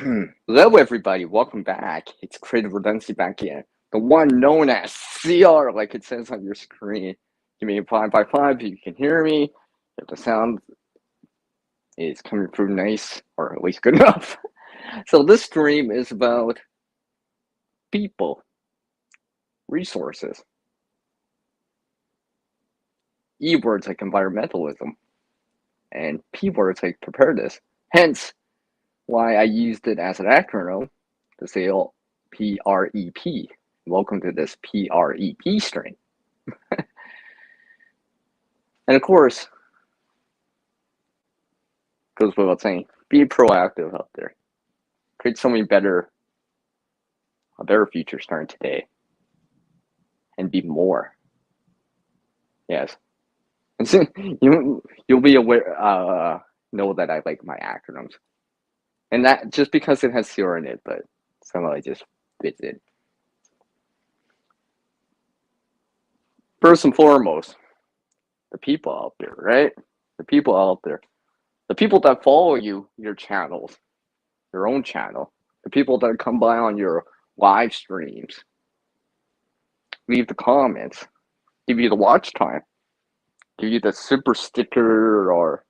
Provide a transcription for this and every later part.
Hello, everybody. Welcome back. It's Creative Redundancy back here. The one known as CR, like it says on your screen. Give me a 5 by 5 if you can hear me. If the sound is coming through nice, or at least good enough. So this stream is about people, resources, E words like environmentalism, and P words like preparedness. Hence, why I used it as an acronym to say P.R.E.P. Welcome to this P.R.E.P. stream. And of course, goes without saying, be proactive out there. Create something better, a better future starting today. And be more. Yes. And soon you'll be aware, know that I like my acronyms. And that just because it has CR in it, but somehow I just fits it. First and foremost, the people out there, right? The people out there. The people that follow you, your channels, your own channel. The people that come by on your live streams. Leave the comments. Give you the watch time. Give you the super sticker or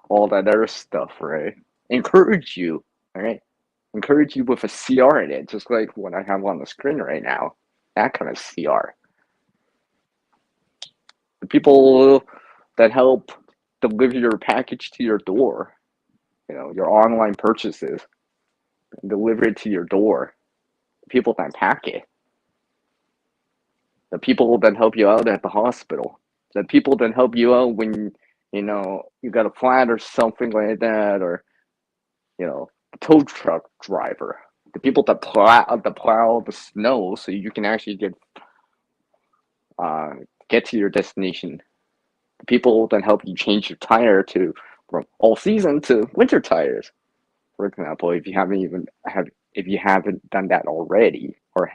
all that other stuff, right? Encourage you, right? Encourage you with a CR in it, just like what I have on the screen right now. That kind of CR. The people that help deliver your package to your door, your online purchases, and deliver it to your door. The people that pack it. The people that help you out at the hospital. The people that help you out when, you got a flat or something like that, or, the tow truck driver. The people that plow the snow so you can actually get to your destination. The people that help you change your tire from all season to winter tires, for example, if you haven't done that already or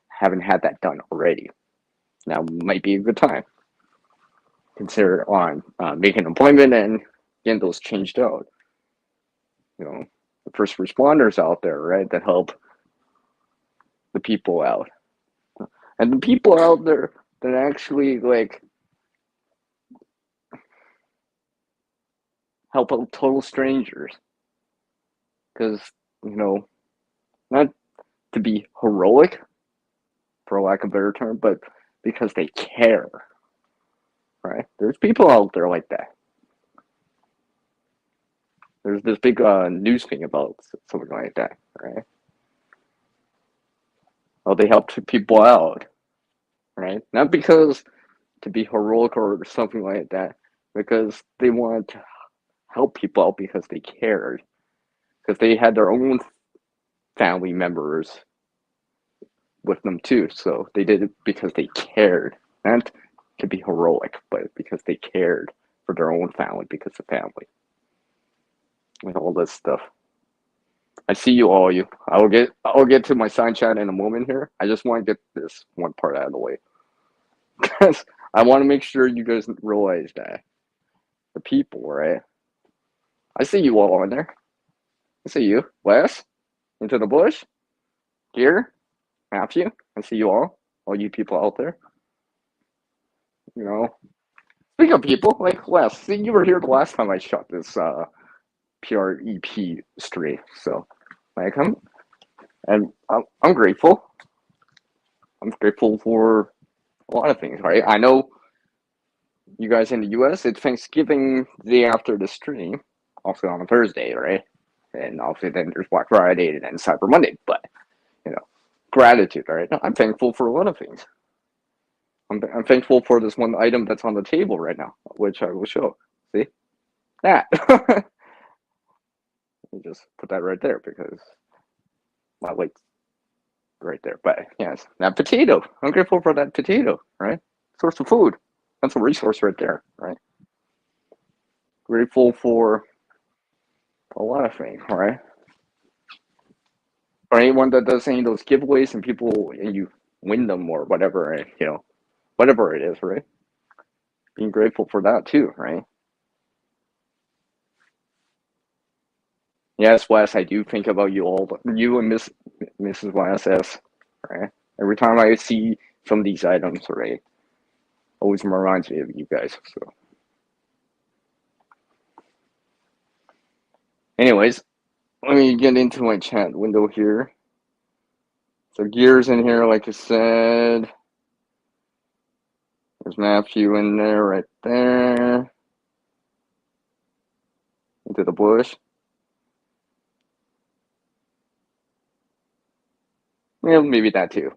haven't had that done already, now might be a good time. Consider on making an appointment and getting those changed out. The first responders out there, right, that help the people out. And the people out there that actually help out total strangers. Because, not to be heroic, for lack of a better term, but because they care. Right? There's people out there like that. There's this big news thing about something like that, right? Well, they help people out, right? Not because to be heroic or something like that, because they want to help people out because they cared, because they had their own family members with them too, so they did it because they cared. Not to be heroic, but because they cared for their own family, because of family. With all this stuff. I see you all. I'll get to my sign chat in a moment here. I just want to get this one part out of the way. Because I want to make sure you guys realize that the people, right? I see you all in there. I see you. Wes, into the bush. Here, Matthew. I see you all you people out there. Speaking of people, like Wes, see, you were here the last time I shot this P.R.E.P. stream. So, I'm grateful. I'm grateful for a lot of things, right? I know you guys in the US, it's Thanksgiving the day after the stream, also on a Thursday, right? And obviously then there's Black Friday and then Cyber Monday, but, gratitude, right? I'm thankful for a lot of things. I'm thankful for this one item that's on the table right now, which I will show. See? That. Let me just put that right there because my weight's right there. But yes, that potato. I'm grateful for that potato, right? Source of food. That's a resource right there, right? Grateful for a lot of things, right? For anyone that does any of those giveaways and you win them or whatever, whatever it is, right? Being grateful for that too, right? Yes, Wes, I do think about you all, you and Mrs. YSS, right? Every time I see some of these items, right, always reminds me of you guys. So, anyways, let me get into my chat window here. So gears in here, like I said. There's Matthew in there, right there. Into the bush. Yeah, maybe that too.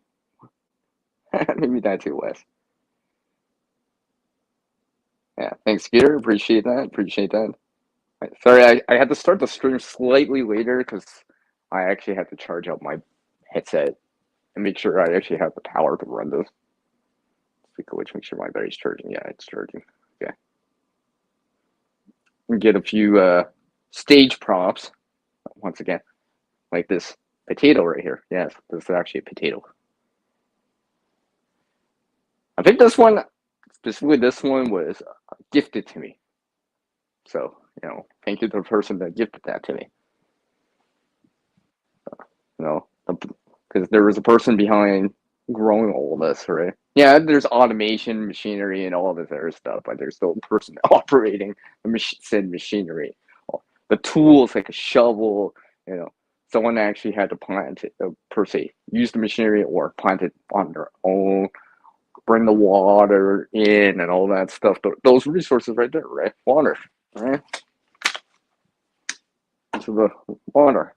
Maybe that too, Wes. Yeah, thanks, Gear. Appreciate that. Appreciate that. Sorry, I had to start the stream slightly later because I actually had to charge up my headset and make sure I actually have the power to run this. Speaker which, make sure my battery's charging. Yeah, it's charging. Okay. And get a few stage props once again, like this potato right here. Yes, this is actually a potato. I think this one, specifically this one, was gifted to me. So, thank you to the person that gifted that to me. Because there was a person behind growing all this, right? Yeah, there's automation, machinery, and all this other stuff, but there's still a person operating the said machinery. The tools, like a shovel, someone actually had to plant it, per se, use the machinery or plant it on their own, bring the water in and all that stuff. Those resources right there, right? Water, right? So the water.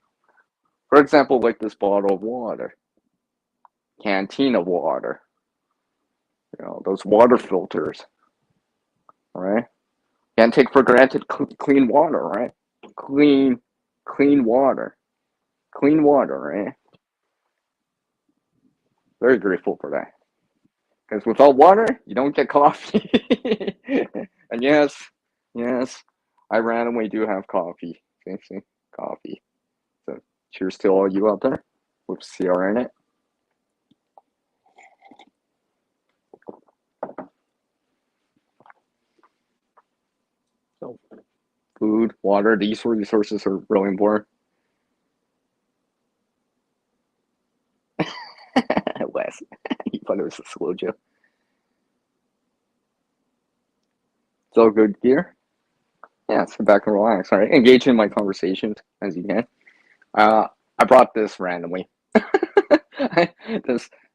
For example, like this bottle of water, canteen of water, those water filters, right? Can't take for granted clean water, right? Clean water. Clean water, right? Very grateful for that. Because without water, you don't get coffee. And yes, I randomly do have coffee. See, coffee. So cheers to all you out there with CR in it. So food, water, these resources are really important. Wes, you thought it was a slow joke. It's all good gear. Yeah, sit back and relax. All right, engage in my conversations as you can. I brought this randomly.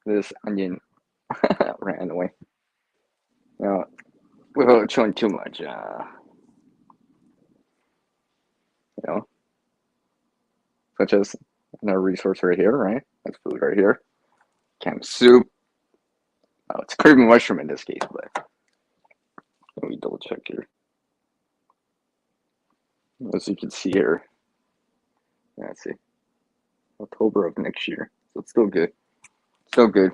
this onion randomly. Without showing too much. Such as another resource right here, right? That's food right here. Canned soup. Oh, it's creamy mushroom in this case, but let me double check here. As you can see here, let's see, October of next year, so it's still good. Still good.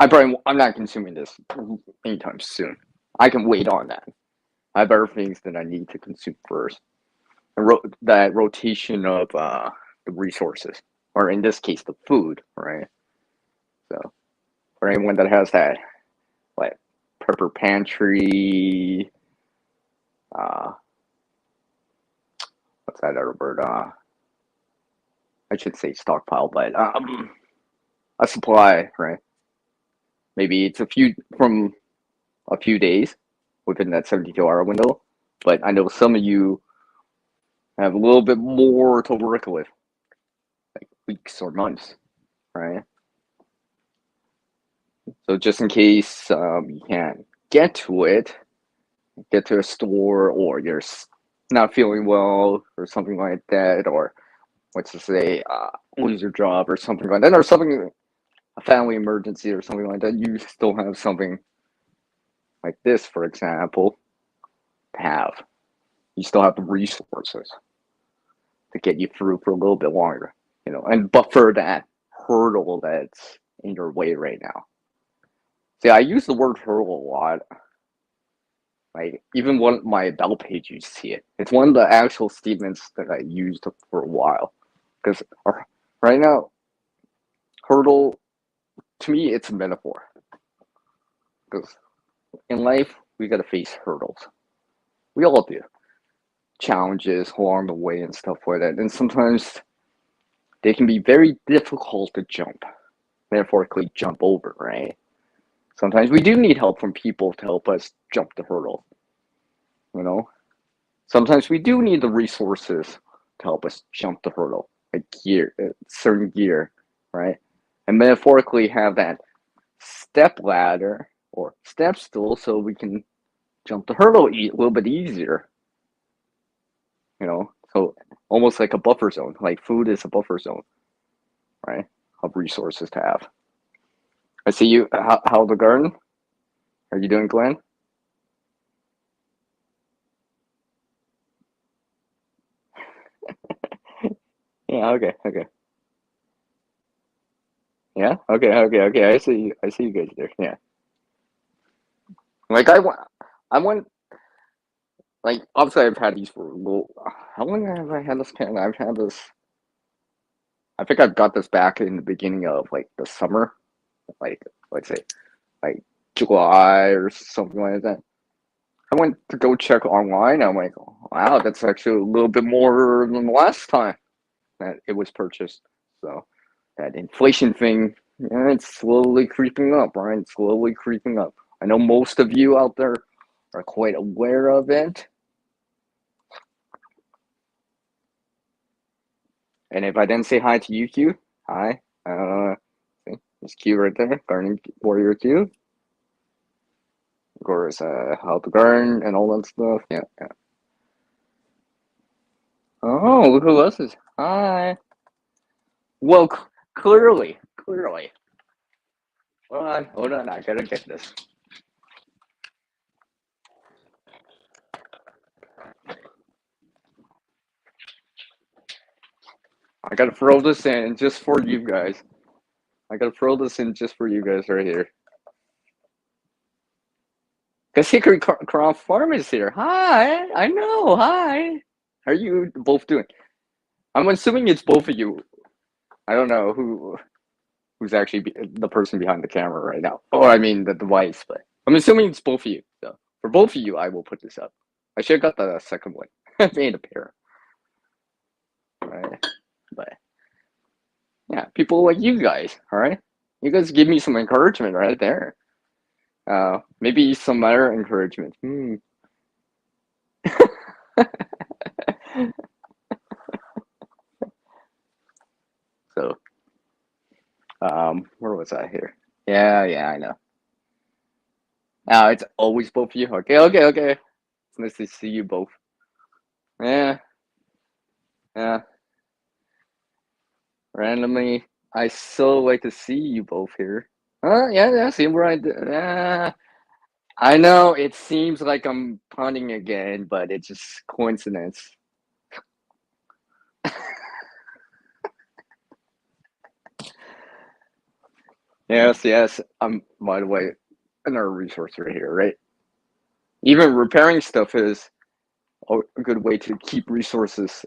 I'm not consuming this anytime soon. I can wait on that. I have other things that I need to consume first. That rotation of the resources, or in this case, the food, right? So for anyone that has that, like prepper pantry, what's that other word? I should say stockpile, but a supply, right? Maybe it's from a few days within that 72-hour window, but I know some of you have a little bit more to work with, like weeks or months, right? So just in case you can't get to a store, or you're not feeling well or something like that, or what's to say, lose your job or something like that, or something, a family emergency or something like that, you still have something like this, for example, to have. You still have the resources to get you through for a little bit longer, and buffer that hurdle that's in your way right now. See, I use the word hurdle a lot. Like, even when my about page, you see it. It's one of the actual statements that I used for a while. Because right now, hurdle, to me, it's a metaphor. Because in life, we got to face hurdles. We all do. challenges along the way and stuff like that. And sometimes they can be very difficult to jump, metaphorically jump over, right? Sometimes we do need help from people to help us jump the hurdle, you know? Sometimes we do need the resources to help us jump the hurdle, a gear, a certain gear, right? And metaphorically have that step ladder or step stool so we can jump the hurdle a little bit easier, you know? So almost like a buffer zone, like food is a buffer zone, right? Of resources to have. I see you. How the garden? Are you doing, Glenn? Yeah. Okay. Okay. Yeah. Okay. Okay. Okay. I see you. I see you guys there. Yeah. Like I want. Like obviously I've had these for a little. How long have I had this pen? I've had this. I think I've got this back in the beginning of like the summer, like let's say like July or something like that. I went to go check online. I'm like, wow, that's actually a little bit more than the last time that it was purchased. So that inflation thing, yeah, it's slowly creeping up, right? It's slowly creeping up. I know most of you out there are quite aware of it. And if I didn't say hi to you, Q, hi. See, there's Q right there, Garden Warrior Q. Of course, how to garden and all that stuff. Yeah, yeah. Oh, look who else is. Hi. Well, clearly, clearly. Hold on, I gotta get this. I gotta throw this in just for you guys. I gotta throw this in just for you guys right here. Because Hickory Croft Farm is here. Hi, I know. Hi. How are you both doing? I'm assuming it's both of you. I don't know who's actually the person behind the camera right now. Oh, I mean the device, but I'm assuming it's both of you. So for both of you, I will put this up. I should have got the second one. I made a pair. Right. But yeah, people like you guys, all right? You guys give me some encouragement right there. Maybe some other encouragement. So, where was I here? Yeah, yeah, I know. It's always both of you. Okay, okay, okay. It's nice to see you both. Yeah, yeah. Randomly, I so like to see you both here. Yeah, yeah. See where I know it seems like I'm punting again, but it's just coincidence. Yes, yes. By the way, another resource right here, right? Even repairing stuff is a good way to keep resources.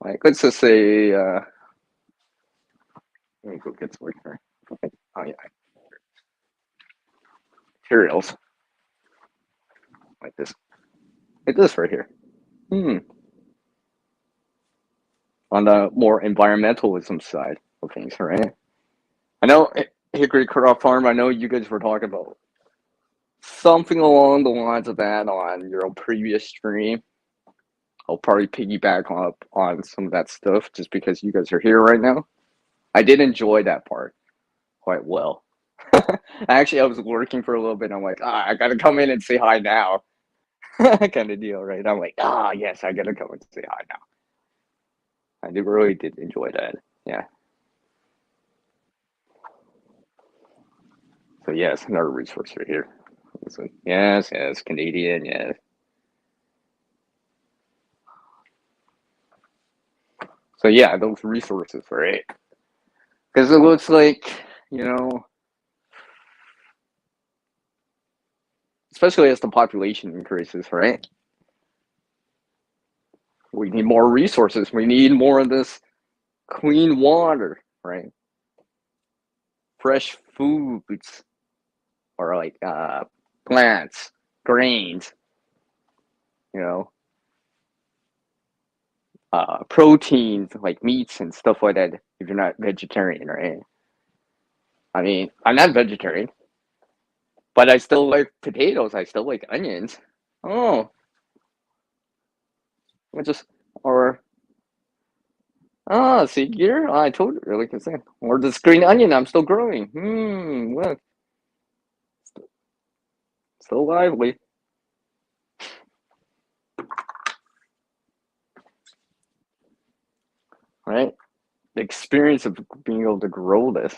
Like, let's just say, let me go get some here. Okay. Oh yeah, materials like this right here. Hmm. On the more environmentalism side of things, right? I know Hickory Craft Farm. I know you guys were talking about something along the lines of that on your previous stream. I'll probably piggyback up on some of that stuff just because you guys are here right now. I did enjoy that part quite well. Actually, I was working for a little bit. And I'm like, I gotta come in and say hi now, kind of deal, right? I'm like, yes, I gotta come and say hi now. I did really did enjoy that. Yeah. So yes, another resource right here. So, yes, yes, Canadian, yes. So yeah, those resources, right? Because it looks like, you know, especially as the population increases, right? We need more resources. We need more of this clean water, right? Fresh foods, or like plants, grains, you know. proteins like meats and stuff like that if you're not vegetarian, right? I mean, I'm not vegetarian, but I still like potatoes. I still like onions. Oh, I just or see here, I told you, like I said, or this green onion, I'm still growing. Look, still lively, right? The experience of being able to grow this,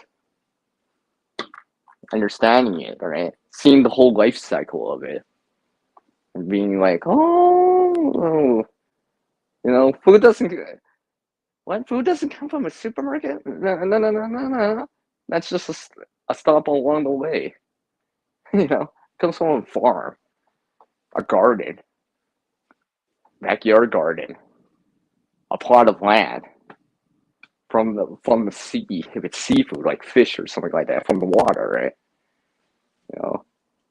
understanding it, right? Seeing the whole life cycle of it, and being like, oh, food doesn't. What? Food doesn't come from a supermarket? No, no, no, no, no, no. That's just a stop along the way. It comes from a farm, a garden, backyard garden, a plot of land from the sea. If it's seafood, like fish or something like that, from the water, right? You know,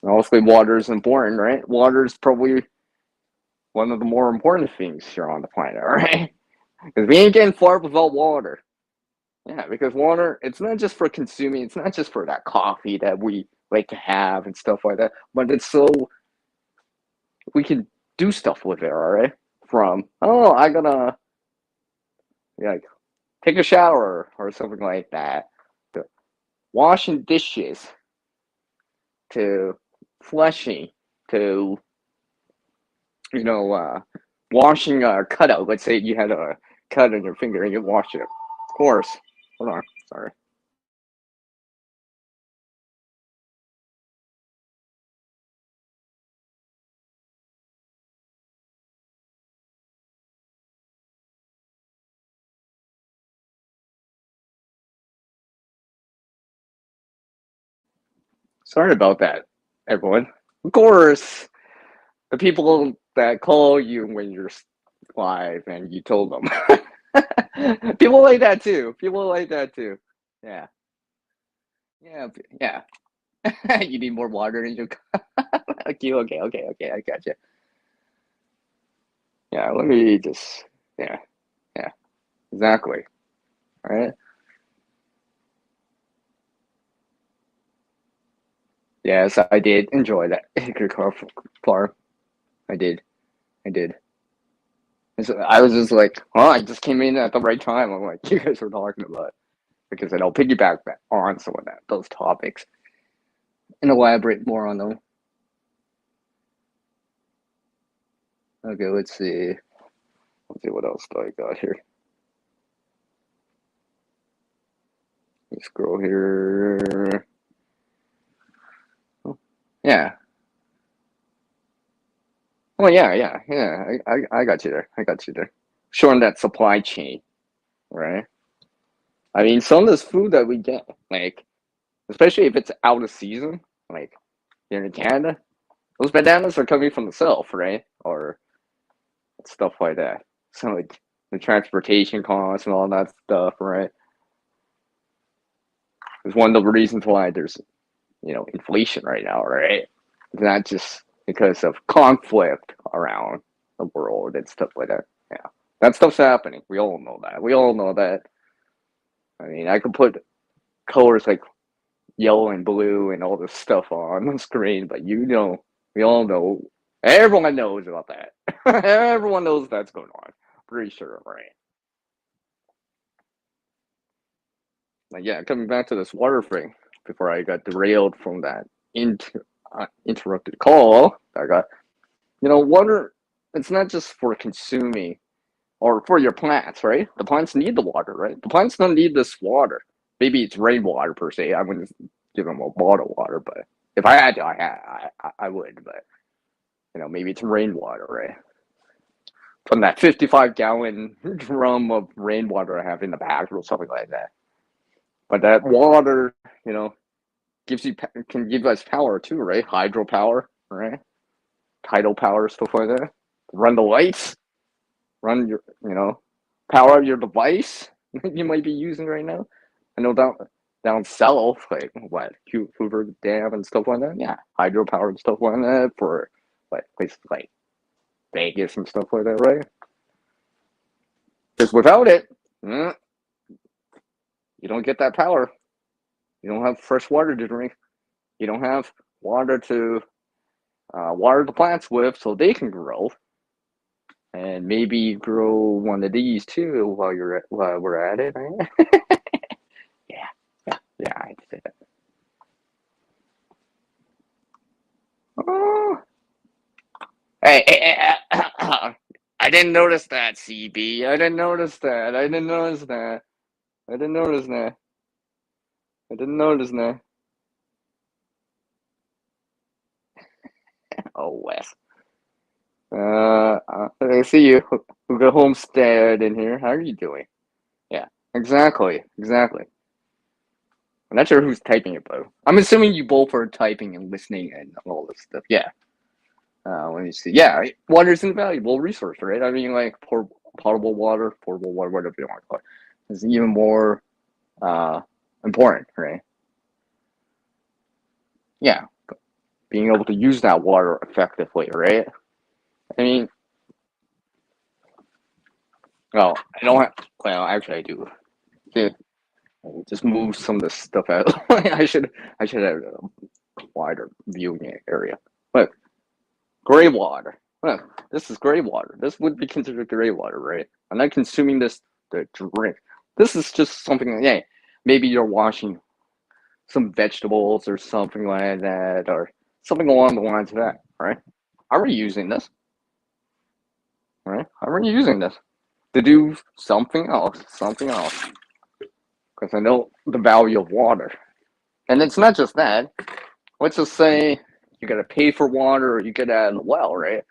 Obviously water is important, right? Water is probably one of the more important things here on the planet, right? Because we ain't getting far without water. Yeah, because water, it's not just for consuming, it's not just for that coffee that we like to have and stuff like that, but it's so we can do stuff with it, all right? From, I gotta like take a shower or something like that, to washing dishes, to flushing, to, washing a cutout. Let's say you had a cut on your finger and you wash it. Of course. Hold on, sorry. Sorry about that, everyone. Of course, the people that call you when you're live and you told them. People like that too. People like that too. Yeah. Yeah. Yeah. You need more water in your cup. Okay, okay, okay, okay. I got you. Yeah. Let me just. Yeah. Yeah. Exactly. All right. Yes, I did enjoy that acre car farm. I did. I did. So I was just like, oh, I just came in at the right time. I'm like, you guys were talking about it. Because then I'll piggyback back on some of those topics and elaborate more on them. Okay, let's see. Let's see what else do I got here. Let's scroll here. Oh, yeah. Oh yeah, yeah, yeah. I got you there. I got you there. Showing that supply chain, right? I mean, some of this food that we get, like, especially if it's out of season, like here in Canada, those bananas are coming from the south, right? Or stuff like that. So like the transportation costs and all that stuff, right? Is one of the reasons why there's inflation right now, right? It's not just because of conflict around the world and stuff like that. Yeah, that stuff's happening. We all know that. We all know that. I mean, I could put colors like yellow and blue and all this stuff on the screen, but we all know, everyone knows about that. Everyone knows that's going on. Pretty sure, right? Like, yeah, coming back to this water thing before I got derailed from that interrupted call. I got, water. It's not just for consuming or for your plants, right? The plants need the water, right? The plants don't need this water. Maybe it's rainwater per se. I wouldn't give them a bottled water, but if I had to, I would. But maybe it's rainwater, right? From that 55-gallon drum of rainwater I have in the back or something like that. But that water, you know, can give us power too, right? Hydropower, right? Tidal power, stuff like that. Run the lights, run your, power your device you might be using right now. I know down south, like what Hoover Dam and stuff like that. Yeah, hydropower and stuff like that for like places like Vegas and stuff like that, right? Because without it, you don't get that power. You don't have fresh water to drink. You don't have water to water the plants with so they can grow. And maybe grow one of these too while we're at it. Right? Yeah, I'd say that. Oh, hey, I didn't notice that, CB. I didn't notice that. I didn't notice that. I didn't notice that. I didn't notice that. Oh, Wes. I see you. Who got homestead in here? How are you doing? Yeah, exactly. I'm not sure who's typing it, though. I'm assuming you both are typing and listening and all this stuff. Yeah. Let me see. Yeah, water is an invaluable resource, right? I mean, like potable water, portable water, whatever you want to call it, is even more uh, important, right? Yeah, being able to use that water effectively, right? I mean, well, I don't have. Well, actually, I do. Yeah, just move some of this stuff out. I should have a wider viewing area. But gray water. Well, this is gray water. This would be considered gray water, right? I'm not consuming this to drink. This is just something. Yeah, maybe you're washing some vegetables or something like that, or something along the lines of that, right? Are we using this? Right? Are we using this to do something else? Something else. Because I know the value of water. And it's not just that. Let's just say you gotta pay for water or you get out of the well, right?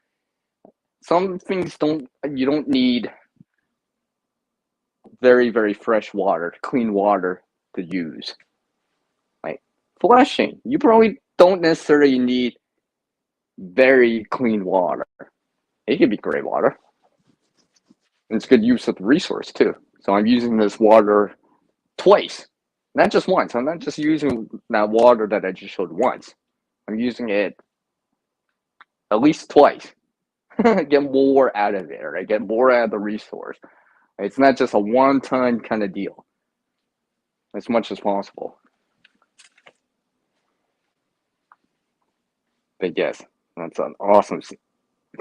Some things you don't need very, very fresh water, clean water to use. Like flushing. You probably don't necessarily need very clean water. It could be gray water. And it's good use of the resource too. So I'm using this water twice, not just once. I'm not just using that water that I just showed once. I'm using it at least twice. Get more out of it, right? Get more out of the resource. It's not just a one-time kind of deal. As much as possible. But yes, that's an awesome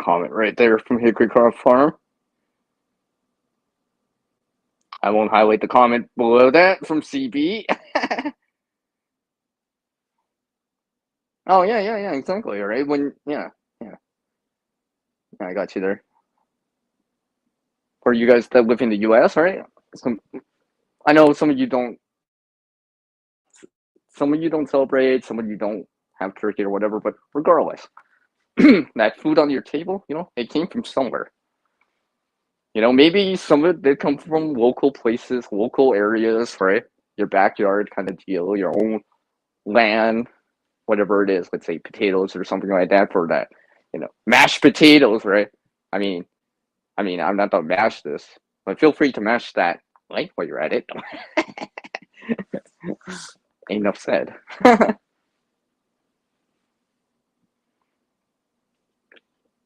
comment right there from Hickory Croft Farm. I won't highlight the comment below that from CB. Oh yeah, exactly. Right yeah, I got you there. For you guys that live in the U.S., right? I know some of you don't celebrate, some of you don't have turkey or whatever, but regardless, that food on your table, it came from somewhere. Maybe some of it did come from local places, local areas, right? Your backyard kind of deal, your own land, whatever it is. Let's say potatoes or something like that for that, mashed potatoes, right? I mean, I'm not gonna mash this, but feel free to mash that, like while you're at it. Enough said. But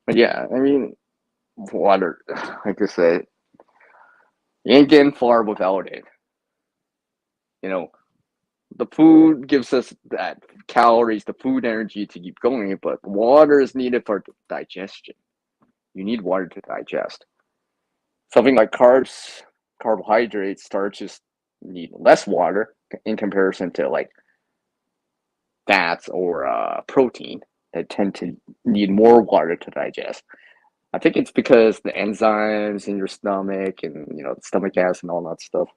yeah, I mean, water, like I said, you ain't getting far without it. You know, the food gives us that calories, the food energy to keep going, but water is needed for digestion. You need water to digest. Something like carbs, carbohydrates, starches need less water in comparison to like fats or protein that tend to need more water to digest. I think it's because the enzymes in your stomach and the stomach acid and all that stuff.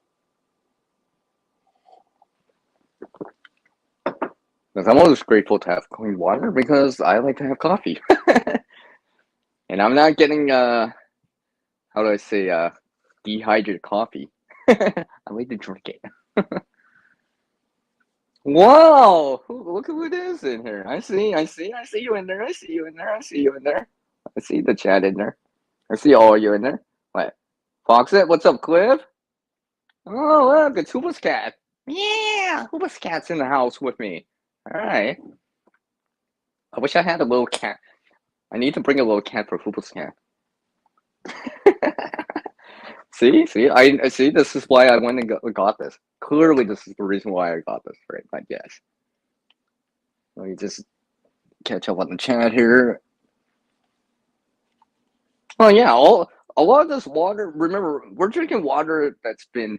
Because I'm always grateful to have clean water because I like to have coffee, and I'm not getting how do I say dehydrated coffee. I like to drink it. Whoa! Look who it is in here. I see you in there. I see you in there. I see you in there. I see the chat in there. I see all of you in there. What? Foxit, what's up, Cliff? Oh, look, it's Hooba's cat. Yeah, Hooba's cat's in the house with me. All right. I wish I had a little cat. I need to bring a little cat for Hooba's cat. See, I see. This is why I went and got this. Clearly, this is the reason why I got this, right? I guess. Let me just catch up on the chat here. Oh yeah, a lot of this water. Remember, we're drinking water that's been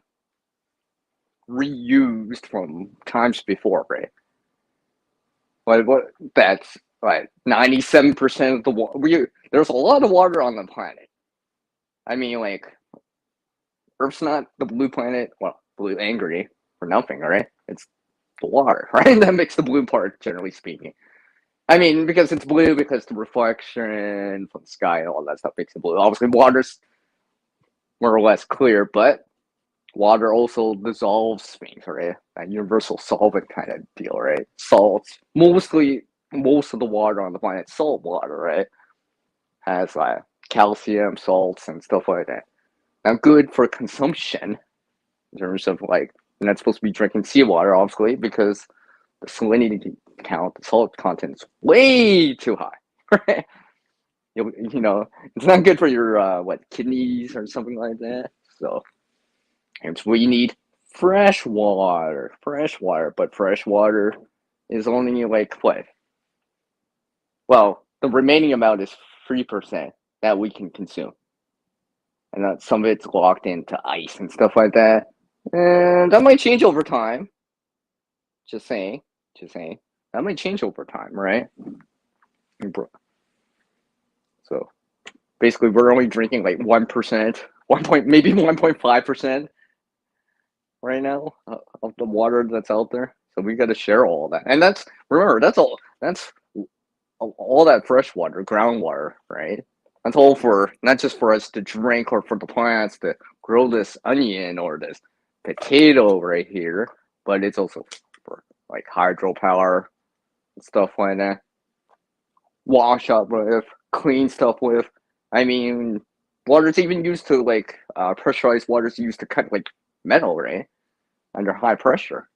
reused from times before, right? What that's like 97% of the water. There's a lot of water on the planet. I mean, like, Earth's not the blue planet. Well, blue angry for nothing, right? It's the water, right? That makes the blue part, generally speaking. I mean, because it's blue, because the reflection from the sky and all that stuff makes it blue. Obviously, water's more or less clear, but water also dissolves things, right? That universal solvent kind of deal, right? Salts, most of the water on the planet, salt water, right? Has calcium, salts, and stuff like that. Now, good for consumption in terms of like, you're not supposed to be drinking seawater, obviously, because the salinity count, the salt content is way too high, right? You know, it's not good for your kidneys or something like that. So hence we need fresh water, but fresh water is only like what? Well, the remaining amount is 3% that we can consume, and that some of it's locked into ice and stuff like that. And that might change over time. Just saying, that might change over time, right? So basically, we're only drinking like 1%, maybe 1.5% right now of the water that's out there. So we got to share all that, and remember that's all that fresh water, groundwater, right? That's all for not just for us to drink or for the plants to grow this onion or this potato right here, but it's also for like hydropower and stuff like that. Wash up with, clean stuff with. I mean, water's even used to like pressurized water's used to cut like metal, right? Under high pressure,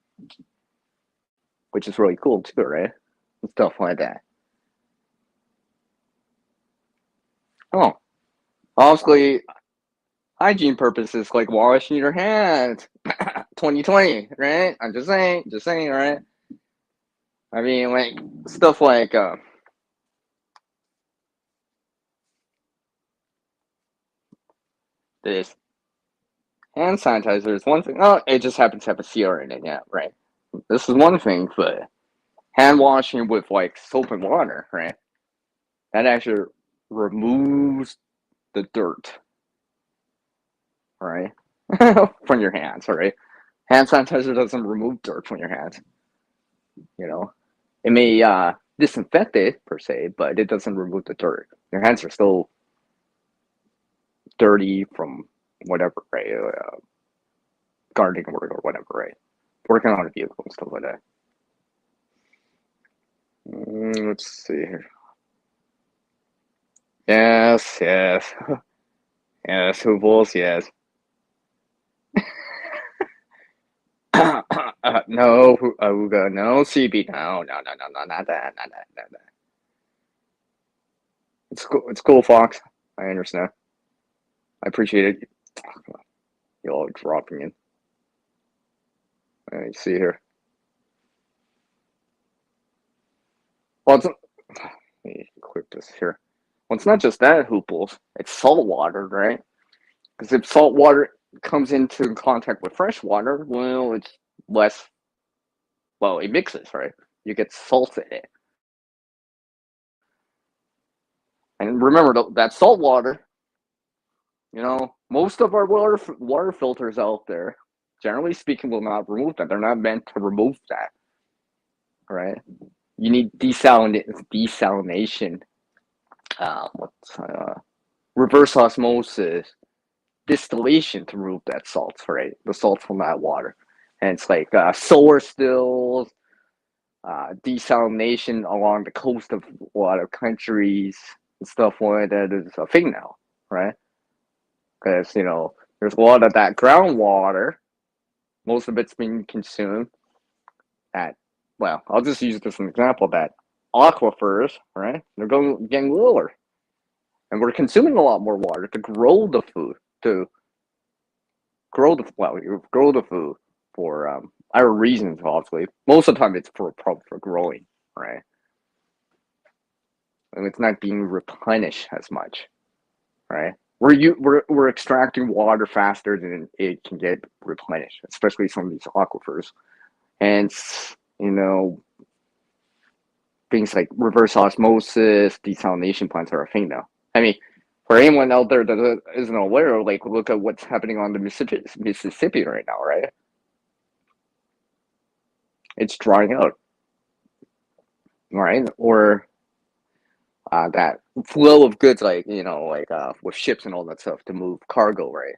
which is really cool too, right? And stuff like that. Oh, obviously, hygiene purposes like washing your hands. 2020, right? I'm just saying, right? I mean, like stuff like this hand sanitizer is one thing. Oh, it just happens to have a CR in it, yeah, right. This is one thing, but hand washing with like soap and water, right? That actually removes the dirt, right? From your hands, right? Hand sanitizer doesn't remove dirt from your hands. You know, it may disinfect it per se, but it doesn't remove the dirt. Your hands are still dirty from whatever, right? Gardening work or whatever, right? Working on a vehicle and stuff like that. Let's see here. Yes, yes, yes. Who bulls? Yes. No, Auga, no, CB, no, not that, not that. It's cool, Fox. I understand. I appreciate it. You all dropping in. Let me see here. Well, let me click this here. Well, it's not just that, Hooples. It's salt water, right? Because if salt water comes into contact with fresh water, well, it's less. Well, it mixes, right? You get salt in it. And remember, that salt water, most of our water filters out there, generally speaking, will not remove that. They're not meant to remove that, right? You need desalination, reverse osmosis, distillation to remove that salt, right? The salt from that water. And it's like solar stills, desalination along the coast of a lot of countries and stuff like that is a thing now, right? Because, there's a lot of that groundwater. Most of it's being consumed at, well, I'll just use this as an example that aquifers, right? They're getting lower. And we're consuming a lot more water to grow the food, to grow the food for our reasons, obviously. Most of the time, it's for growing, right? And it's not being replenished as much, right? We're extracting water faster than it can get replenished, especially some of these aquifers. Hence, things like reverse osmosis, desalination plants are a thing now. I mean, for anyone out there that isn't aware, like look at what's happening on the Mississippi right now, right? It's drying out, right? Or that flow of goods, like with ships and all that stuff to move cargo, right?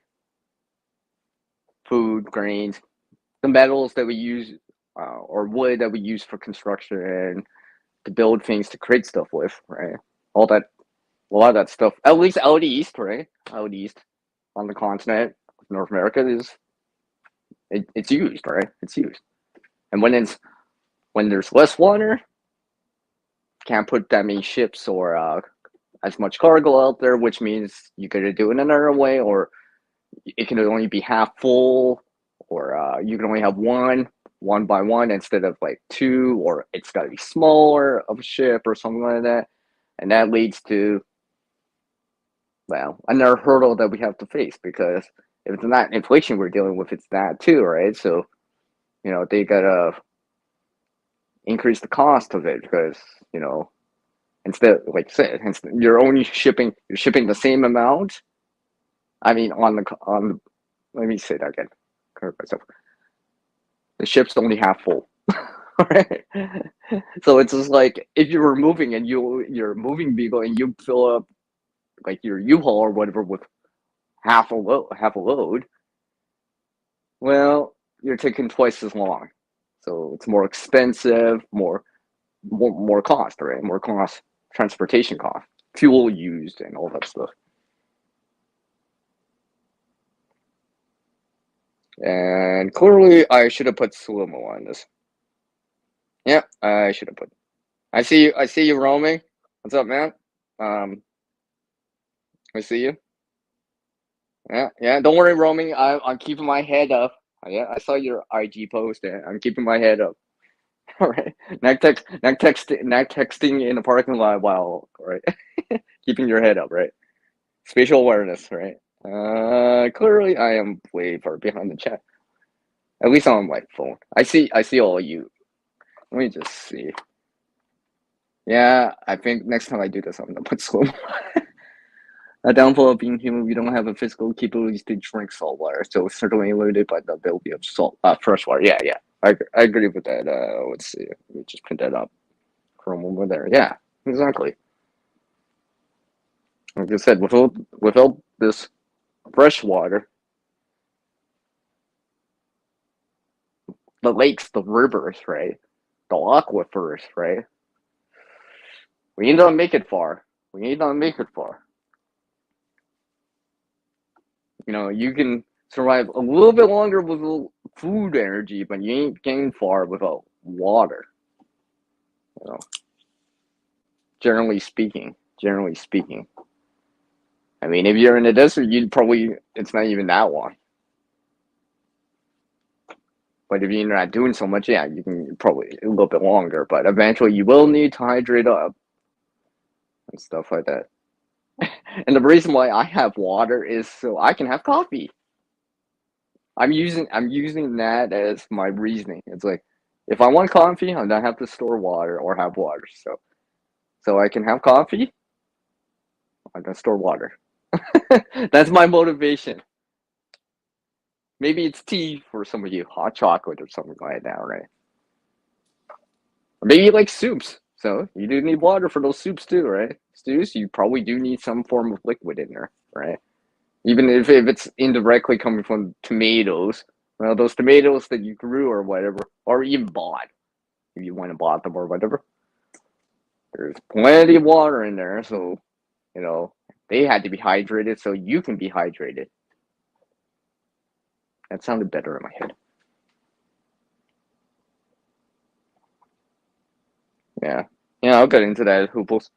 Food, grains, the metals that we use, or wood that we use for construction to build things to create stuff with, right? All that, a lot of that stuff, at least out east, right? Out east on the continent, North America it's used, right? It's used, and when there's less water, can't put that many ships or as much cargo out there, which means you gotta do it another way, or it can only be half full, or you can only have one by one instead of like two, or it's got to be smaller of a ship or something like that, and that leads to, well, another hurdle that we have to face, because if it's not inflation we're dealing with, it's that too, right? So they gotta increase the cost of it, because instead, like I said, you're shipping the same amount. I mean, let me say that again. Correct myself. The ship's only half full. Right? So it's just like if you were moving and you're moving vehicle and you fill up like your U-Haul or whatever with half a load, well, you're taking twice as long. So it's more expensive, more cost, right? More cost, transportation cost, fuel used, and all that stuff. And clearly, I should have put slow-mo on this. Yeah, I should have put. I see you. I see you roaming. What's up, man? Um, I see you. Yeah, yeah. Don't worry, roaming. I'm keeping my head up. Yeah, I saw your IG post, and I'm keeping my head up. All right. Not texting in the parking lot while, right? Keeping your head up, right? Spatial awareness, right? Clearly I am way far behind the chat. At least on my phone. I see all of you. Let me just see. Yeah, I think next time I do this, I'm gonna put slow. A downfall of being human, we don't have a physical capability to drink salt water, so it's certainly limited by the ability of fresh water. Yeah, yeah, I agree with that. Let's see, let me just print that up from over there. Yeah, exactly. Like I said, without this fresh water, the lakes, the rivers, right, the aquifers, right, we need to make it far. We need to make it far. You can survive a little bit longer with food energy, but you ain't getting far without water. You know, generally speaking. I mean, if you're in the desert, it's not even that long. But if you're not doing so much, yeah, you can probably a little bit longer. But eventually, you will need to hydrate up and stuff like that. And the reason why I have water is so I can have coffee. I'm using that as my reasoning. It's like if I want coffee, I don't have to store water or have water. So I can have coffee. I can store water. That's my motivation. Maybe it's tea for some of you, hot chocolate or something like that, right? Or maybe you like soups. So you do need water for those soups too, right? Stews, you probably do need some form of liquid in there, right? Even if it's indirectly coming from tomatoes. Well, those tomatoes that you grew or whatever, or even bought, if you went and bought them or whatever, there's plenty of water in there. So, they had to be hydrated so you can be hydrated. That sounded better in my head. Yeah. Yeah, I'll get into that, Hooples.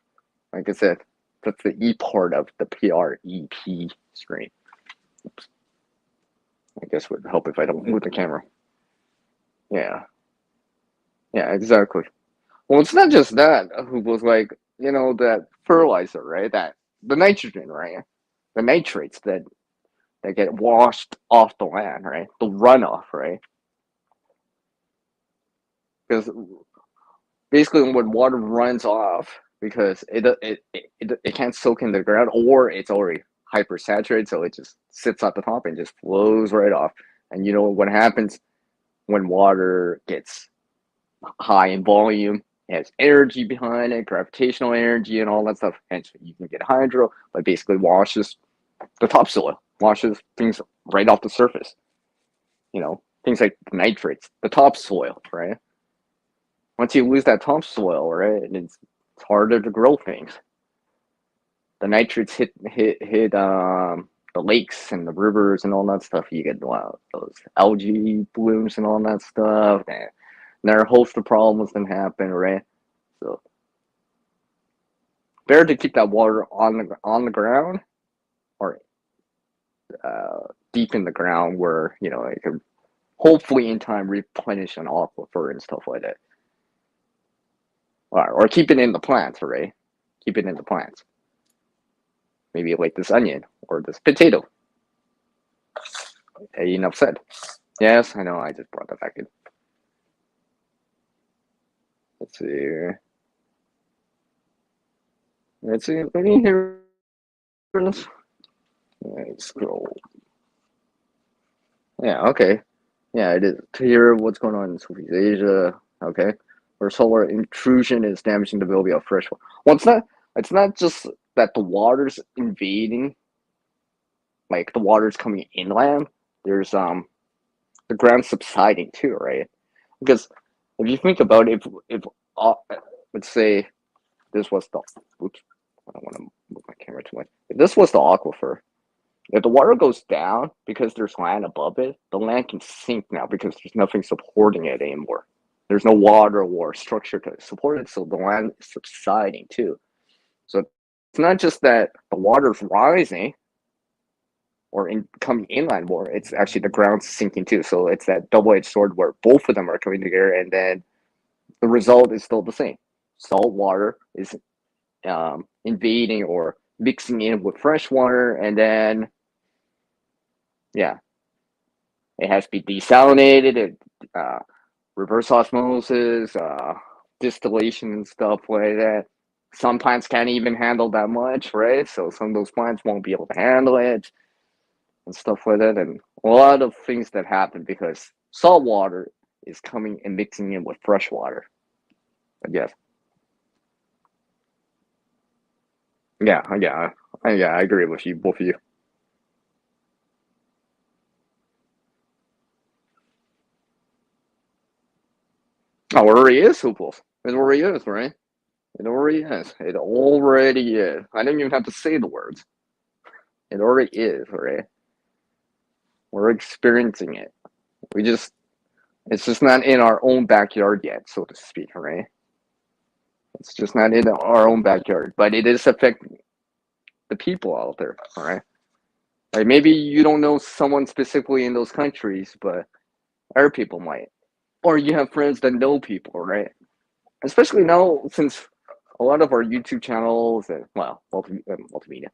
Like I said, that's the E part of the P.R.E.P screen. Oops. I guess would help if I don't move the camera. Yeah. Yeah, exactly. Well, it's not just that. Who was like, that fertilizer, right? That the nitrogen, right? The nitrates that get washed off the land, right? The runoff, right? Because basically, when water runs off, because it can't soak in the ground, or it's already hypersaturated, so it just sits at the top and just flows right off. And you know what happens when water gets high in volume? It has energy behind it, gravitational energy, and all that stuff. Hence, you can get hydro, but basically washes the topsoil, washes things right off the surface. Things like nitrates, the topsoil, right? Once you lose that topsoil, right, and it's harder to grow things. The nitrates hit the lakes and the rivers and all that stuff. You get those algae blooms and all that stuff, and there are a host of problems that happen, right? So better to keep that water on the ground or deep in the ground where it can hopefully in time replenish an aquifer and stuff like that. Or keep it in the plants, right? Keep it in the plants. Maybe like this onion or this potato. Hey, enough said. Yes, I know. I just brought that back in. Let's see. Let's see. Let me hear this. Let's scroll. Yeah. Okay. Yeah, it is to hear what's going on in Southeast Asia. Okay, where solar intrusion is damaging the ability of fresh water. Well, it's not. It's not just that the water's invading, like the water's coming inland. There's the ground subsiding too, right? Because if you think about it, if let's say this was the oops, I don't want to move my camera too much. If this was the aquifer, if the water goes down because there's land above it, the land can sink now because there's nothing supporting it anymore. There's no water or structure to support it, so the land is subsiding too. So it's not just that the water's rising or coming inland more, it's actually the ground's sinking too. So it's that double-edged sword where both of them are coming together, and then the result is still the same. Salt water is invading or mixing in with fresh water, and then yeah, it has to be desalinated, reverse osmosis, distillation, and stuff like that. Some plants can't even handle that much, right? So some of those plants won't be able to handle it and stuff like that. And a lot of things that happen because salt water is coming and mixing in with fresh water. But yes. Yeah, I agree with you, both of you. Oh, it already is hopefuls. It already is, right? It already is. It already is. I didn't even have to say the words. It already is, right? We're experiencing it. We just, it's just not in our own backyard yet, so to speak, right? It's just not in our own backyard, but it is affecting the people out there, all right? Like maybe you don't know someone specifically in those countries, but other people might. Or you have friends that know people, right? Especially now, since a lot of our YouTube channels and, well, multimedia,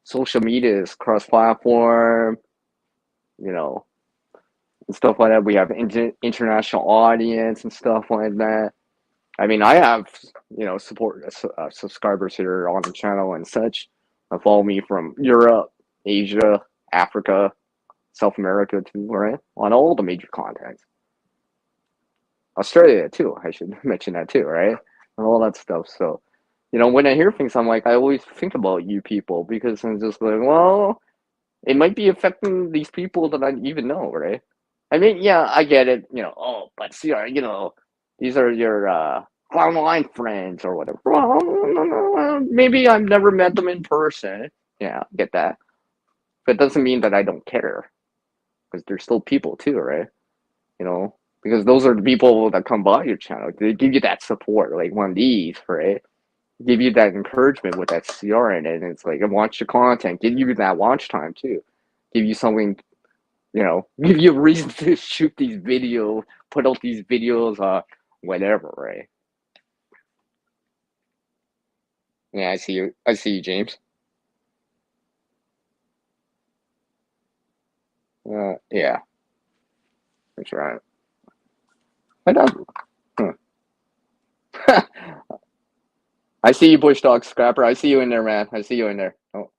social media is cross platform, you know, and stuff like that. We have international audience and stuff like that. I mean, I have, support subscribers here on the channel and such. Follow me from Europe, Asia, Africa, South America too, right? On all the major continents. Australia too, I should mention that too, right? And all that stuff. So, when I hear things, I'm like, I always think about you people because I'm just like, well, it might be affecting these people that I even know, right? I mean, yeah, I get it, but see, these are your online friends or whatever. Well, maybe I've never met them in person. Yeah, I get that. But it doesn't mean that I don't care because they're still people too, right? You know, because those are the people that come by your channel. They give you that support, like one of these, right? Give you that encouragement with that CR in it. And it's like, watch your content, give you that watch time too, give you something give you a reason to shoot these videos, put out these videos, whatever, right? Yeah, I see you. I see you, James. Yeah, that's right. I don't. I see you, Bush Dog Scrapper. I see you in there, man. I see you in there. Oh,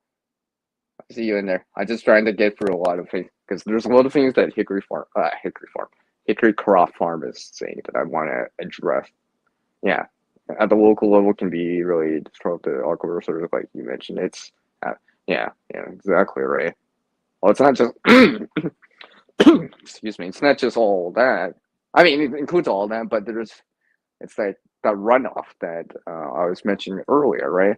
I see you in there. I'm just trying to get through a lot of things because there's a lot of things that Hickory Croft Farm is saying that I want to address. Yeah, at the local level can be really disruptive. Aquifer sort of like you mentioned. Yeah, yeah, exactly right. Well, it's not just excuse me. It's not just all that. I mean, it includes all that, but it's like the runoff that I was mentioning earlier, right?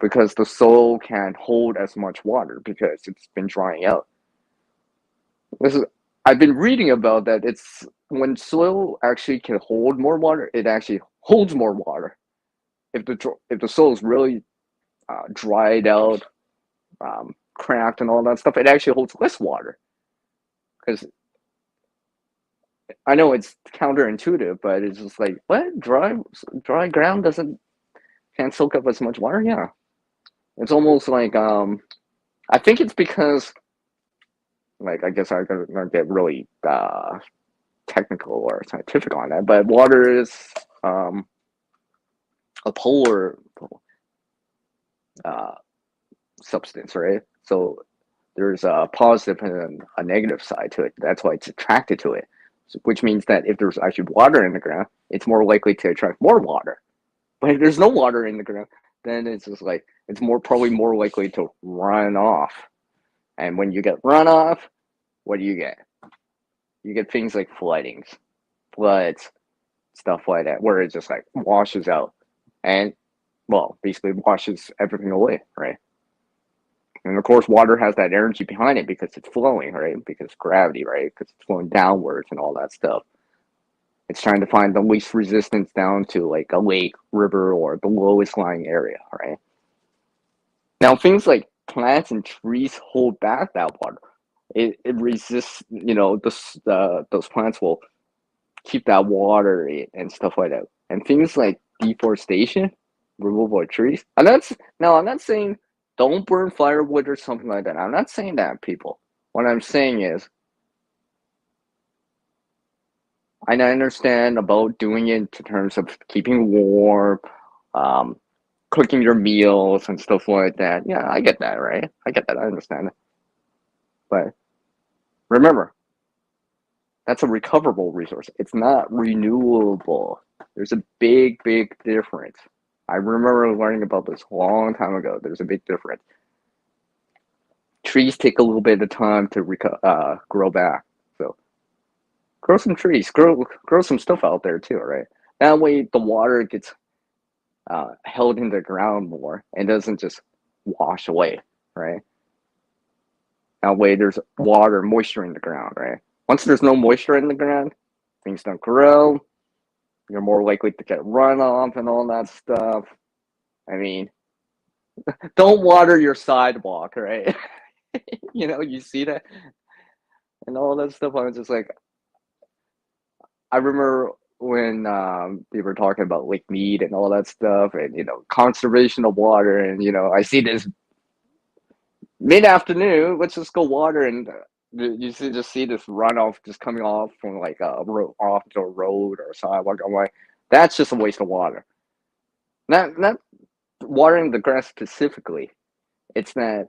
Because the soil can't hold as much water because it's been drying out. This is I've been reading about that. It's when soil actually can hold more water, it actually holds more water. If the soil is really dried out, cracked, and all that stuff, it actually holds less water. Because I know it's counterintuitive, but it's just like what dry ground doesn't can't soak up as much water. Yeah, it's almost like I think it's because like I guess I'm gonna get really technical or scientific on that, but water is um, a polar uh, substance, right? So there's a positive and a negative side to it. That's why it's attracted to it, which means that if there's actually water in the ground, it's more likely to attract more water. But if there's no water in the ground, then it's just like it's probably more likely to run off. And when you get runoff, what do you get? You get things like floods, stuff like that, where it just like washes out and well, basically washes everything away, right? And of course, water has that energy behind it because it's flowing, right? Because gravity, right? Because it's flowing downwards and all that stuff. It's trying to find the least resistance down to like a lake, river, or the lowest lying area, right? Now, things like plants and trees hold back that water. It resists, those plants will keep that water and stuff like that. And things like deforestation, removal of trees. I'm not saying don't burn firewood or something like that. I'm not saying that, people. What I'm saying is, I understand about doing it in terms of keeping warm, um, cooking your meals and stuff like that. Yeah, I get that, right? I get that. I understand it. But remember, that's a recoverable resource. It's not renewable. There's a big, big difference. I remember learning about this a long time ago. There's a big difference. Trees take a little bit of time to grow back. So grow some trees, grow some stuff out there too, right? That way the water gets held in the ground more and doesn't just wash away, right? That way there's water, moisture in the ground, right? Once there's no moisture in the ground, things don't grow. You're more likely to get runoff and all that stuff. I mean, don't water your sidewalk, right? You see that and all that stuff. I was just like, I remember when they were talking about Lake Mead and all that stuff, and conservation of water, and I see this mid-afternoon. Let's just go water, and just see this runoff just coming off from like a road off to a road or a sidewalk. I'm like, that's just a waste of water. Not watering the grass specifically. It's that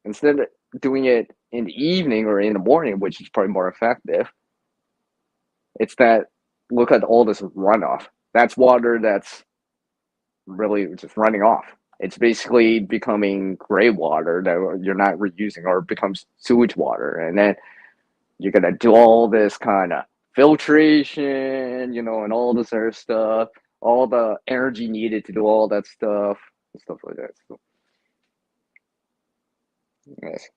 instead of doing it in the evening or in the morning, which is probably more effective, it's that look at all this runoff. That's water that's really just running off. It's basically becoming gray water that you're not reusing or becomes sewage water. And then you're going to do all this kind of filtration, and all this other stuff, all the energy needed to do all that stuff, and stuff like that. So, yes.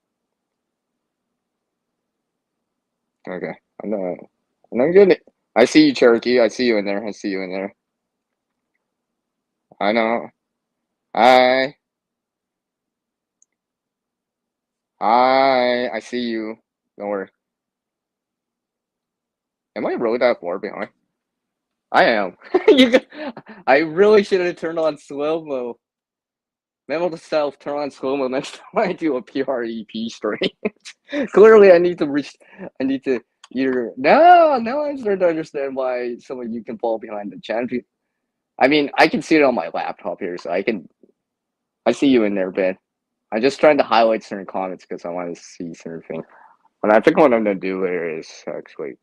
Okay. I'm good. I see you, Cherokee. I see you in there. I see you in there. I know. Hi. I see you. Don't worry. Am I really that far behind? I am. I really should have turned on slow mo. Memo to self, turn on slow mo next time I do a P.R.E.P stream. Clearly, I need to reach. I need to either now. I'm starting to understand why some of you can fall behind the chat. I mean, I can see it on my laptop here, so I can. I see you in there, Ben. I'm just trying to highlight certain comments because I want to see certain things. And I think what I'm gonna do later is actually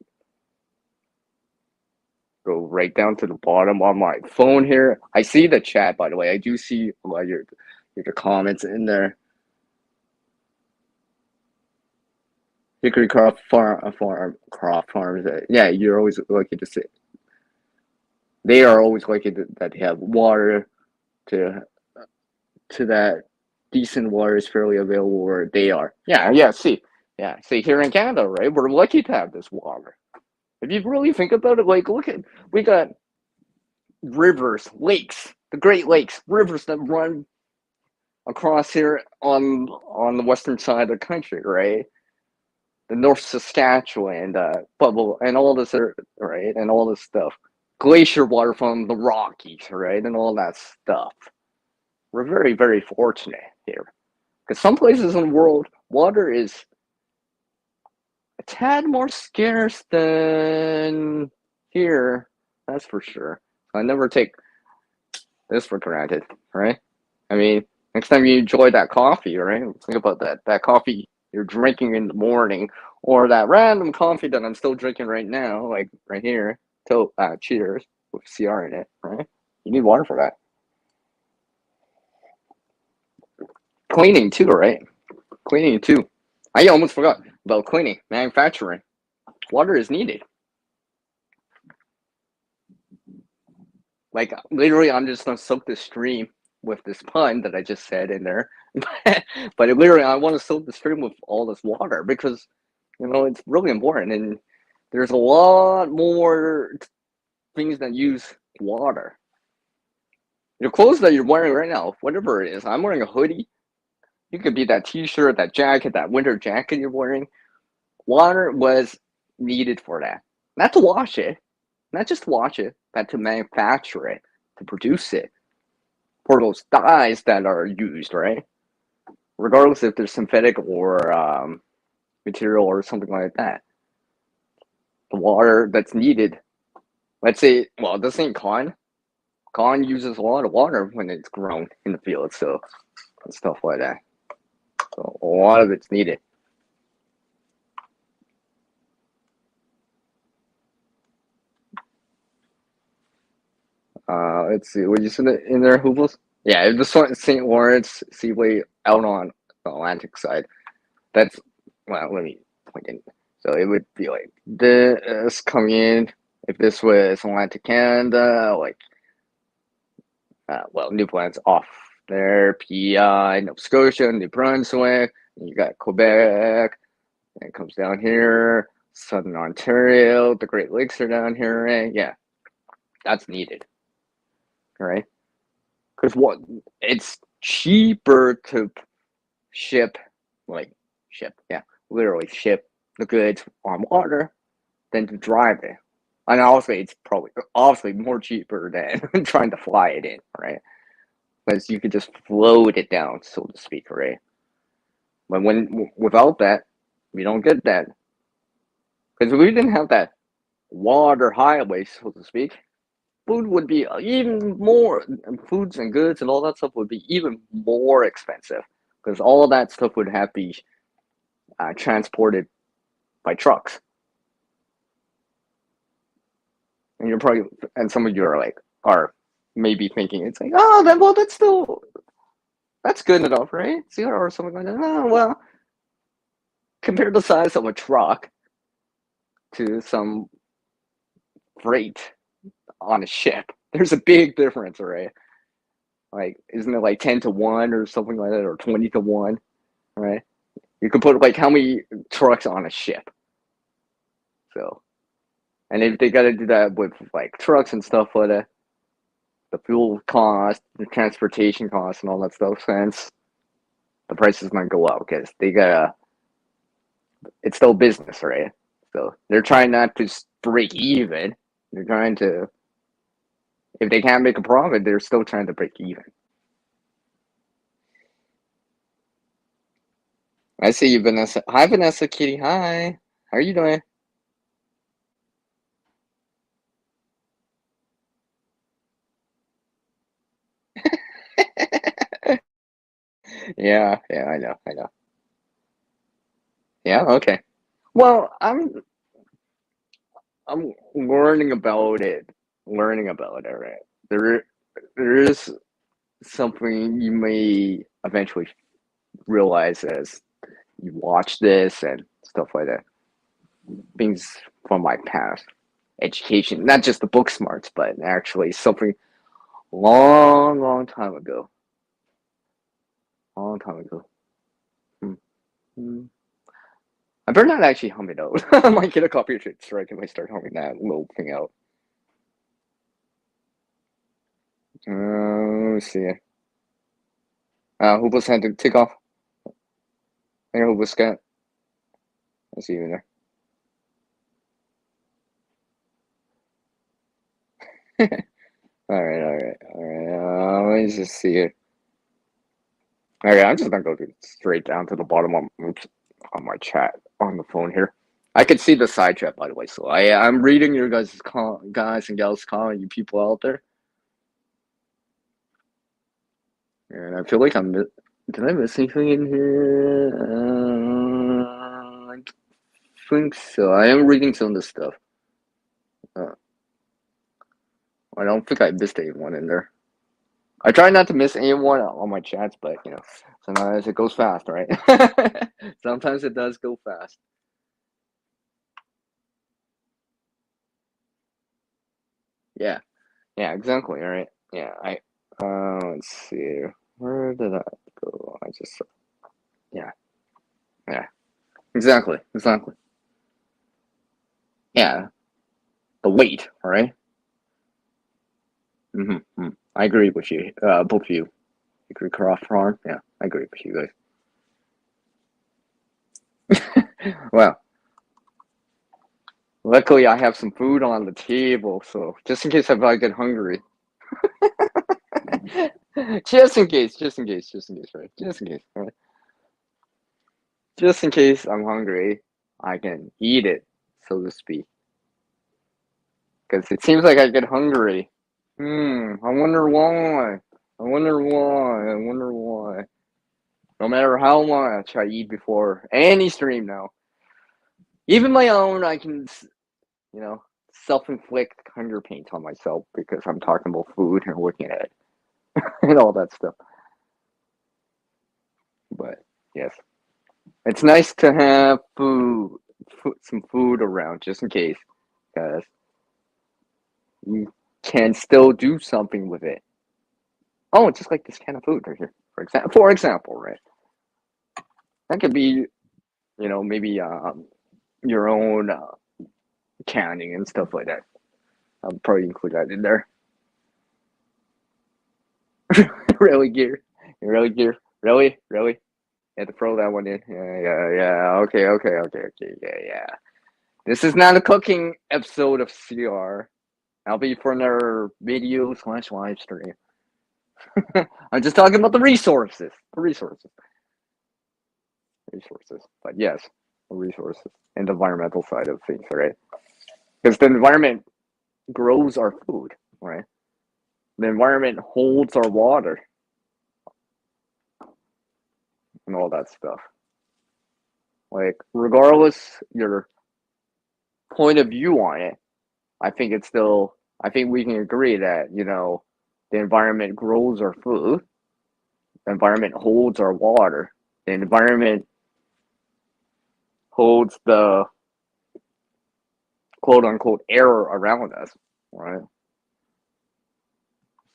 go right down to the bottom on my phone here. I see the chat, by the way. I do see a lot of your comments in there. Hickory crop farms. Yeah, you're always lucky to see. They are always lucky that they have water to that decent water is fairly available where they are. Yeah. See here in Canada, right? We're lucky to have this water. If you really think about it, like look at we got rivers, lakes, the Great Lakes, rivers that run across here on the western side of the country, right? The North Saskatchewan, bubble, and all this, right, and all this stuff. Glacier water from the Rockies, right, and all that stuff. We're very, very fortunate here because some places in the world, water is a tad more scarce than here. That's for sure. I never take this for granted, right? I mean, next time you enjoy that coffee, right? Think about that coffee you're drinking in the morning, or that random coffee that I'm still drinking right now, like right here. Cheers with CR in it, right? You need water for that. Cleaning too, right? Cleaning too. I almost forgot about cleaning, manufacturing. Water is needed. Like literally, I'm just gonna soak the stream with this pun that I just said in there. But literally, I want to soak the stream with all this water because it's really important, and there's a lot more things that use water. Your clothes that you're wearing right now, whatever it is, I'm wearing a hoodie. You could be that T-shirt, that jacket, that winter jacket you're wearing. Water was needed for that, not to wash it, not just to wash it, but to manufacture it, to produce it. For those dyes that are used, right? Regardless if they're synthetic or material or something like that. The water that's needed, let's say, well, this ain't cotton. Cotton uses a lot of water when it's grown in the field, so and stuff like that. So a lot of it's needed. Let's see, what you said in there, Hooples? Yeah, this one, St. Lawrence Seaway out on the Atlantic side. That's, well, let me point in. So it would be like this coming in. If this was Atlantic Canada, like, Newfoundland's off there, PEI, Nova Scotia, New Brunswick, and you got Quebec, and it comes down here, Southern Ontario, the Great Lakes are down here, right? Yeah, that's needed, right? Because it's cheaper to ship, literally ship the goods on water than to drive it. And obviously, it's probably more cheaper than trying to fly it in, right? Because you could just float it down, so to speak, right? But without that, we don't get that. Because if we didn't have that water highway, so to speak, food would be even more, foods and goods and all that stuff would be even more expensive. Because all of that stuff would have to be transported by trucks. And you're probably, and some of you are maybe thinking, it's like, oh, that's good enough, right? See, or something like that. Oh, well, compare the size of a truck to some freight on a ship. There's a big difference, right? Like, isn't it like 10 to 1 or something like that, or 20 to 1, right? You could put like how many trucks on a ship. So, and if they got to do that with like trucks and stuff like that, the fuel cost, the transportation cost, and all that stuff, the prices might go up because they gotta. It's still business, right? So they're trying not to break even. They're trying to. If they can't make a profit, they're still trying to break even. I see you, Vanessa. Hi, Vanessa, Kitty. Hi. How are you doing? Yeah, yeah, I know, I know. Yeah, okay. Well, I'm learning about it. Learning about it, right? There is something you may eventually realize as you watch this and stuff like that. Things from my past education, not just the book smarts, but actually something long, long time ago. Long time ago. Hmm. Hmm. I better not actually hum it out. I might get a copyright strike if I start humming that little thing out. Let's see. Who was had to take off? I know who was Scott. I see you in there. All right, all right, all right. Let me just see it. Okay, I'm just gonna go straight down to the bottom on my chat on the phone here. I can see the side chat, by the way. So I'm reading your guys and gals comment, you people out there, and I feel like did I miss anything in here? I think so. I am reading some of this stuff. Uh, I don't think I missed anyone in there. I try not to miss anyone on my chats, but sometimes it goes fast, right? Sometimes it does go fast. Yeah, yeah, exactly. All right. Yeah, let's see. Where did I go? I just yeah, yeah, exactly, exactly. Yeah, the weight, all right? Mm-hmm. I agree with you. Both of you. Agree, Croft Farm. Yeah, I agree with you guys. Well, luckily I have some food on the table, so just in case if I get hungry. Just in case, right? Just in case, right? Just in case I'm hungry, I can eat it, so to speak. Because it seems like I get hungry. I wonder why. I wonder why. I wonder why. No matter how much I eat before any stream now, even my own, I can, you know, self-inflict hunger pains on myself because I'm talking about food and looking at it and all that stuff. But yes, it's nice to have some food around just in case, because you can still do something with it. Oh, just like this can of food right here, for example, right? That could be, maybe your own canning and stuff like that. I'll probably include that in there. Really, gear? Really, gear? Really, really? You had to throw that one in. Yeah, yeah, yeah. Okay, okay, okay, okay. Yeah, yeah. This is not a cooking episode of CR. I'll be for another video slash live stream. I'm just talking about the resources. The resources. Resources. But yes, the resources and the environmental side of things, right? Because the environment grows our food, right? The environment holds our water and all that stuff. Like, regardless your point of view on it, I think we can agree that, the environment grows our food, the environment holds our water, the environment holds the quote unquote air around us, right?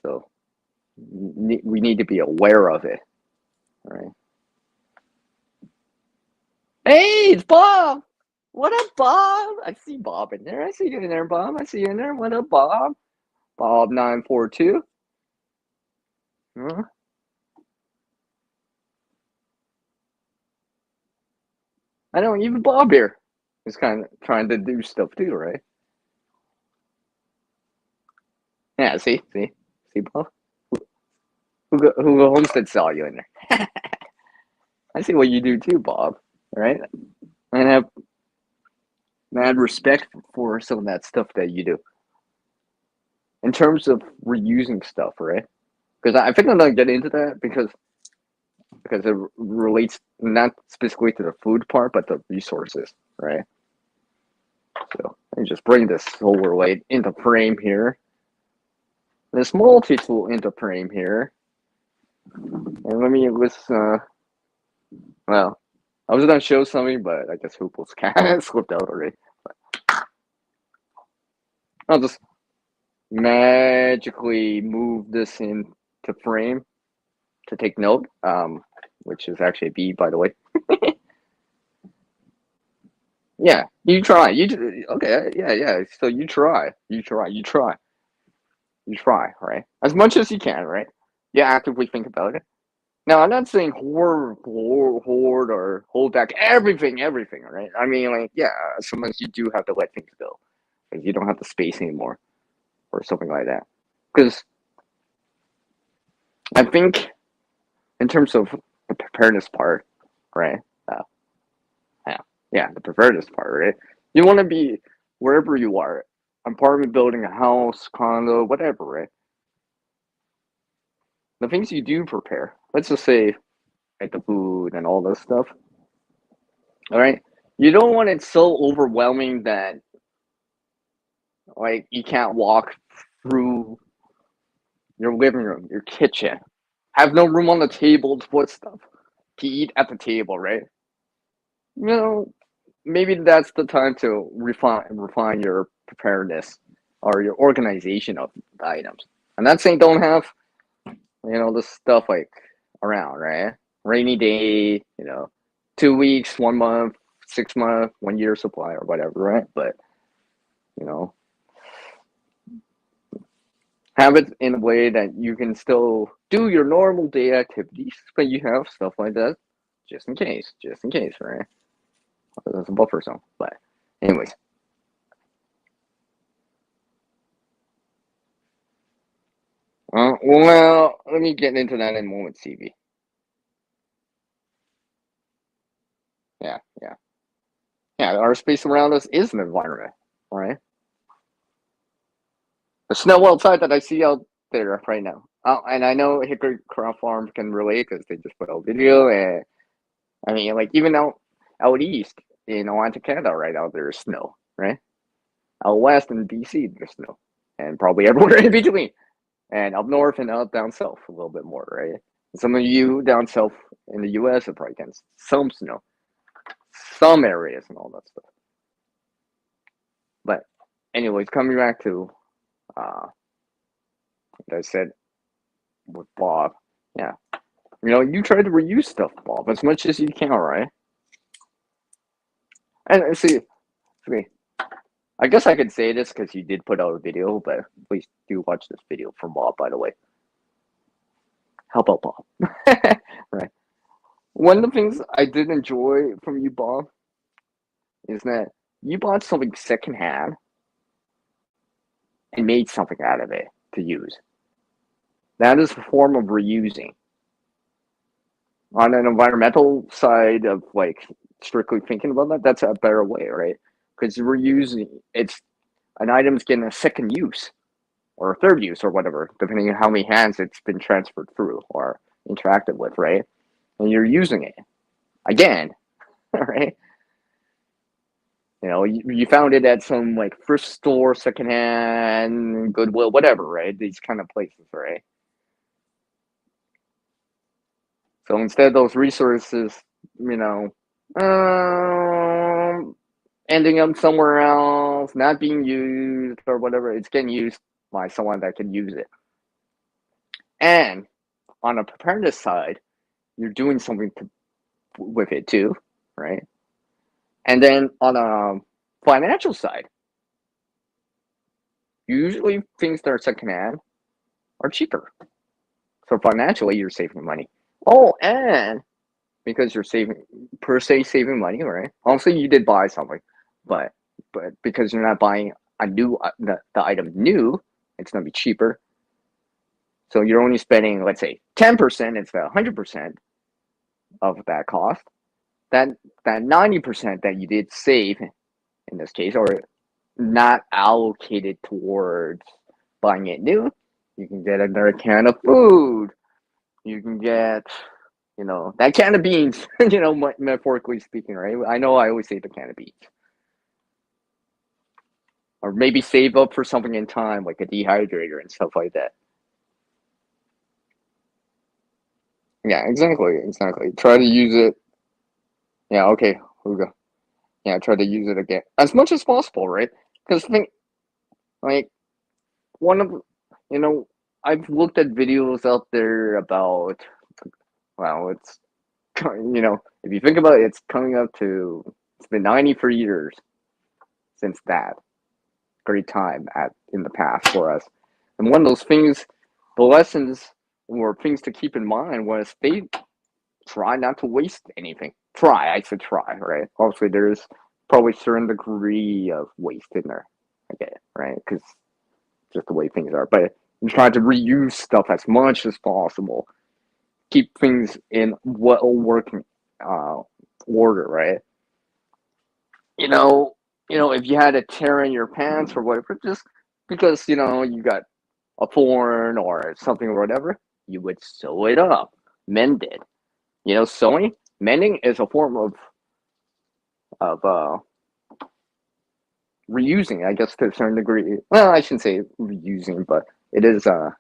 So we need to be aware of it, right? Hey, it's Bob. What up, Bob? I see Bob in there. I see you in there, Bob. I see you in there. What up, Bob? Bob 942. Huh? I know even Bob here is kind of trying to do stuff too, right? Yeah, see, Bob. Who Homestead saw you in there? I see what you do too, Bob. Right? And have mad respect for some of that stuff that you do in terms of reusing stuff, right? Because I think I'm gonna get into that because it relates not specifically to the food part, but the resources, right? So let me just bring this solar light into frame here. This multi-tool into frame here. And well, I was gonna show something, but I guess Hoople's kind of slipped out already. But I'll just magically move this into frame to take note, which is actually a B, by the way. Yeah, you try. Okay? Yeah. So you try, right? As much as you can, right? You actively think about it. Now, I'm not saying hoard or hold back everything, right? I mean, like, yeah, sometimes you do have to let things go, because you don't have the space anymore, or something like that. Because I think, in terms of the preparedness part, right? Uh, yeah, the preparedness part, right? You want to be wherever you are, apartment building, a house, condo, whatever, right? The things you do prepare, let's just say like the food and all this stuff, all right? You don't want it so overwhelming that like you can't walk through your living room, your kitchen, have no room on the table to put stuff to eat at the table, right? You know, maybe that's the time to refine your preparedness or your organization of the items. I'm not saying don't have this stuff like around, right? Rainy day, 2 weeks, 1 month, 6 month, 1 year supply or whatever, right? But you know, have it in a way that you can still do your normal day activities, but you have stuff like that just in case, right? That's a buffer zone. But anyways, well, let me get into that in a moment, CV. Yeah. Yeah, our space around us is an environment, right? The snow outside that I see out there right now. And I know Hickory Craft Farm can relate because they just put out video. And I mean, like, even out east in Atlantic Canada, right out there is snow, right? Out west in BC, there's snow. And probably everywhere in between. And up north and out down south a little bit more, right? Some of you down south in the US are probably getting some snow, some areas and all that stuff. But anyways, coming back to like I said with Bob, yeah. You try to reuse stuff, Bob, as much as you can, right? And see, I guess I could say this because you did put out a video, but please do watch this video from Bob, by the way. Help out Bob. Right. One of the things I did enjoy from you, Bob, is that you bought something secondhand and made something out of it to use. That is a form of reusing. On an environmental side of like strictly thinking about that, that's a better way, right? Because reusing, it's an item's getting a second use or a third use or whatever, depending on how many hands it's been transferred through or interacted with, right? And you're using it again, right? You found it at some like thrift store, secondhand, Goodwill, whatever, right? These kind of places, right? So instead of those resources, you know, um, ending up somewhere else, not being used or whatever, it's getting used by someone that can use it. And on a preparedness side, you're doing something with it too, right? And then on a financial side, usually things that are secondhand are cheaper. So financially, you're saving money. Oh, and because you're saving per se saving money, right? Obviously, you did buy something, but because you're not buying a new the item new, it's gonna be cheaper. So you're only spending, let's say, 10% instead of 100% of that cost. That 90% that you did save in this case, or not allocated towards buying it new, you can get another can of food. You can get, that can of beans, metaphorically speaking, right? I know I always say the can of beans. Or maybe save up for something in time, like a dehydrator and stuff like that. Yeah, exactly. Try to use it. Yeah, okay, Hugo. Yeah, try to use it again as much as possible, right? Because think, like, one of, you know, I've looked at videos out there about, well, if you think about it, it's coming up to, it's been 93 years since that great time in the past for us. And one of those things, the lessons or things to keep in mind was they try not to waste anything. I said try, right? Obviously, there's probably a certain degree of waste in there. I get it, right? Because just the way things are. But you try to reuse stuff as much as possible. Keep things in well working order, right? You know, if you had a tear in your pants or whatever, just because you got a thorn or something or whatever, you would sew it up, mend it. Sewing, mending is a form of reusing, I guess, to a certain degree. Well, I shouldn't say reusing, but it is a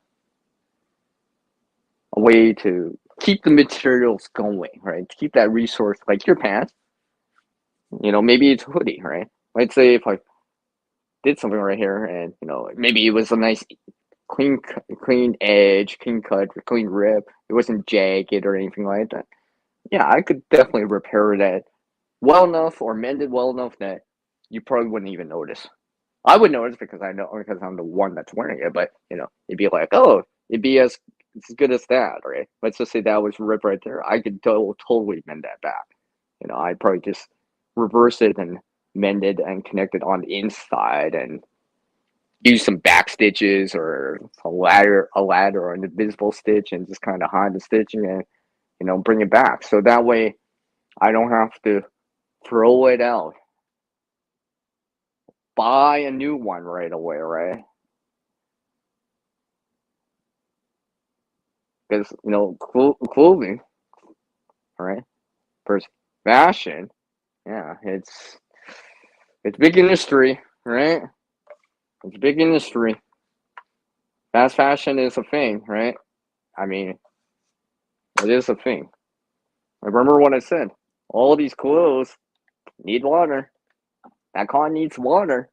way to keep the materials going, right? To keep that resource, like your pants. Maybe it's a hoodie, right? Let's say if I did something right here, and maybe it was a nice clean edge, clean cut, clean rip. It wasn't jagged or anything like that. Yeah, I could definitely repair that well enough or mend it well enough that you probably wouldn't even notice. I would notice because I'm the one that's wearing it, but it'd be like, oh, it'd be as good as that, right? Let's just say that was ripped right there. I could totally mend that back. I'd probably just reverse it and mend it and connect it on the inside and use some back stitches or a ladder or an invisible stitch and just kind of hide the stitching and bring it back. So that way I don't have to throw it out, buy a new one right away, right? Because clothing, right? First, fashion, yeah, it's big industry, right? It's big industry. Fast fashion is a thing, right? I mean, it is a thing. Remember what I said? All these clothes need water. That cotton needs water.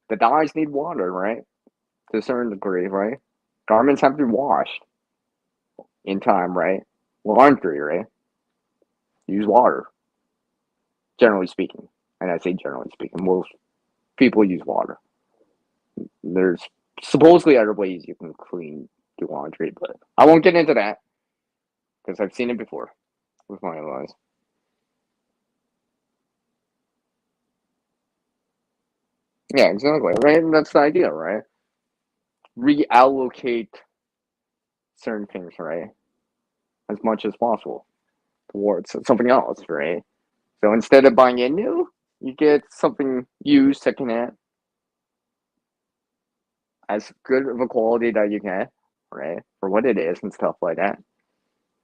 The dyes need water, right? To a certain degree, right? Garments have to be washed in time, right? Laundry, right? Use water, generally speaking. And I say generally speaking, most people use water. There's supposedly other ways you can do laundry, but I won't get into that because I've seen it before with my in-laws. Yeah, exactly. Right? And that's the idea, right? Reallocate certain things, right? As much as possible towards something else, right? So instead of buying it new, you get something used secondhand as good of a quality that you can, right? For what it is and stuff like that.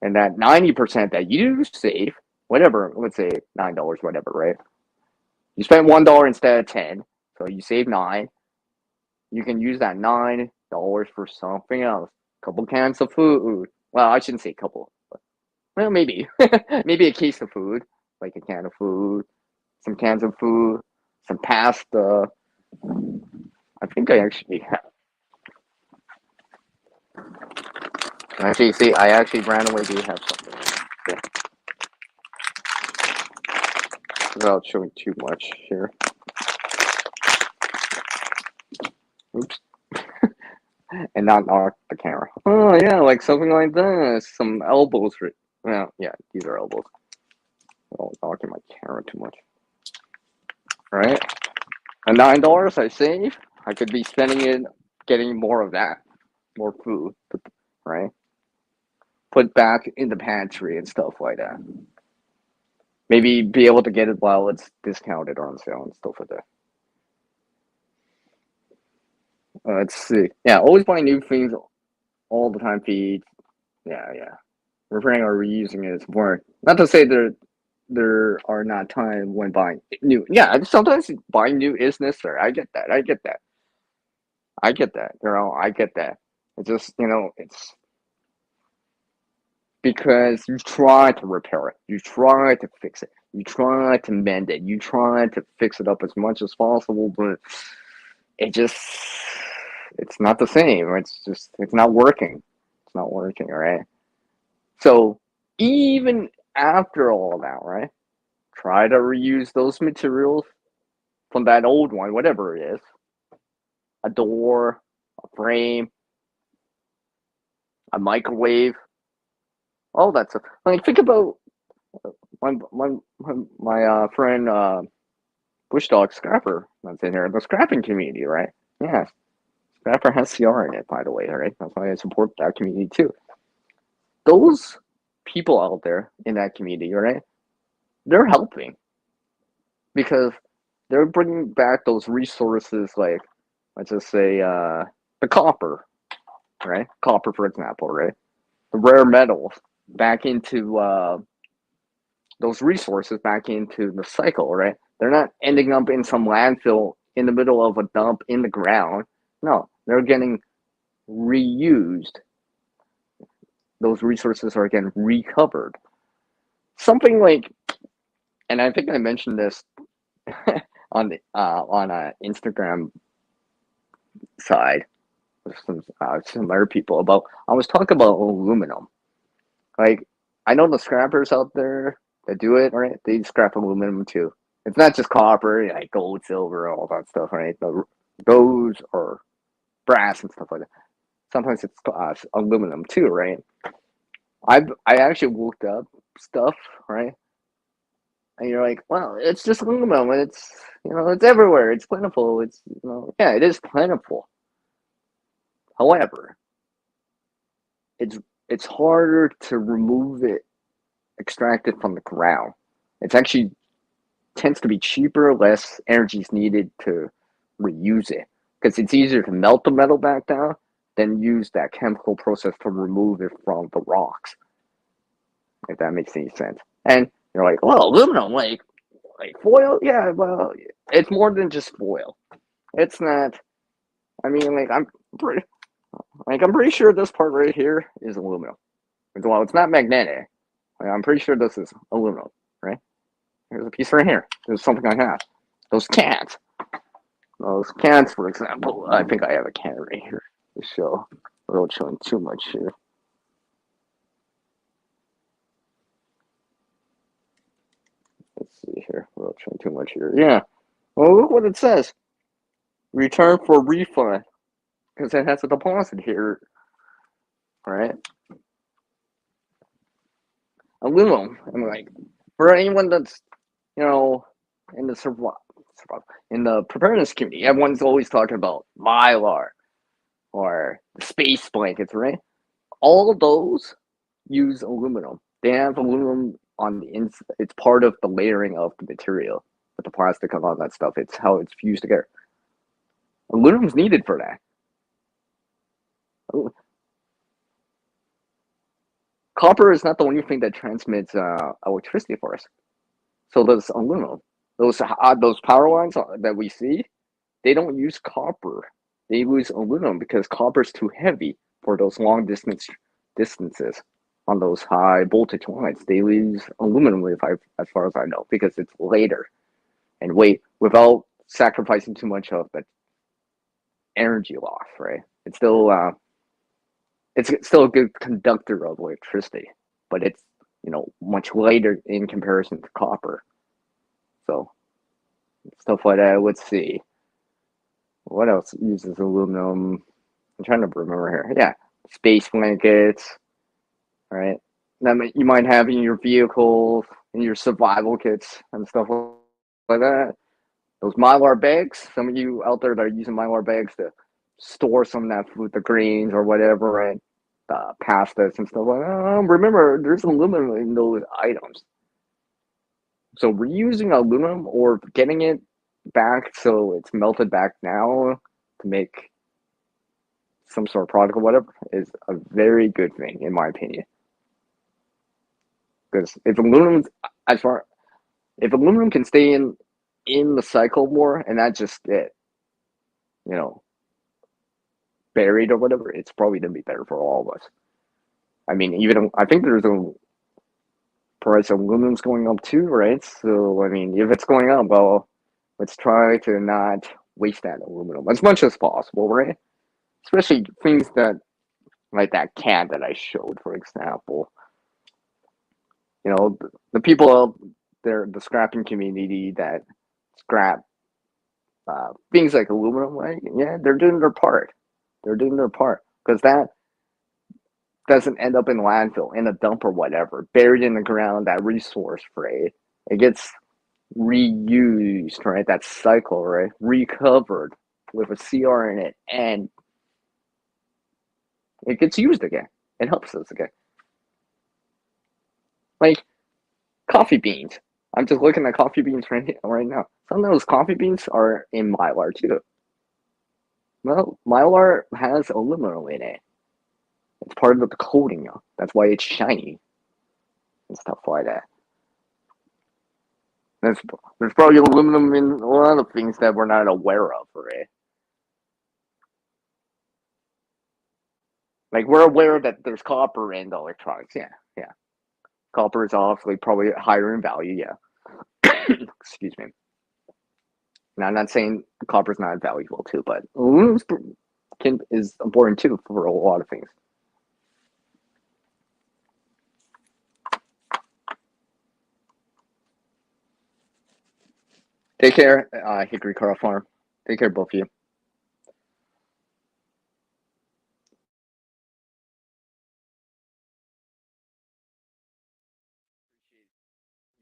And that 90% that you save, whatever, let's say $9, whatever, right? You spend $1 instead of 10, so you save 9. You can use that $9 for something else. Couple cans of food. Well, I shouldn't say couple. Well, maybe. Maybe a case of food, like a can of food, some cans of food, some pasta. I think I actually have. Actually, see, I actually randomly do have something. Yeah, without showing too much here. Oops. and not knock the camera. Oh yeah, like something like this. Some elbows. Well, yeah, these are elbows. Oh, knocking my camera too much. Right? And $9 I save, I could be spending it getting more of that, more food, right? Put back in the pantry and stuff like that. Maybe be able to get it while it's discounted or on sale and stuff like that. Let's see. Yeah, always buying new things all the time. Feed. Yeah. Repairing or reusing it is important. Not to say there are not times when buying new. Yeah, sometimes buying new is necessary. I get that. Girl, I get that. It's just it's because you try to repair it, you try to fix it, you try to mend it, you try to fix it up as much as possible, but it just it's not the same. It's not working. It's not working, right? So even after all that, right? Try to reuse those materials from that old one, whatever it is, a door, a frame, a microwave, all that stuff. Like think about my friend Bush Dog Scrapper that's in here, the scrapping community, right? Yeah, Scrapper has CR in it, by the way, right? That's why I support that community too. Those people out there in that community, right? They're helping because they're bringing back those resources, like let's just say the copper, right? Copper, for example, right? The rare metals back into those resources back into the cycle, right? They're not ending up in some landfill in the middle of a dump in the ground. No, they're getting reused. Those resources are getting recovered. Something like, and I think I mentioned this on a Instagram side with some other people about. I was talking about aluminum. Like, I know the scrappers out there that do it, right? They scrap aluminum too. It's not just copper, like gold, silver, all that stuff, right? Those or brass and stuff like that. Sometimes it's aluminum too, right? I actually looked up stuff, right? And you're like, well, it's just aluminum, and it's everywhere. It's plentiful. Yeah, it is plentiful. However, it's it's harder to remove it, extract it from the ground. It's actually tends to be cheaper, less energy is needed to reuse it because it's easier to melt the metal back down than use that chemical process to remove it from the rocks. If that makes any sense. And you're like, well, aluminum, like foil, yeah, well, it's more than just foil. It's not. I mean, pretty, I'm pretty sure this part right here is aluminum. Well, it's not magnetic. I'm pretty sure this is aluminum, right? There's a piece right here. There's something I have. Those cans. Those cans, for example. I think I have a can right here to show. Without showing too much here. Let's see here. Without showing too much here. Yeah. Well, look what it says. Return for refund. Because it has a deposit here. Right? Aluminum. I'm like, for anyone that's, you know, in the in the preparedness community, everyone's always talking about Mylar or the space blankets, right? All those use aluminum. They have aluminum on the inside. It's part of the layering of the material with the plastic and all that stuff. It's how it's fused together. Aluminum's needed for that. Copper is not the only thing that transmits electricity for us. So does aluminum. Those power lines that we see, they don't use copper. They use aluminum because copper is too heavy for those long distances on those high voltage lines. They use aluminum, as far as I know, because it's lighter and weight without sacrificing too much of the energy loss. Right? It's still a good conductor of electricity, but it's much lighter in comparison to copper. So stuff like that. Let's see. What else uses aluminum? I'm trying to remember here. Yeah, space blankets, right? That you might have in your vehicles, in your survival kits and stuff like that. Those Mylar bags. Some of you out there that are using Mylar bags to store some of that food, the grains or whatever, right? Pastas and stuff like that. Remember, there's aluminum in those items. So reusing aluminum or getting it back so it's melted back now to make some sort of product or whatever is a very good thing in my opinion. Because if aluminum can stay in the cycle more and not just get, you know, buried or whatever, it's probably gonna be better for all of us. I mean, even I think there's a price of aluminum's going up too, right? So I mean, if it's going up, well, let's try to not waste that aluminum as much as possible, right? Especially things that like that can that I showed, for example. You know, the people out there, the scrapping community that scrap things like aluminum, right? Yeah, they're doing their part. They're doing their part because that doesn't end up in landfill, in a dump or whatever, buried in the ground. That resource, right? It gets reused, right? That cycle, right? Recovered with a CR in it, and it gets used again. It helps us again. Like coffee beans. I'm just looking at coffee beans right now. Some of those coffee beans are in Mylar too. Well, Mylar has aluminum in it. It's part of the coating. That's why it's shiny and stuff like that. There's, there's probably aluminum in a lot of things that we're not aware of, right? Like we're aware that there's copper in the electronics. Yeah, yeah. Copper is obviously probably higher in value. Yeah. Excuse me. Now, I'm not saying copper's not valuable too, but aluminum is important too for a lot of things. Take care, Hickory Carl Farm. Take care, both of you.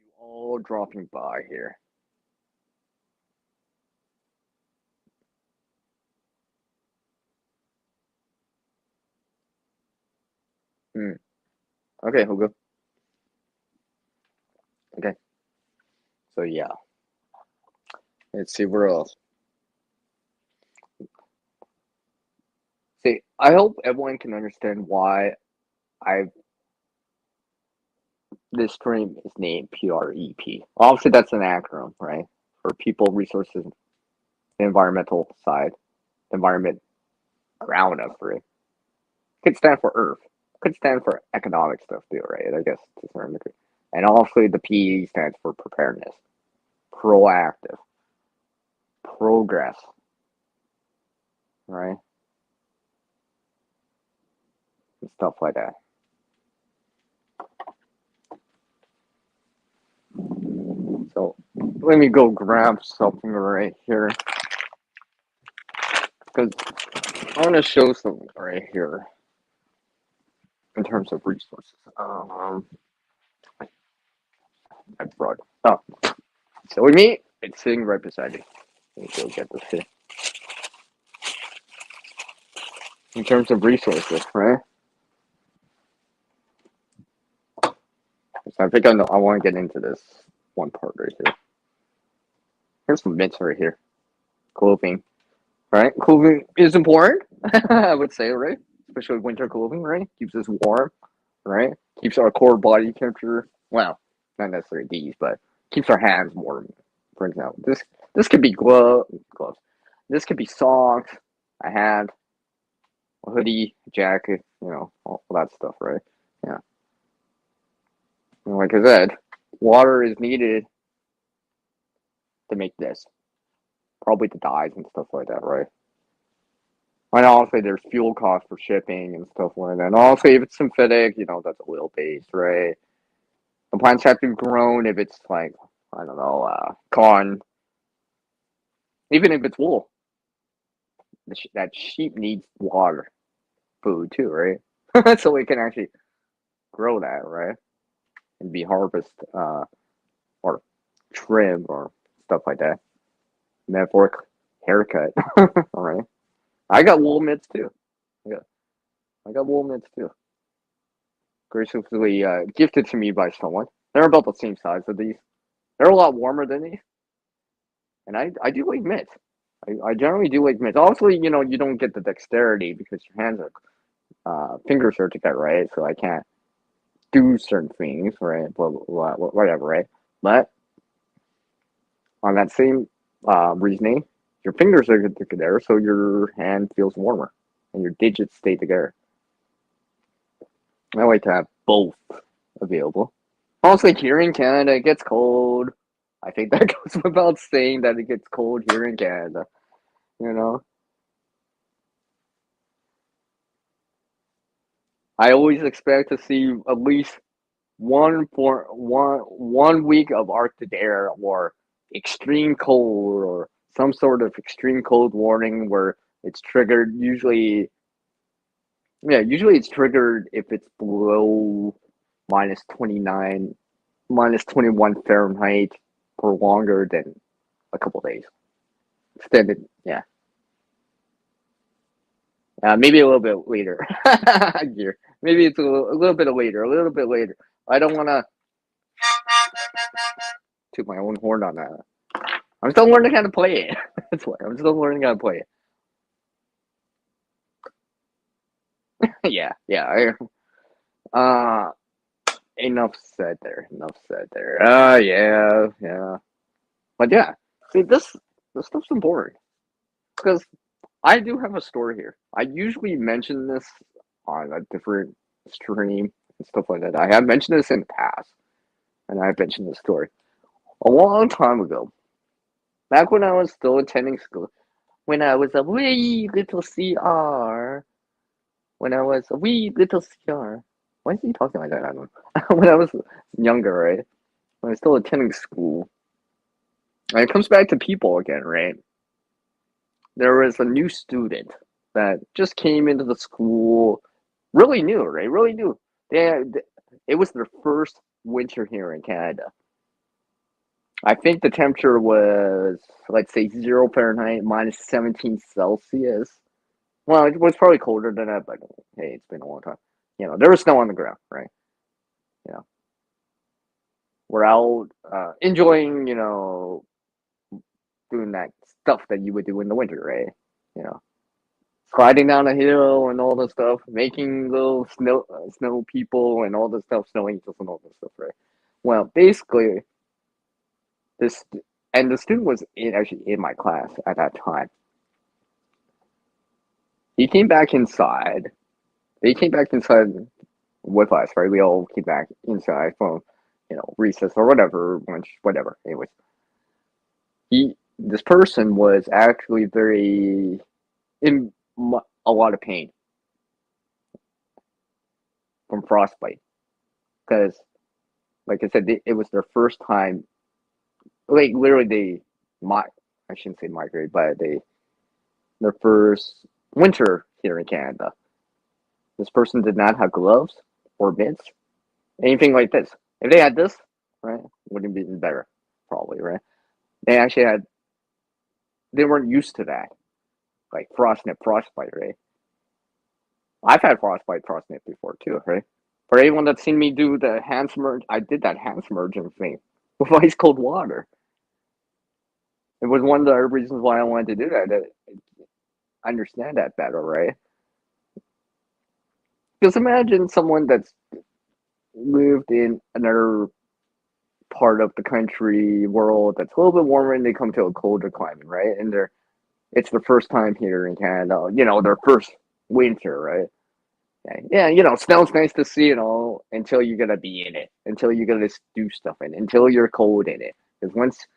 You all dropping by here. Hmm. Okay, Hugo. Okay. So yeah, let's see where else. See, I hope everyone can understand why I this stream is named P.R.E.P. Obviously, that's an acronym, right? For people, resources, environmental side, environment around us, right? Could stand for Earth. Could stand for economic stuff too, right? I guess to a certain degree. And also the P stands for preparedness, proactive, progress, right? And stuff like that. So let me go grab something right here because I want to show something right here in terms of resources. I brought oh, so with me, it's sitting right beside me. Let me go get this here. In terms of resources, right? So I think I know. I want to get into this one part right here. Here's some mints right here. Clothing, right? Clothing is important. I would say, right? Especially winter clothing, right? Keeps us warm, right? Keeps our core body temperature. Well, not necessarily these, but keeps our hands warm. For example, this could be gloves. This could be socks, a hat, a hoodie, jacket. You know, all that stuff, right? Yeah. And like I said, water is needed to make this. Probably the dyes and stuff like that, right? And also, there's fuel costs for shipping and stuff like that. And also, if it's synthetic, you know, that's oil based, right? The plants have to be grown if it's like, I don't know, corn. Even if it's wool, that sheep needs water, food too, right? So we can actually grow that, right, and be harvest or trim or stuff like that. Metaphoric haircut, all right. I got wool mitts too. Yeah, I got wool mitts too. Graciously gifted to me by someone. They're about the same size of these. They're a lot warmer than these, and I do like mitts. I generally do like mitts. Obviously, you don't get the dexterity because your hands are fingers are together, right? So I can't do certain things, right? Whatever, right? But on that same reasoning, your fingers are together, so your hand feels warmer, and your digits stay together. I like to have both available. Also, here in Canada, it gets cold. I think that goes without saying that it gets cold here in Canada. You know, I always expect to see at least one week of Arctic air or extreme cold or some sort of extreme cold warning where it's triggered. Usually it's triggered if it's below -29, -21 Fahrenheit for longer than a couple days. Extended, yeah. Maybe a little bit later. Maybe it's a little bit later. A little bit later. I don't want to toot my own horn on that. I'm still learning how to play it. That's why I'm still learning how to play it. Yeah. Enough said there. Enough said there. Yeah. But yeah, see, this stuff's important because I do have a story here. I usually mention this on a different stream and stuff like that. I have mentioned this in the past, and I've mentioned this story a long time ago, back when I was still attending school. When I was a wee little CR. When I was a wee little CR. Why is he talking like that? I don't know. When I was younger, right? When I was still attending school. And it comes back to people again, right? There was a new student that just came into the school, really new, right? Really new. It was their first winter here in Canada. I think the temperature was, let's say, 0 Fahrenheit, -17 Celsius. Well, it was probably colder than that, but hey, it's been a long time. There was snow on the ground, right? You know, we're out enjoying, doing that stuff that you would do in the winter, right? You know, sliding down a hill and all this stuff, making little snow people and all this stuff, snow angels and all this stuff, right? Well, basically, this and the student was actually in my class at that time. He came back inside. They came back inside with us, right? We all came back inside from, recess or whatever, lunch, whatever. Anyways, this person was actually very in a lot of pain from frostbite because, like I said, it was their first time. Like literally, I shouldn't say migrate, but their first winter here in Canada. This person did not have gloves or mitts, anything like this. If they had this, right, would have been better, probably, right? They actually they weren't used to that, like frostbite, right? I've had frostbite before too, right? For anyone that's seen me do the hand submerge, I did that hand submerging thing with ice cold water. It was one of the reasons why I wanted to do that. To understand that better, right? Because imagine someone that's lived in another part of the country, world that's a little bit warmer, and they come to a colder climate, right? And it's their first time here in Canada. Their first winter, right? Yeah, snow's nice to see and all until you're gonna be in it, until you're gonna do stuff in it, until you're cold in it. Because once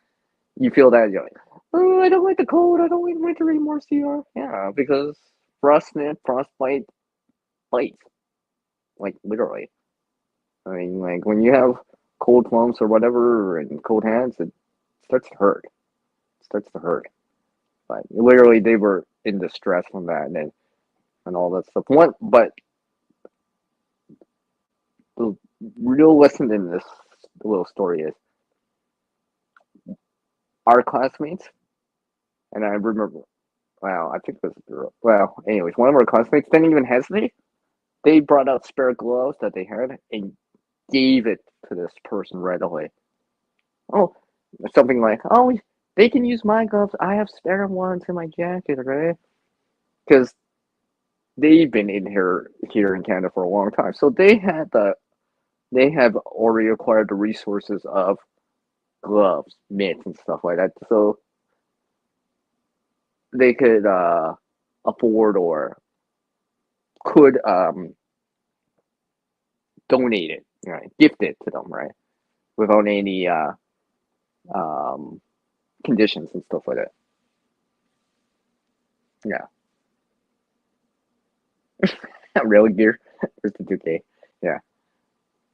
you feel that, you're like, oh, I don't like the cold. I don't like winter anymore, CR. Yeah, because frostbite bites, like literally. I mean, like when you have cold lumps or whatever and cold hands, it starts to hurt. It starts to hurt. but literally they were in distress from that and all that stuff. But the real lesson in this little story is our classmates, and I remember, well, I think it was a girl. Well, anyways, one of our classmates didn't even hesitate. They brought out spare gloves that they had and gave it to this person right away. Oh, something like, oh, they can use my gloves. I have spare ones in my jacket, right? Because they've been in here in Canada for a long time, so they have already acquired the resources of gloves, mitts, and stuff like that. So they could afford or could donate it, right? Gift it to them, right? Without any um, conditions and stuff like that. Yeah, really gear. There's the 2K. Yeah,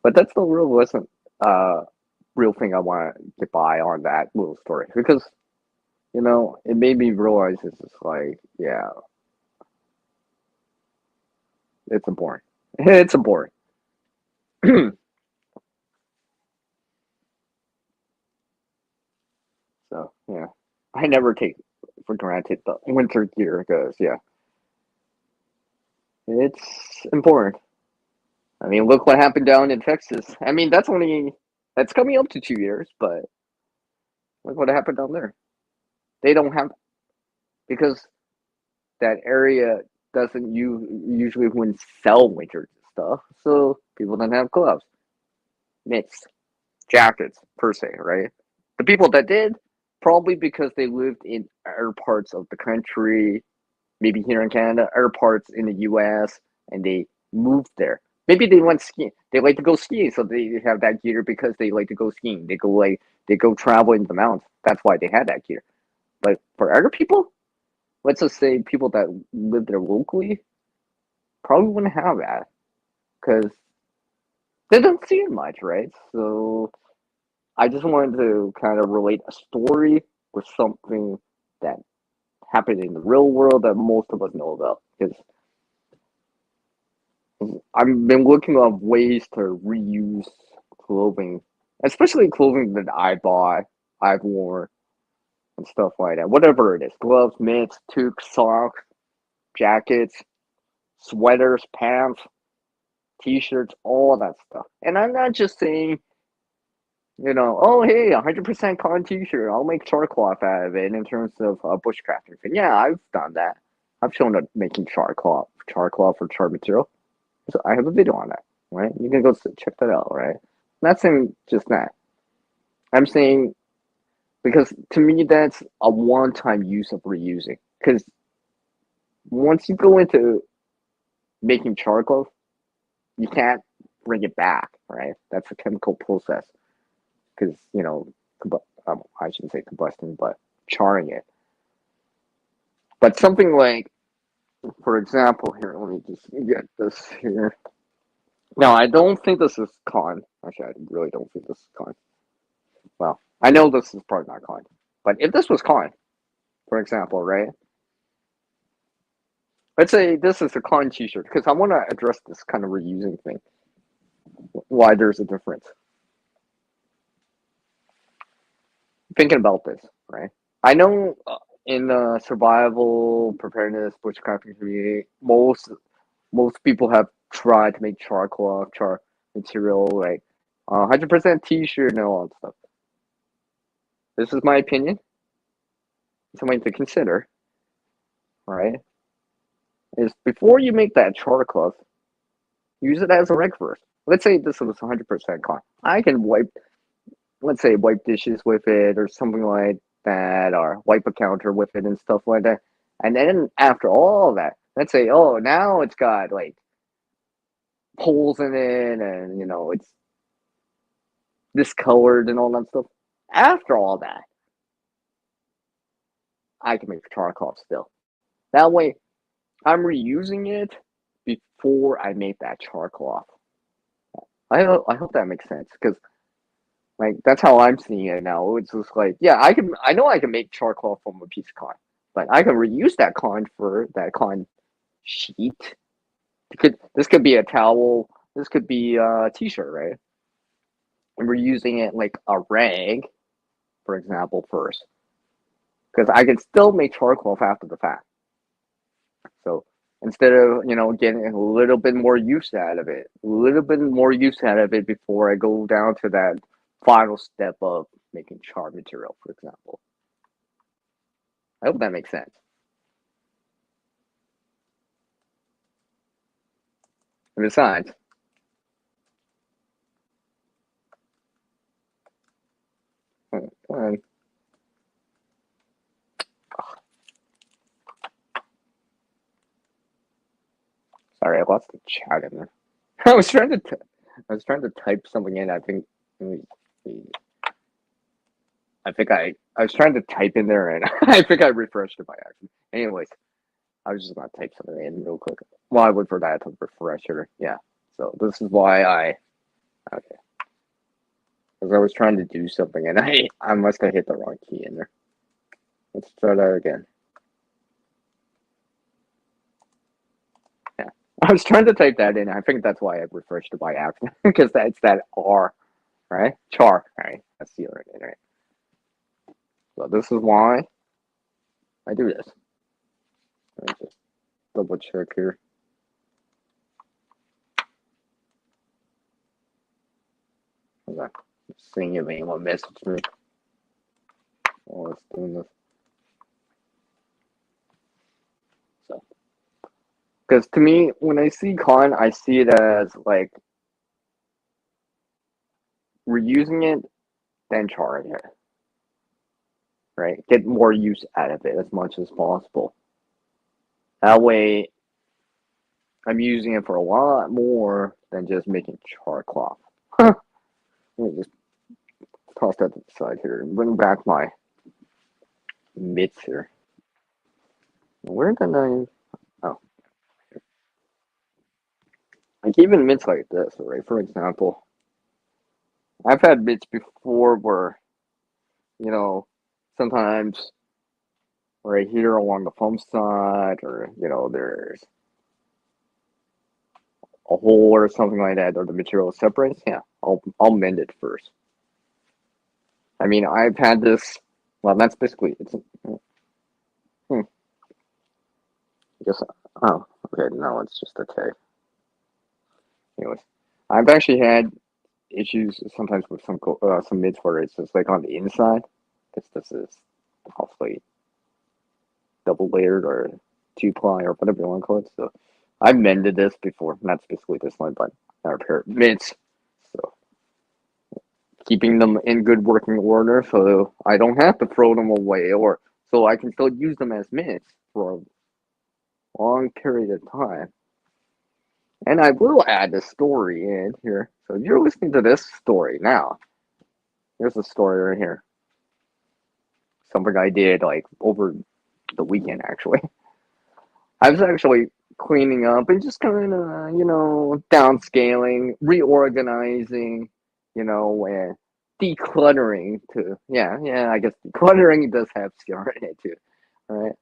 but that's the real wasn't real thing I want to get by on that little story because it made me realize it's just like yeah, it's important. It's important. So yeah, I never take for granted the winter gear because yeah, it's important. I mean, look what happened down in Texas. I mean, that's coming up to 2 years, but look what happened down there. They don't have because that area doesn't usually wouldn't sell winter stuff, so people don't have gloves, mitts, jackets per se, right? The people that did probably because they lived in other parts of the country, maybe here in Canada, other parts in the U.S., and they moved there. Maybe they went skiing. They like to go skiing, so they have that gear because they like to go skiing. They go travel in the mountains. That's why they had that gear. But for other people, let's just say people that live there locally, probably wouldn't have that because they don't see it much, right? So I just wanted to kind of relate a story with something that happened in the real world that most of us know about because I've been looking up ways to reuse clothing, especially clothing that I bought, I've worn, and stuff like that. Whatever it is, gloves, mitts, toques, socks, jackets, sweaters, pants, t-shirts, all that stuff. And I'm not just saying, oh hey, 100% cotton t-shirt, I'll make char cloth out of it in terms of bushcrafting thing. Yeah, I've done that. I've shown up making char cloth or char material. So I have a video on that, right? You can go check that out, right? I'm not saying just that. I'm saying because to me that's a one-time use of reusing. Because once you go into making charcoal, you can't bring it back, right? That's a chemical process. Because I shouldn't say combustion, but charring it. But something like, for example, here, let me just get this here. Now, I don't think this is con. Actually, I really don't think this is con. Well, I know this is probably not con. But if this was con, for example, right? Let's say this is a con t-shirt, because I want to address this kind of reusing thing. Why there's a difference. Thinking about this, right? I know in the survival, preparedness, bushcrafting community, most people have tried to make charcoal, char material, like 100% t-shirt and all that stuff. This is my opinion. Something to consider, right? Is before you make that charcoal, use it as a reg first. Let's say this was 100% cotton. I can let's say wipe dishes with it or something like that, or wipe a counter with it and stuff like that. And then after all that, let's say, oh, now it's got like holes in it and it's discolored and all that stuff. After all that, I can make charcoal still. That way, I'm reusing it before I make that charcoal. I hope that makes sense because like that's how I'm seeing it now. It's just like, yeah, I know I can make charcoal from a piece of cotton. But I can reuse that coin for that coin sheet. This could be a towel. This could be a t-shirt, right? And we're using it like a rag, for example, first, because I can still make charcoal after the fact. So instead of getting a little bit more use out of it, a little bit more use out of it before I go down to that final step of making char material, for example. I hope that makes sense. And besides, uh, sorry, I lost the chat in there. I was trying to, I was trying to type something in. I think, I was trying to type in there, and I think I refreshed it by accident. Anyways, I was just gonna type something in real quick. Well, I would for that to refresh it. Yeah. So this is why okay, because I was trying to do something, and I must have hit the wrong key in there. Let's try that again. Yeah, I was trying to type that in. I think that's why I refreshed it by accident, because that's that R, right? Char, right? That's the other name, right? So this is why I do this. Let me just double check here. Okay. Seeing if anyone messaged me. Oh, let's do this. So, because to me, when I see con, I see it as like reusing it, then charring it. Right? Get more use out of it as much as possible. That way, I'm using it for a lot more than just making char cloth. Let me just toss that to the side here and bring back my mitts here. Where did I? Oh, like even mitts like this, right? For example, I've had mitts before where sometimes right here along the foam side, or there's a hole or something like that, or the material separates. Yeah, I'll mend it first. I mean, I've had this. Well, that's basically it's. I guess. Oh, okay. No, it's just a tag. Anyways, I've actually had issues sometimes with some mids where it's just like on the inside, because this is hopefully double layered or two ply or whatever you want to call it. So I've mended this before, and that's basically this one, but I repair mids. So keeping them in good working order so I don't have to throw them away, or so I can still use them as mids for a long period of time. And I will add the story in here. So if you're listening to this story now, here's the story right here. Something I did like over the weekend actually. I was actually cleaning up and just kind of, downscaling, reorganizing, and decluttering too. Yeah, I guess decluttering does have CR in it too. All right.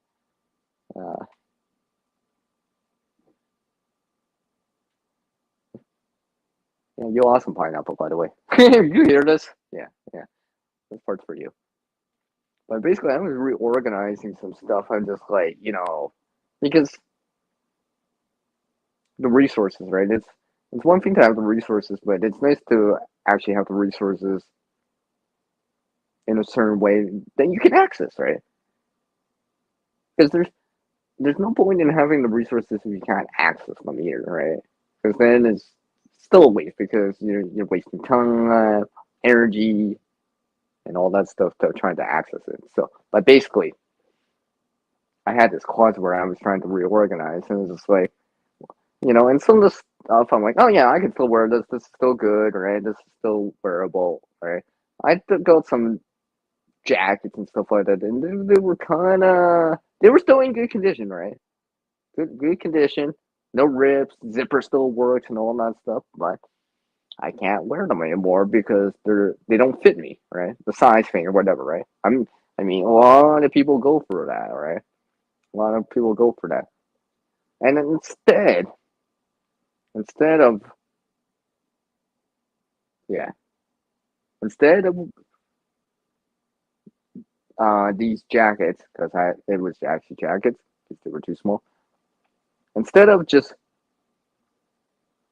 Uh, yeah, you lost some pineapple, by the way. You hear this? Yeah. This part's for you. But basically, I was reorganizing some stuff. I'm just like, because the resources, right? It's one thing to have the resources, but it's nice to actually have the resources in a certain way that you can access, right? Because there's no point in having the resources if you can't access them either, right? Because then it's still a waste because you're wasting time, energy, and all that stuff to trying to access it. So, but basically, I had this closet where I was trying to reorganize, and it was just like, and some of the stuff I'm like, oh yeah, I can still wear this. This is still good, right? This is still wearable, right? I took out some jackets and stuff like that, and they were they were still in good condition, right? Good condition, no rips, zipper still works, and all that stuff. But I can't wear them anymore because they don't fit me, right? The size thing or whatever, right? I mean, a lot of people go for that, right? A lot of people go for that. And instead of, yeah, instead of these jackets, because it was actually jackets, because they were too small. Instead of just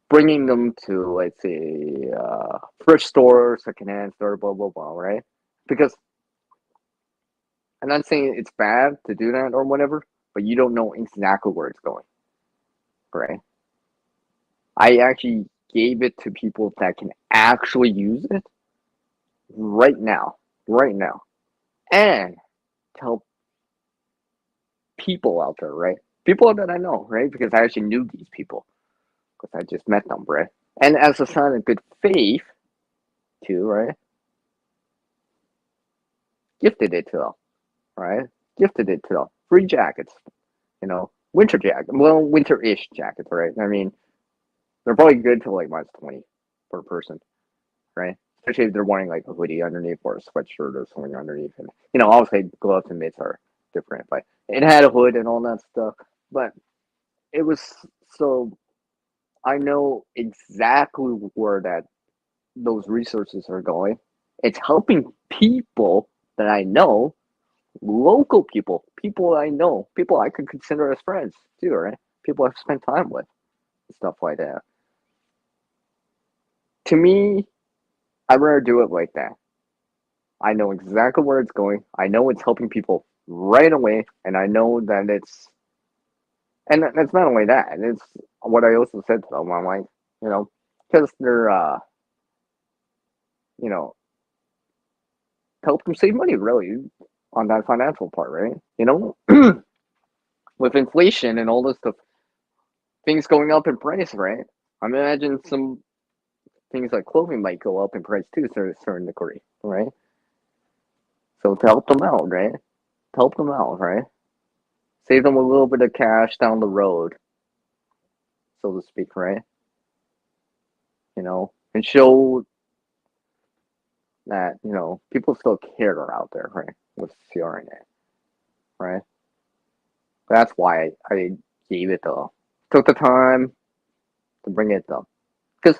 bringing them to, let's say, thrift store, secondhand store, blah blah blah, right? Because I'm not saying it's bad to do that or whatever, but you don't know exactly where it's going, right? I actually gave it to people that can actually use it right now, and tell people out there, right? People that I know, right? Because I actually knew these people because I just met them, right? And as a sign of good faith, too, right? Gifted it to them, right? Gifted it to them. Free jackets, winter jacket. Well, winter-ish jackets, right? I mean, they're probably good to like -20 per person, right? Especially if they're wearing like a hoodie underneath or a sweatshirt or something underneath. And obviously gloves and mitts are different, but it had a hood and all that stuff. But it was so I know exactly where those resources are going. It's helping people that I know, local people, people I know, people I could consider as friends too, right? People I've spent time with, stuff like that. To me, I'd rather do it like that. I know exactly where it's going. I know it's helping people right away, and I know that and it's not only that. It's what I also said to them. I'm like, because they're, you know, help them save money really on that financial part, right? With inflation and all this stuff, things going up in price, right? I mean, imagine some things like clothing might go up in price too, to a certain degree, right? So to help them out, right? To help them out, right? Save them a little bit of cash down the road, so to speak, right? And show that, people still care out there, right? With CRNA, right? That's why I gave it though. Took the time to bring it though. Because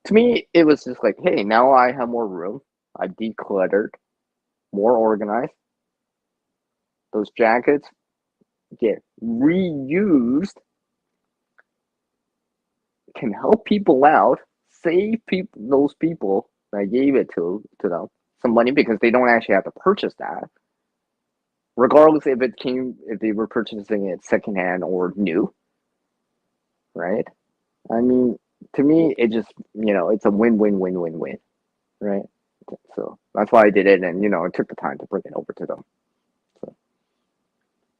to me, it was just like, hey, now I have more room. I decluttered, more organized. Those jackets get reused, can help people out, save those people that gave it to them some money because they don't actually have to purchase that, regardless if they were purchasing it secondhand or new, right? I mean, to me, it just it's a win-win-win-win-win, right? So that's why I did it, and it took the time to bring it over to them, so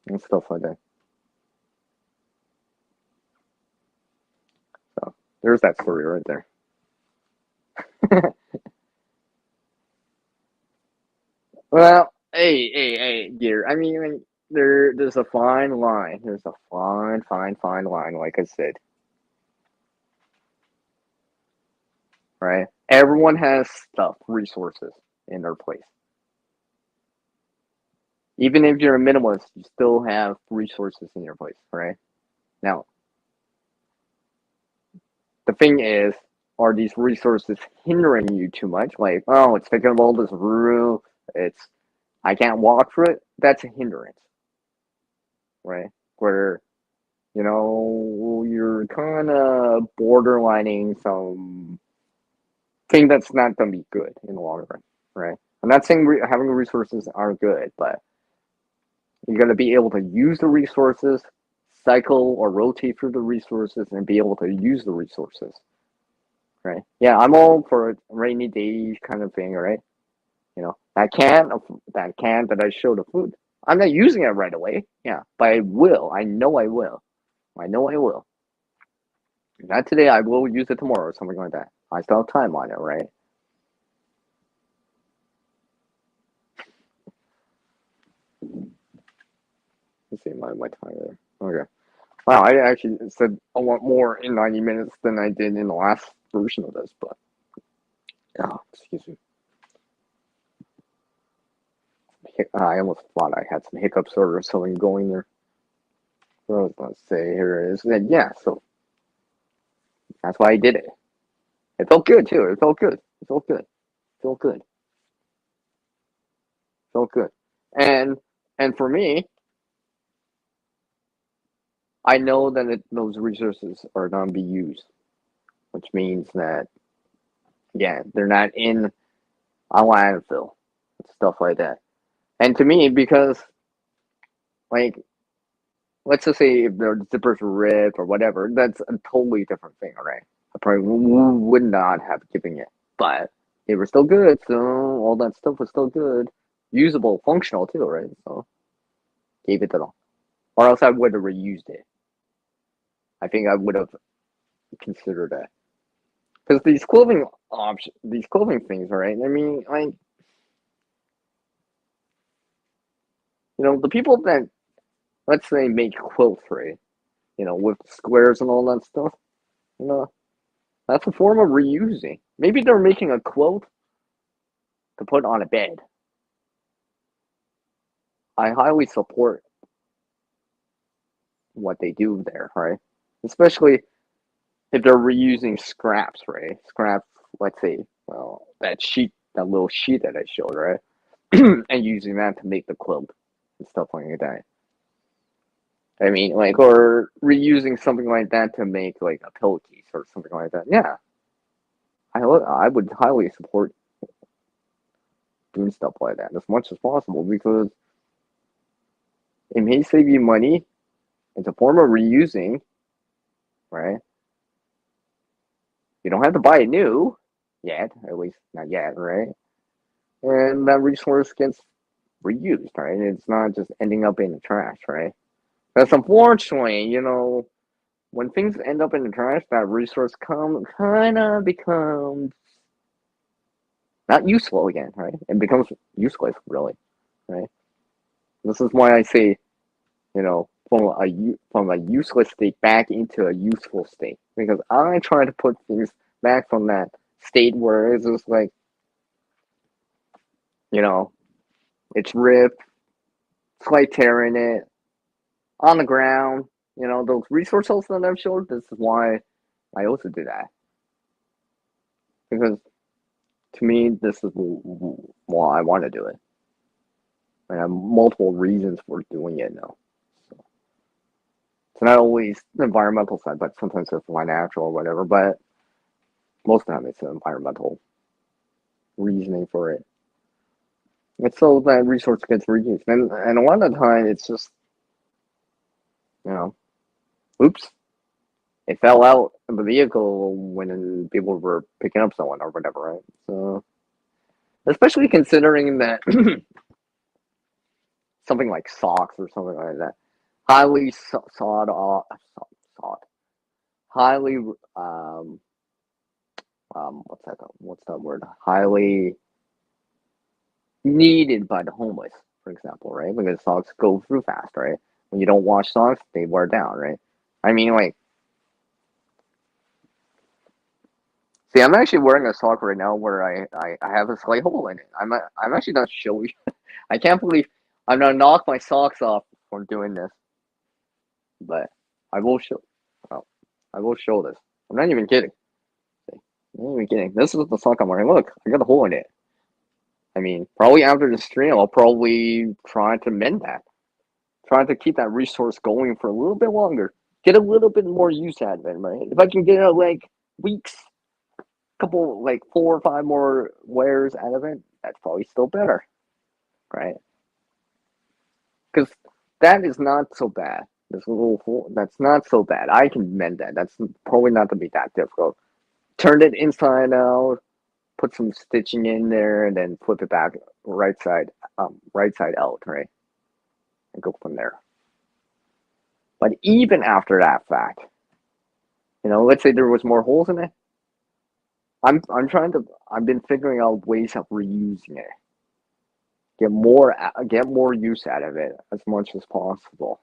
and stuff like that. So there's that story right there. Well, hey, dear. I mean, there's a fine line. There's a fine line. Like I said, right? Everyone has stuff, resources in their place. Even if you're a minimalist, you still have resources in your place, right? Now, the thing is, are these resources hindering you too much? Like, oh, it's taking up all this room. I can't walk through it. That's a hindrance, right? Where you're kind of borderlining some thing that's not going to be good in the long run, right? I'm not saying having resources aren't good, but you're going to be able to use the resources, cycle or rotate through the resources, and be able to use the resources, right? Yeah, I'm all for a rainy day kind of thing, right? That can that I showed the food. I'm not using it right away, yeah, but I will. I know I will. I know I will. Not today. I will use it tomorrow or something like that. I still have time on it, right? Let's see my time there. Okay. Wow, I actually said a lot more in 90 minutes than I did in the last version of this, but excuse me. I almost thought I had some hiccups or something going there. what I was gonna say here is that yeah, so that's why I did it. It felt good too. It felt good. It felt good. It felt good. It felt good. And and for me, I know that those resources are gonna be used, which means that yeah, they're not in a landfill, stuff like that. And to me, because like let's just say if their zippers were ripped or whatever, that's a totally different thing, right? I probably would not have given it, but they were still good, so all that stuff was still good, usable, functional too, right? So gave it to them, or else I would have reused it. I think I would have considered that because these clothing options, these clothing things, right? I mean, like the people that let's say make quilts, right? With squares and all that stuff. You know, that's a form of reusing. Maybe they're making a quilt to put on a bed. I highly support what they do there, right? Especially if they're reusing scraps, right? Scraps, let's say, well, that little sheet that I showed, right? And using that to make the quilt and stuff like that. I mean, like, or reusing something like that to make like a pillowcase or something like that. Yeah, I would highly support doing stuff like that as much as possible because it may save you money. It's a form of reusing, right? You don't have to buy it new yet, at least not yet, right? And that resource gets reused, right? It's not just ending up in the trash, right? That's unfortunately, when things end up in the trash, that resource kind of becomes not useful again, right? It becomes useless, really, right? This is why I say, from a useless state back into a useful state, because I try to put things back from that state where it's just like, you know, it's ripped, slight tear in it, on the ground. Those resource holes that I've showed. This is why I also do that because to me, this is why I want to do it. I have multiple reasons for doing it now. So it's not always the environmental side, but sometimes it's financial or whatever. But most of the time, it's an environmental reasoning for it. It's so that resource gets reused, and a lot of the time, it's just you know, oops, it fell out of the vehicle when people were picking up someone or whatever, right? So, especially considering that something like socks or something like that, highly sought off, sought, highly what's that word? Highly needed by the homeless, for example, right? Because socks go through fast, right? When you don't wash socks, they wear down, right? I mean, like, see, I'm actually wearing a sock right now where I have a slight hole in it. I'm actually not showing. I can't believe I'm gonna knock my socks off from doing this, but I will show. Well, I will show this. I'm not even kidding. I'm not even kidding. This is the sock I'm wearing. Look, I got a hole in it. I mean, probably after the stream, I'll probably try to mend that. Try to keep that resource going for a little bit longer. Get a little bit more use out of it, right? If I can get like weeks, couple like 4 or 5 more wears out of it, that's probably still better, right? Because that is not so bad. This little hole, that's not so bad. I can mend that. That's probably not gonna be that difficult. Turn it inside out, put some stitching in there, and then flip it back right side out, right, and go from there. But even after that fact, let's say there was more holes in it. I'm trying to. I've been figuring out ways of reusing it. Get more use out of it as much as possible.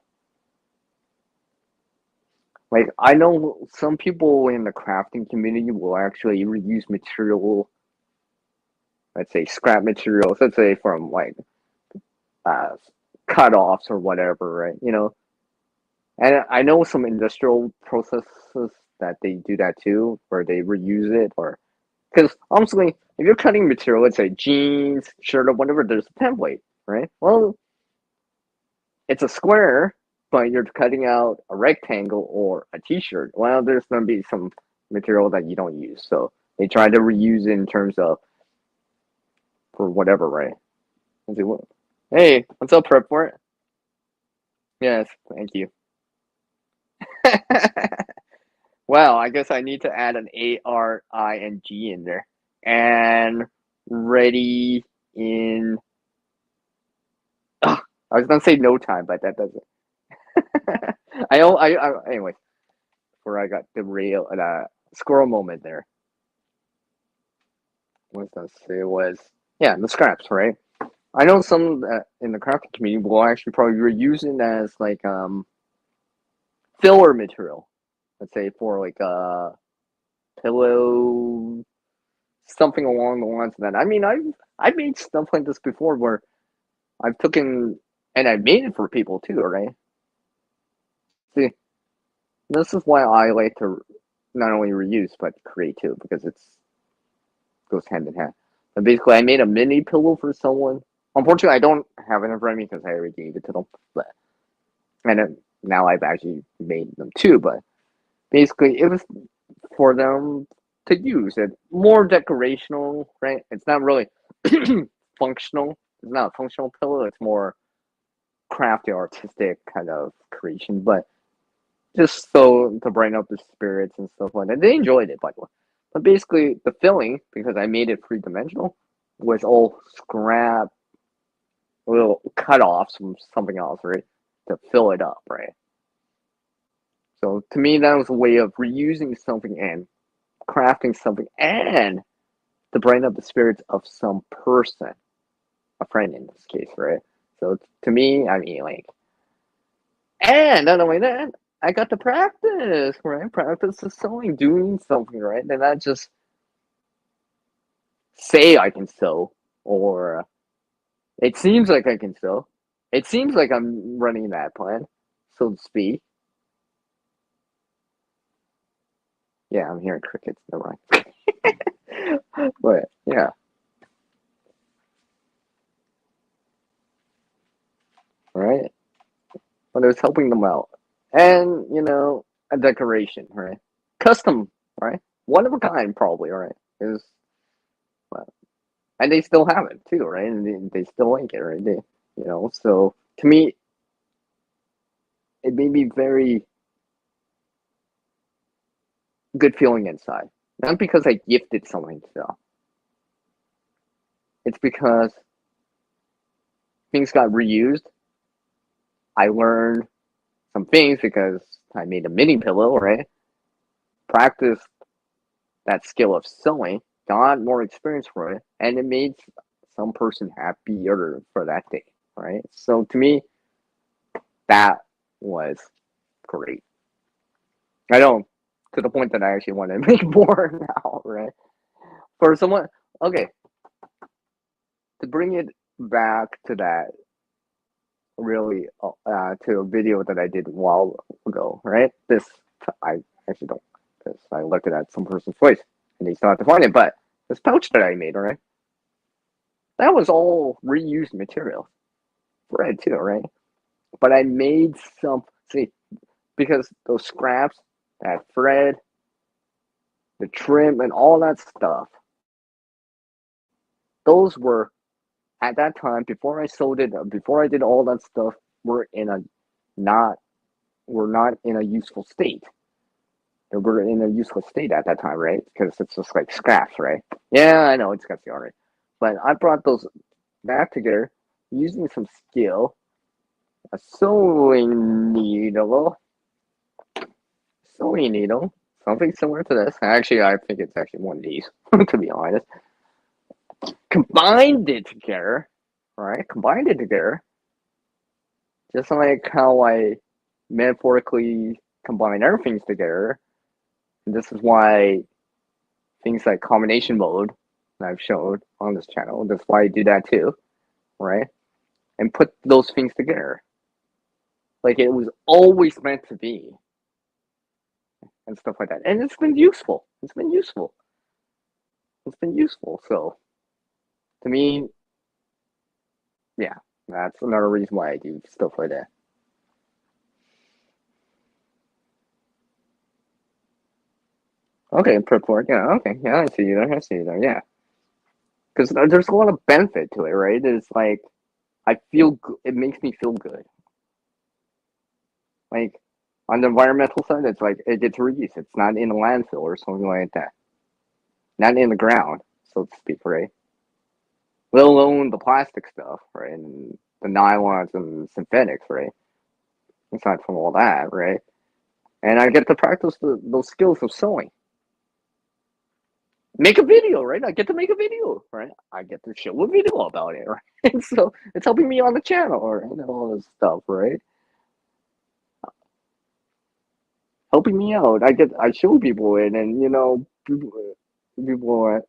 Like I know some people in the crafting community will actually reuse material, let's say scrap materials, let's say from like uh cut offs or whatever, right? And I know some industrial processes that they do that too, where they reuse it, or because honestly, if you're cutting material, let's say jeans, shirt, or whatever, there's a template, right? Well, it's a square, but you're cutting out a rectangle or a t-shirt. Well, there's going to be some material that you don't use, so they try to reuse it in terms of for whatever, right? Hey, what's up, Prep for it? Yes, thank you. Well, I guess I need to add an ARING in there. And ready in. Ugh, I was gonna say no time, but that doesn't. Anyway, where I got the real squirrel moment there. What I was gonna say was, yeah, the scraps, right? I know some in the crafting community will actually probably reuse it as like filler material. Let's say for like a pillow, something along the lines of that. I mean, I've made stuff like this before where I've taken and I've made it for people too, right? See, this is why I like to not only reuse but create too, because it's goes hand in hand. But basically, I made a mini pillow for someone. Unfortunately, I don't have it in front of me because I already gave it to them. But and then, now I've actually made them too. But basically, it was for them to use it more decorational, right? It's not really functional. It's not a functional pillow. It's more crafty, artistic kind of creation. But just so to brighten up the spirits and stuff like that. They enjoyed it, by the way. But basically, the filling, because I made it three dimensional, was all scrap, little cut offs from something else, right? To fill it up, right? So to me, that was a way of reusing something and crafting something and to brighten up the spirits of some person, a friend in this case, right? So to me, I mean, like, and not only that, I got to practice, right? Practice the sewing, doing something, right? And not just say I can sew, or it seems like I can sew. It seems like I'm running that plan, so to speak. Yeah, I'm hearing crickets. Never mind. But yeah, right. But it was helping them out, and a decoration, right? Custom, right? One of a kind, probably, right? Is well, and they still have it too, right? And they still like it, right? So to me, it made me very good feeling inside. Not because I gifted something to them. It's because things got reused. I learned some things because I made a mini pillow, right? Practiced that skill of sewing, got more experience for it, and it made some person happier for that day, right? So to me, that was great. I don't to the point that I actually want to make more now, right? For someone, okay, to bring it back to that really to a video that I did a while ago, right? This I actually don't because I looked at some person's voice and they still have to find it. But this pouch that I made, right? That was all reused material, thread too, right? But I made some see because those scraps, that thread, the trim, and all that stuff. Those were at that time before I sold it, before I did all that stuff. Were in a not were not in a useful state. They were in a useless state at that time, right? Because it's just like scraps, right? Yeah, I know it's got the already, but I brought those back together using some skill, a sewing needle, something similar to this. Actually, I think it's actually one of these, to be honest. Combined it together, right? Combined it together, just like how I metaphorically combine everything together. And this is why things like combination mode that I've showed on this channel. That's why I do that too, right? And put those things together. like it was always meant to be, and stuff like that. And it's been useful. It's been useful. It's been useful. So to me, yeah, that's another reason why I do stuff like that. Okay, prep work. Yeah, okay, yeah, I see you there. I see you there. Yeah, because there's a lot of benefit to it, right? It's like I feel it makes me feel good. Like on the environmental side, it's like it gets reused. It's not in a landfill or something like that. Not in the ground, so to speak, right? Let alone the plastic stuff, right? And the nylons and synthetics, right? Aside from all that, right? And I get to practice those skills of sewing. Make a video, right? I get to make a video, right? I get to show a video about it, right? So it's helping me on the channel, right? And all this stuff, right? Helping me out. I show people it, and people are,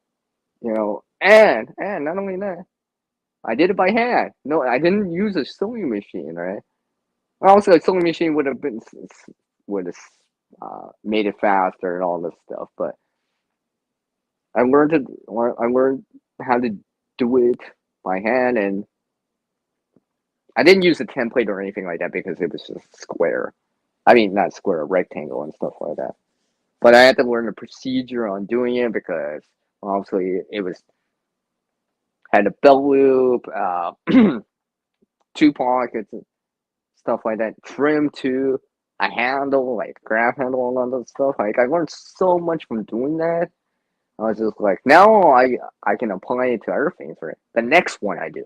and not only that, I did it by hand. No, I didn't use a sewing machine, right? Also, a sewing machine would have made it faster and all this stuff, but I learned how to do it by hand, and I didn't use a template or anything like that because it was just square. I mean, not square, rectangle and stuff like that. But I had to learn the procedure on doing it because obviously it was had a belt loop, two pockets, and stuff like that, trim to a handle, like grab handle and all that stuff. Like I learned so much from doing that. I was just like, now I can apply it to other things for it. The next one I do.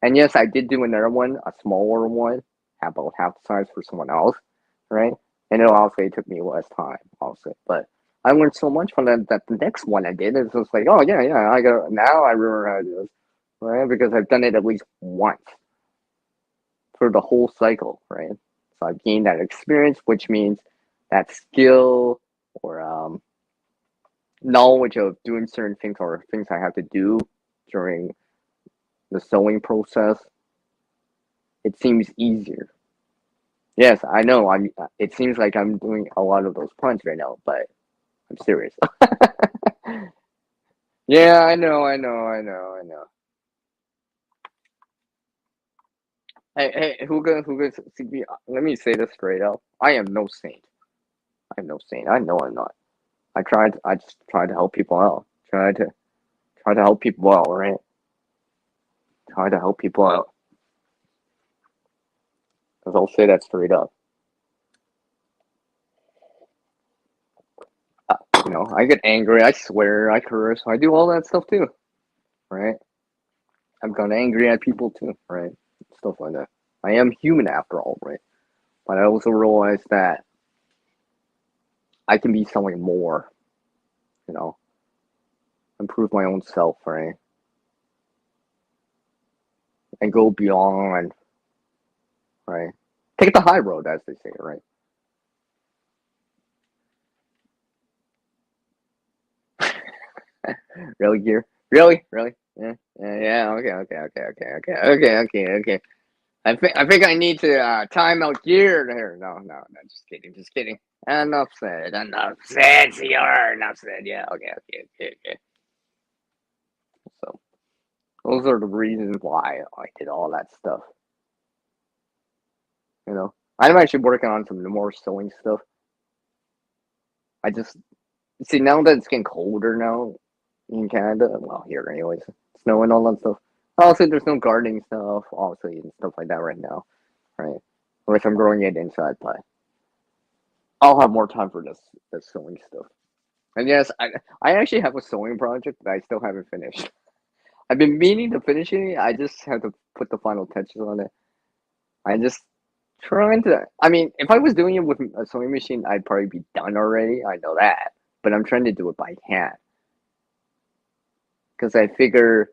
And yes, I did do another one, a smaller one, about half the size for someone else, right? And it also took me less time, also. But I learned so much from that the next one I did is just like, oh yeah, yeah, I got now I remember how to do this, right? Because I've done it at least once for the whole cycle, right? So I've gained that experience, which means that skill or knowledge of doing certain things or things I have to do during the sewing process. It seems easier. Yes, I know. It seems like I'm doing a lot of those puns right now, but I'm serious. Yeah, I know, I know, I know, I know. Hey, who gonna see me? Let me say this straight up. I am no saint. I am no saint. I know I'm not. I just tried to help people out. Try to help people out, right? Try to help people out. Cause I'll say that straight up. I get angry. I swear. I curse. I do all that stuff too, right? I've gone angry at people too, right? Stuff like that. I am human after all, right? But I also realize that I can be something more, you know, improve my own self, right? And go beyond, right? Take the high road, as they say, right? Really, gear? Really? Really? Yeah, yeah, yeah. Okay, okay, okay, okay, okay, okay, okay, okay. I think I need to time out gear there. No, no, no. Just kidding, just kidding. Enough said. Enough said, CR. Enough said. Yeah. Okay. Okay. Okay. Okay. So those are the reasons why I did all that stuff. I'm actually working on some more sewing stuff. I just see now that it's getting colder now in Canada. Well, here anyways, snow and all that stuff. Also, there's no gardening stuff, obviously, and stuff like that right now, right? Unless I'm growing it inside, but I'll have more time for this sewing stuff. And yes, I actually have a sewing project that I still haven't finished. I've been meaning to finish it. I just have to put the final touches on it. I just trying to. I mean, if I was doing it with a sewing machine, I'd probably be done already. I know that, but I'm trying to do it by hand because I figure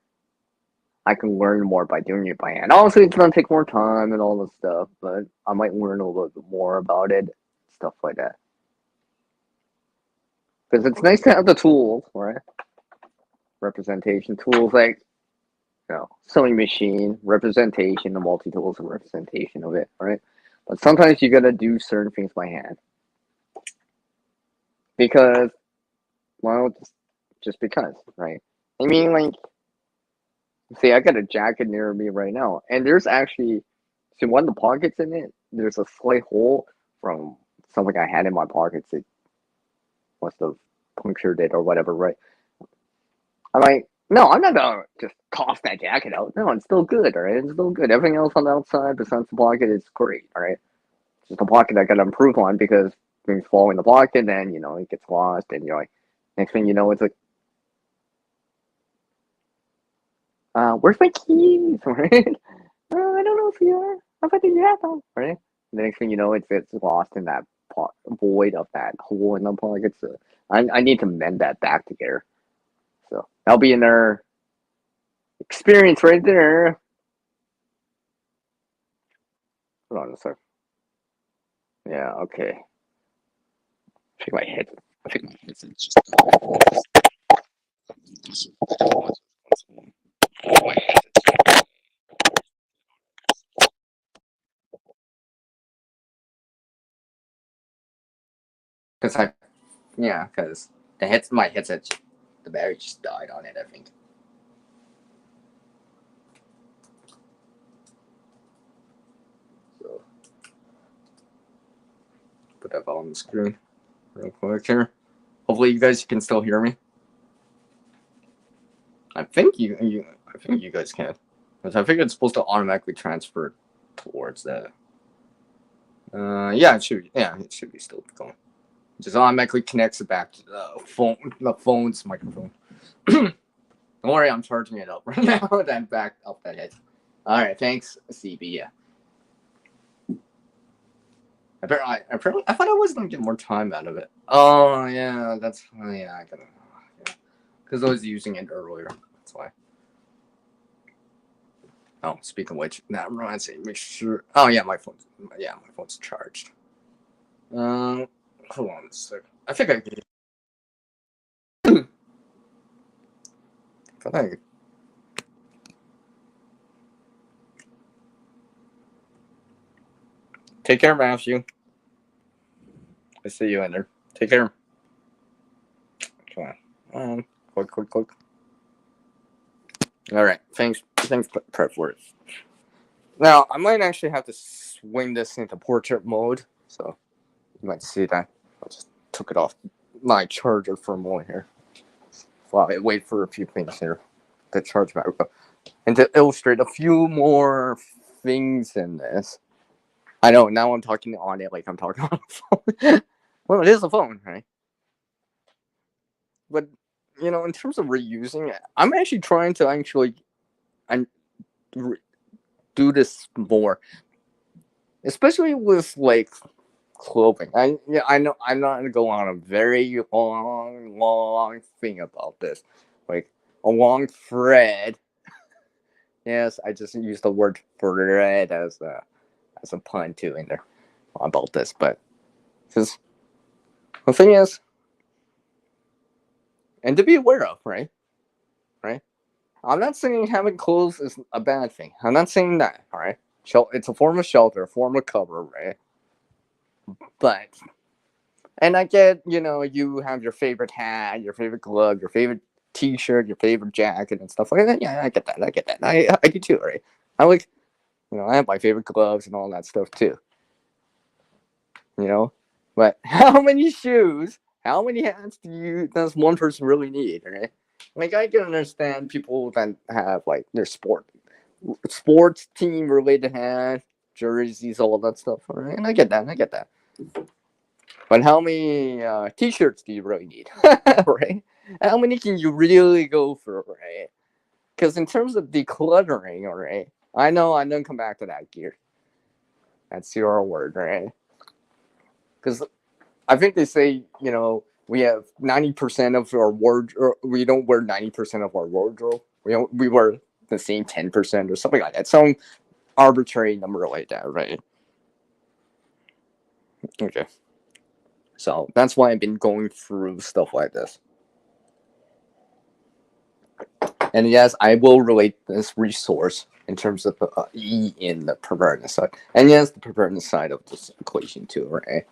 I can learn more by doing it by hand. Also, it's gonna take more time and all this stuff, but I might learn a little bit more about it, stuff like that. Because it's nice to have the tools, right? Representation tools like sewing machine, representation, the multi tools and representation of it, right? But sometimes you gotta do certain things by hand because, well, just because, right? I mean, like, see, I got a jacket near me right now, and there's actually, see, one of the pockets in it, there's a slight hole from something I had in my pockets. It must have punctured it or whatever, right? I'm like, no, I'm not gonna just toss that jacket out. No, it's still good, all right? It's still good. Everything else on the outside besides the pocket is great, all right? It's just the pocket I gotta improve on because things fall in the pocket, and it gets lost, and you're like, next thing you know, it's like, where's my keys, right? I don't know if you are. I thought you had them, right? The next thing you know, it's lost in that void of that hole in the pocket. So I need to mend that back together. So that'll be another experience right there. Hold on a sec. Yeah, okay. I think my head. I think my head's just. Because because my headset, the battery just died on it. I think. So put that on the screen real quick here. Hopefully, you guys can still hear me. I think you guys can, because I think it's supposed to automatically transfer towards the. Yeah, it should. Yeah, it should be still going. It just automatically connects it back to the phone's microphone. Don't worry, I'm charging it up right now. Then back up that head. All right, thanks, CB. Yeah. I thought I was gonna get more time out of it. Oh yeah, I gotta. Because I was using it earlier. That's why. Oh, speaking of which, that reminds me. Make sure. Oh yeah, my phone's charged. Hold on a sec. I think I. Take care, Matthew. I see you in there. Take care. Come on. Click. All right. Thanks, Prep for it. Now I might actually have to swing this into portrait mode, so you might see that. I just took it off my charger for a moment here. While I wait for a few things here to charge back up. And to illustrate a few more things in this. I know, now I'm talking on it like I'm talking on a phone. Well, it is a phone, right? But, in terms of reusing it, I'm actually trying to do this more. Especially with, like, clothing. I know I'm not going to go on a very long thing about this. Like, a long thread. Yes, I just used the word thread as a pun too in there about this, but because the thing is, and to be aware of, right? I'm not saying having clothes is a bad thing. I'm not saying that, all right? It's a form of shelter, a form of cover, right? But, and I get, you have your favorite hat, your favorite glove, your favorite T-shirt, your favorite jacket, and stuff like that. Yeah, I get that. I do too, right? I like, I have my favorite gloves and all that stuff too. But how many shoes, how many hats does one person really need, right? Like, I can understand people that have, like, their sports team related hats, jerseys, all that stuff, right? And I get that. But how many T-shirts do you really need, right? How many can you really go for, right? Because in terms of decluttering, all right, I know I'm gonna come back to that gear. That's your word, right? Because I think they say, we have 90% of our wardrobe. We don't wear 90% of our wardrobe. We wear the same 10% or something like that. Some arbitrary number like that, right? Okay. So that's why I've been going through stuff like this. And yes, I will relate this resource in terms of E in the preparedness side. And yes, the preparedness side of this equation too, right?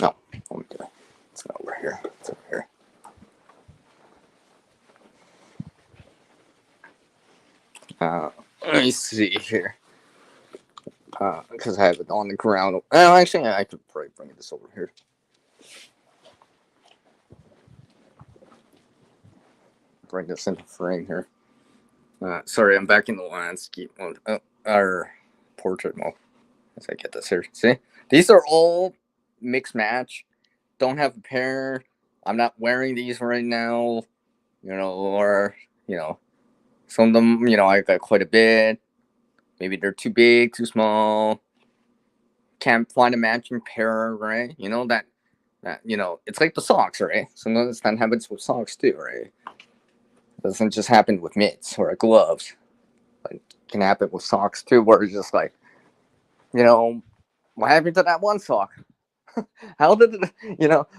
Oh, let me do it. It's not over here. It's over here. Let me see here. Because I have it on the ground. Oh, actually, I could probably bring this over here. Bring this into frame here. Sorry, I'm back in the landscape mode. Our portrait mode. As I get this here. See? These are all mix match. Don't have a pair. I'm not wearing these right now. Or, some of them, I got quite a bit. Maybe they're too big, too small. Can't find a matching pair, right? That it's like the socks, right? Sometimes that happens with socks too, right? It doesn't just happen with mitts or gloves. Like, it can happen with socks too, where it's just like, what happened to that one sock? How did it,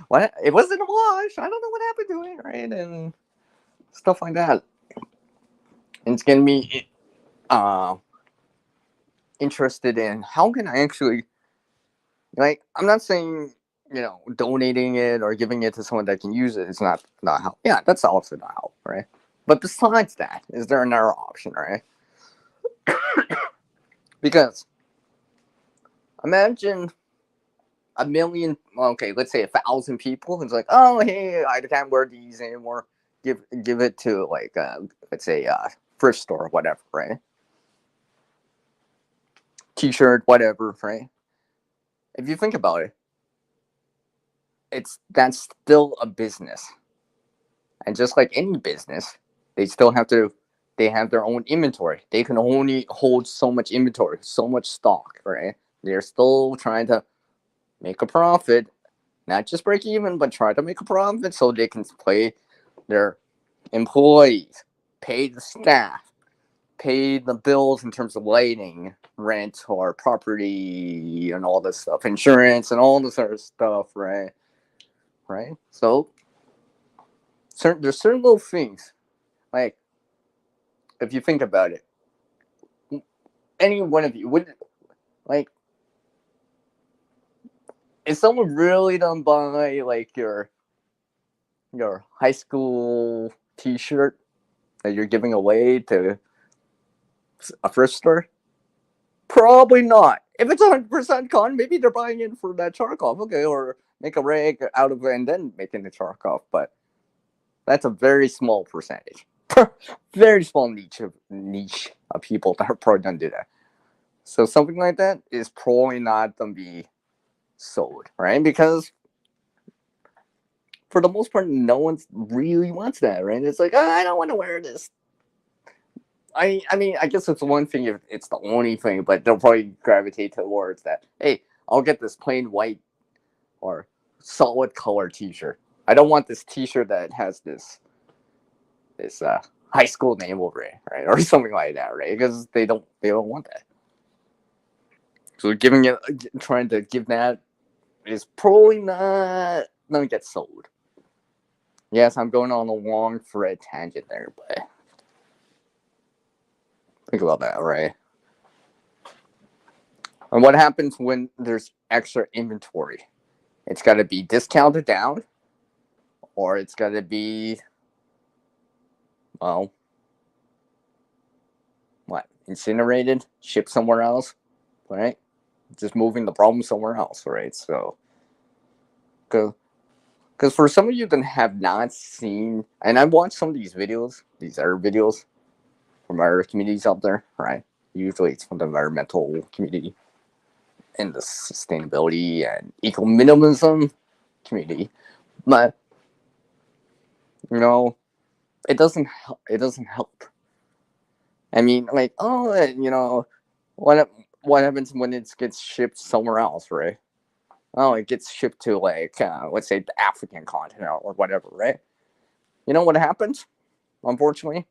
what? It was in a wash. I don't know what happened to it, right? And stuff like that. And it's getting me interested in how can I actually, I'm not saying, donating it or giving it to someone that can use it is not help. Yeah, that's also not help, right? But besides that, is there another option, right? Because imagine a million, okay, let's say 1,000 people. It's like, oh, hey, I can't wear these anymore. Give it to let's say thrift store or whatever, right? T-shirt, whatever, right? If you think about it, that's still a business, and just like any business, they still have to. They have their own inventory. They can only hold so much inventory, so much stock, right? They're still trying to make a profit, not just break even, but try to make a profit so they can pay their employees, pay the staff, pay the bills in terms of lighting, rent, or property, and all this stuff, insurance, and all this other stuff, right? Right. So there's certain little things, like if you think about it, any one of you would like. Is someone really done buy like your high school T-shirt that you're giving away to a thrift store? Probably not. If it's 100% con, maybe they're buying it for that Charkov, okay, or make a rag out of it and then making the Charkov. But that's a very small percentage, very small niche of people that are probably gonna do that. So something like that is probably not gonna be sold, right? Because for the most part, no one really wants that, right? It's like, oh, I don't want to wear this. I mean, I guess it's one thing if it's the only thing, but they'll probably gravitate towards that. Hey, I'll get this plain white or solid color T-shirt. I don't want this T-shirt that has this high school name over it, right, or something like that, right? Because they don't want that. So trying to give that is probably not gonna get sold. Yes, I'm going on a long thread tangent there, but think about that, right? And what happens when there's extra inventory? It's got to be discounted down, or it's got to be, well, what, incinerated, shipped somewhere else, right? Just moving the problem somewhere else, right? So, because for some of you that have not seen, and I've watched some of these videos, these other videos from our communities out there, right? Usually it's from the environmental community and the sustainability and eco minimalism community, but it doesn't help. It doesn't help. I mean, like, oh, what happens when it gets shipped somewhere else, right? Oh, it gets shipped to like let's say the African continent or whatever, right? You know what happens? Unfortunately,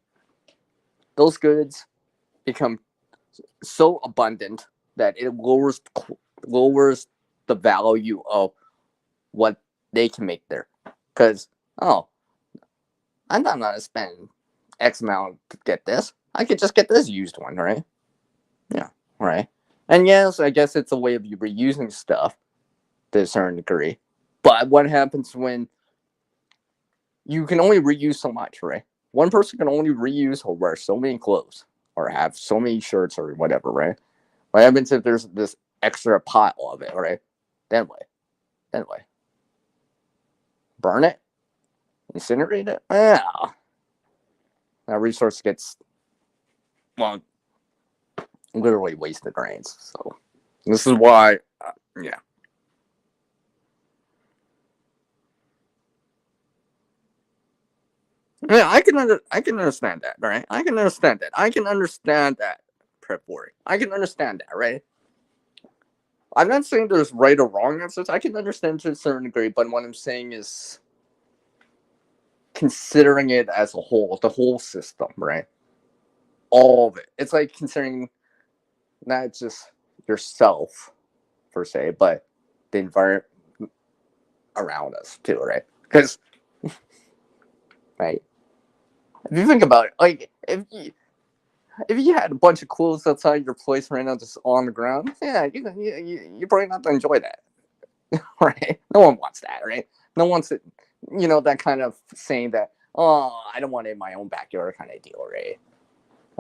those goods become so abundant that it lowers the value of what they can make there. Because I'm not gonna spend X amount to get this. I could just get this used one, right? Yeah, right. And yes, I guess it's a way of you reusing stuff to a certain degree. But what happens when you can only reuse so much, right? One person can only reuse or wear so many clothes or have so many shirts or whatever, right? What happens if there's this extra pile of it, right? Then what? Then what? Burn it? Incinerate it? Yeah. That resource gets, well, literally wasted, right? So this is why, yeah. Yeah, I can understand that, right? I can understand that. I can understand that, Prep. I can understand that, right? I'm not saying there's right or wrong answers. I can understand to a certain degree, but what I'm saying is considering it as a whole, the whole system, right? All of it. It's like considering not just yourself per se, but the environment around us too, right? Because, right, if you think about it, like if you had a bunch of clothes outside your place right now, just on the ground, yeah, you're probably not gonna enjoy that, right? No one wants that, right? No one wants it, that kind of saying that, oh, I don't want it in my own backyard kind of deal, right?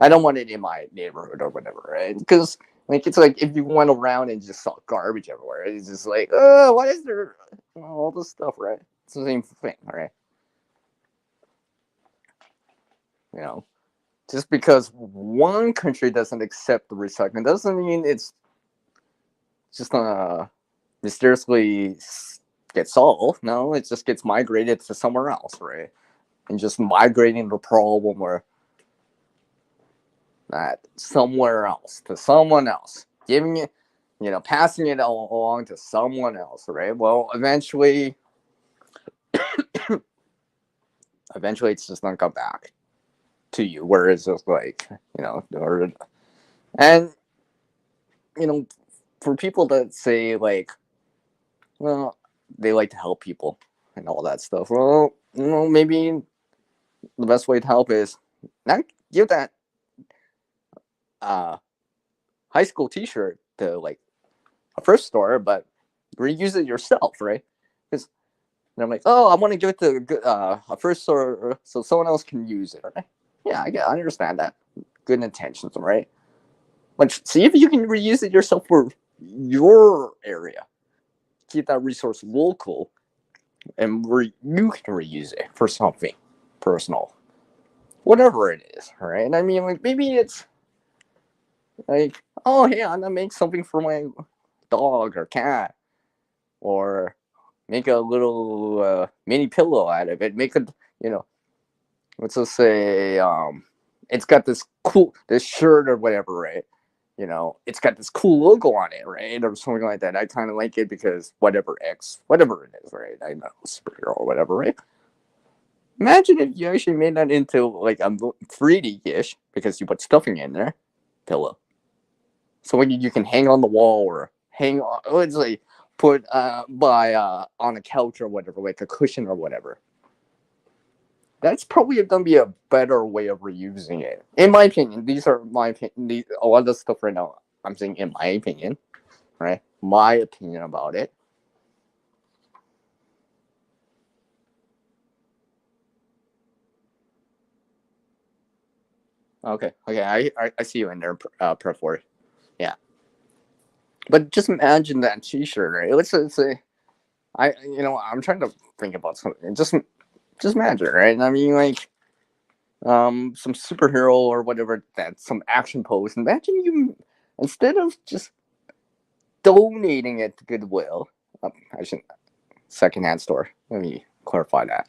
I don't want it in my neighborhood or whatever, right? Because like it's like if you went around and just saw garbage everywhere, it's just like, oh, why is there all this stuff, right? It's the same thing, right? You know, just because one country doesn't accept the recycling doesn't mean it's just gonna mysteriously get solved. No, it just gets migrated to somewhere else, right? And just migrating the problem or that somewhere else to someone else, giving it, passing it along to someone else, right? Well, eventually, it's just gonna come back to you. Where it's just like, and you know, for people that say like, well, they like to help people and all that stuff. Well, maybe the best way to help is not give that uh, high school T-shirt to like a thrift store, but reuse it yourself, right? Because I'm like, oh, I want to give it to a thrift store so someone else can use it, right? Yeah, I understand that. Good intentions, right? But see if you can reuse it yourself for your area. Keep that resource local, and you can reuse it for something personal, whatever it is, right? And I mean, like maybe it's like, oh, hey, I'm gonna make something for my dog or cat, or make a little mini pillow out of it. Make a, you know, let's just say, it's got this shirt or whatever, right? It's got this cool logo on it, right, or something like that. I kind of like it because whatever it is, right? I know, superhero or whatever, right? Imagine if you actually made that into like a 3D-ish because you put stuffing in there, pillow. So when you can hang on the wall or hang on, let's say, put by on a couch or whatever, like a cushion or whatever. That's probably gonna be a better way of reusing it, in my opinion. These are my opinion. A lot of the stuff right now, I'm saying in my opinion, right? My opinion about it. Okay, okay, I see you in there, Preparedness. Yeah, but just imagine that T-shirt, right? Let's say I'm trying to think about something. Just imagine, right? I mean, like some superhero or whatever, that some action pose. Imagine you, instead of just donating it to Goodwill, I shouldn't, secondhand store. Let me clarify that.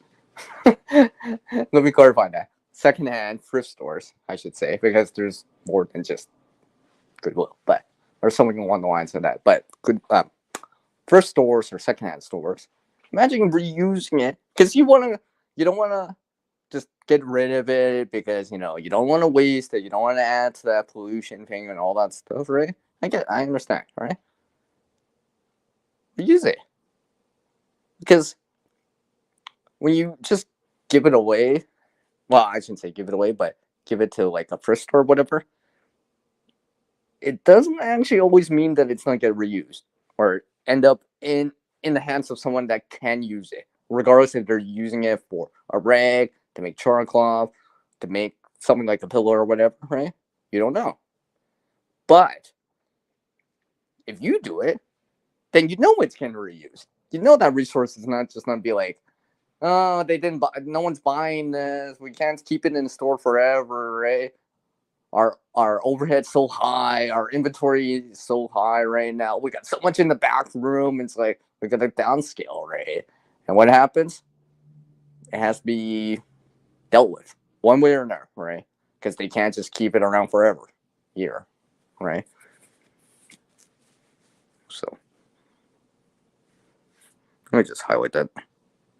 Let me clarify that. Secondhand thrift stores, I should say, because there's more than just Goodwill, but there's something along the lines of that. But good thrift stores or secondhand stores. Imagine reusing it because you don't want to just get rid of it because you don't want to waste it. You don't want to add to that pollution thing and all that stuff, right? I understand, right? Reuse it because when you just give it away, well, I shouldn't say give it away, but give it to like a thrift store or whatever, it doesn't actually always mean that it's not get reused or end up in the hands of someone that can use it, regardless if they're using it for a rag, to make charcoal cloth, to make something like a pillow or whatever, right? You don't know. But if you do it, then you know it's getting reused. You know that resource is not just gonna be like, oh, they didn't buy, no one's buying this. We can't keep it in the store forever, right? Our overhead's so high, our inventory is so high right now. We got so much in the back room. It's like we got to downscale, right? And what happens? It has to be dealt with one way or another, right? Because they can't just keep it around forever, here, right? So let me just highlight that.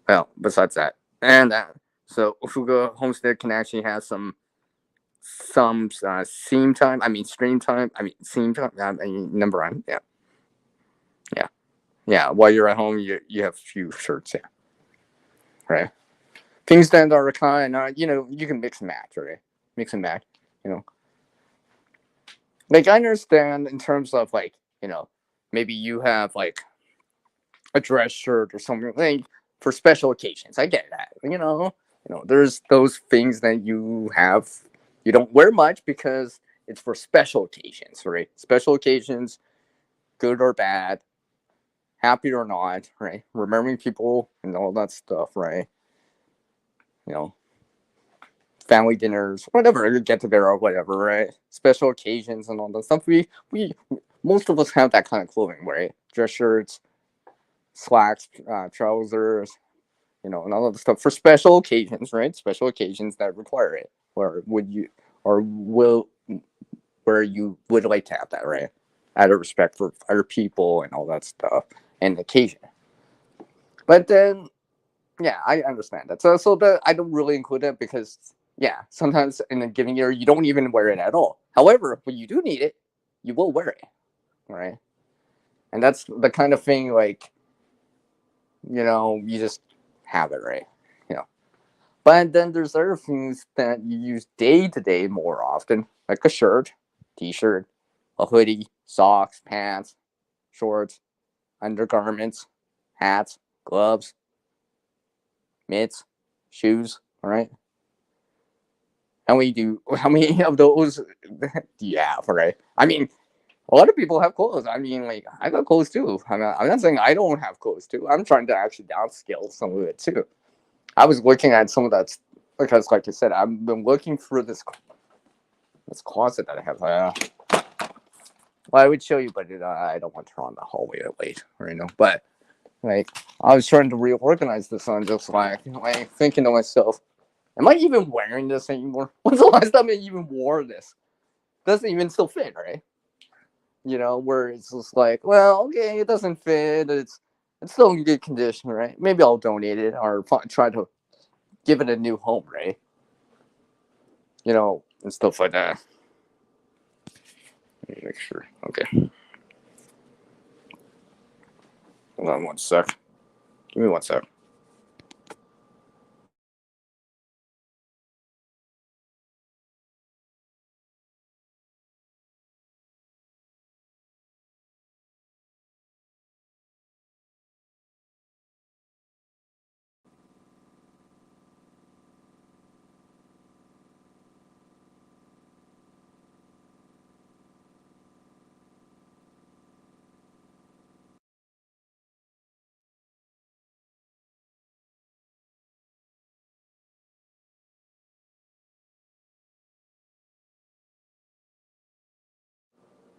Well, besides that, and that, so Fuga Homestead can actually have some seam time. I mean stream time. I mean seam time. I mean number one. Yeah, yeah, yeah. While you're at home, you have a few shirts. Yeah, right. Things that are kind. You can mix and match, right? Mix and match. You know, like I understand in terms of like maybe you have like a dress shirt or something like for special occasions. I get that. There's those things that you don't wear much because it's for special occasions, right? Special occasions, good or bad, happy or not, right? Remembering people and all that stuff, right? You know, family dinners, whatever, get together or whatever, right? Special occasions and all that stuff. We most of us have that kind of clothing, right? Dress shirts, slacks, trousers, and all of the stuff for special occasions, right? Special occasions that require it, or would you, or will, where you would like to have that, right? Out of respect for other people and all that stuff, and occasion. But then, yeah, I understand that. So that I don't really include it because, yeah, sometimes in a given year you don't even wear it at all. However, when you do need it, you will wear it, right? And that's the kind of thing like, you just have it, right? You know. But then there's other things that you use day to day more often, like a shirt, t-shirt, a hoodie, socks, pants, shorts, undergarments, hats, gloves, mitts, shoes. All right. How many of those do you have? Right. I mean, a lot of people have clothes. I mean, like I got clothes too. I'm not saying I don't have clothes too. I'm trying to actually downscale some of it too. I was looking at some of that because, like I said, I've been looking through this closet that I have. Well, I would show you, but I don't want to turn on the hallway late, right now. But like, I was trying to reorganize this on just like thinking to myself, am I even wearing this anymore? When's the last time I even wore this? Doesn't even still fit, right? Where it's just like, well, okay, it doesn't fit. It's still in good condition, right? Maybe I'll donate it or try to give it a new home, right? And stuff like that. Let me make sure. Okay, hold on one sec. Give me one sec.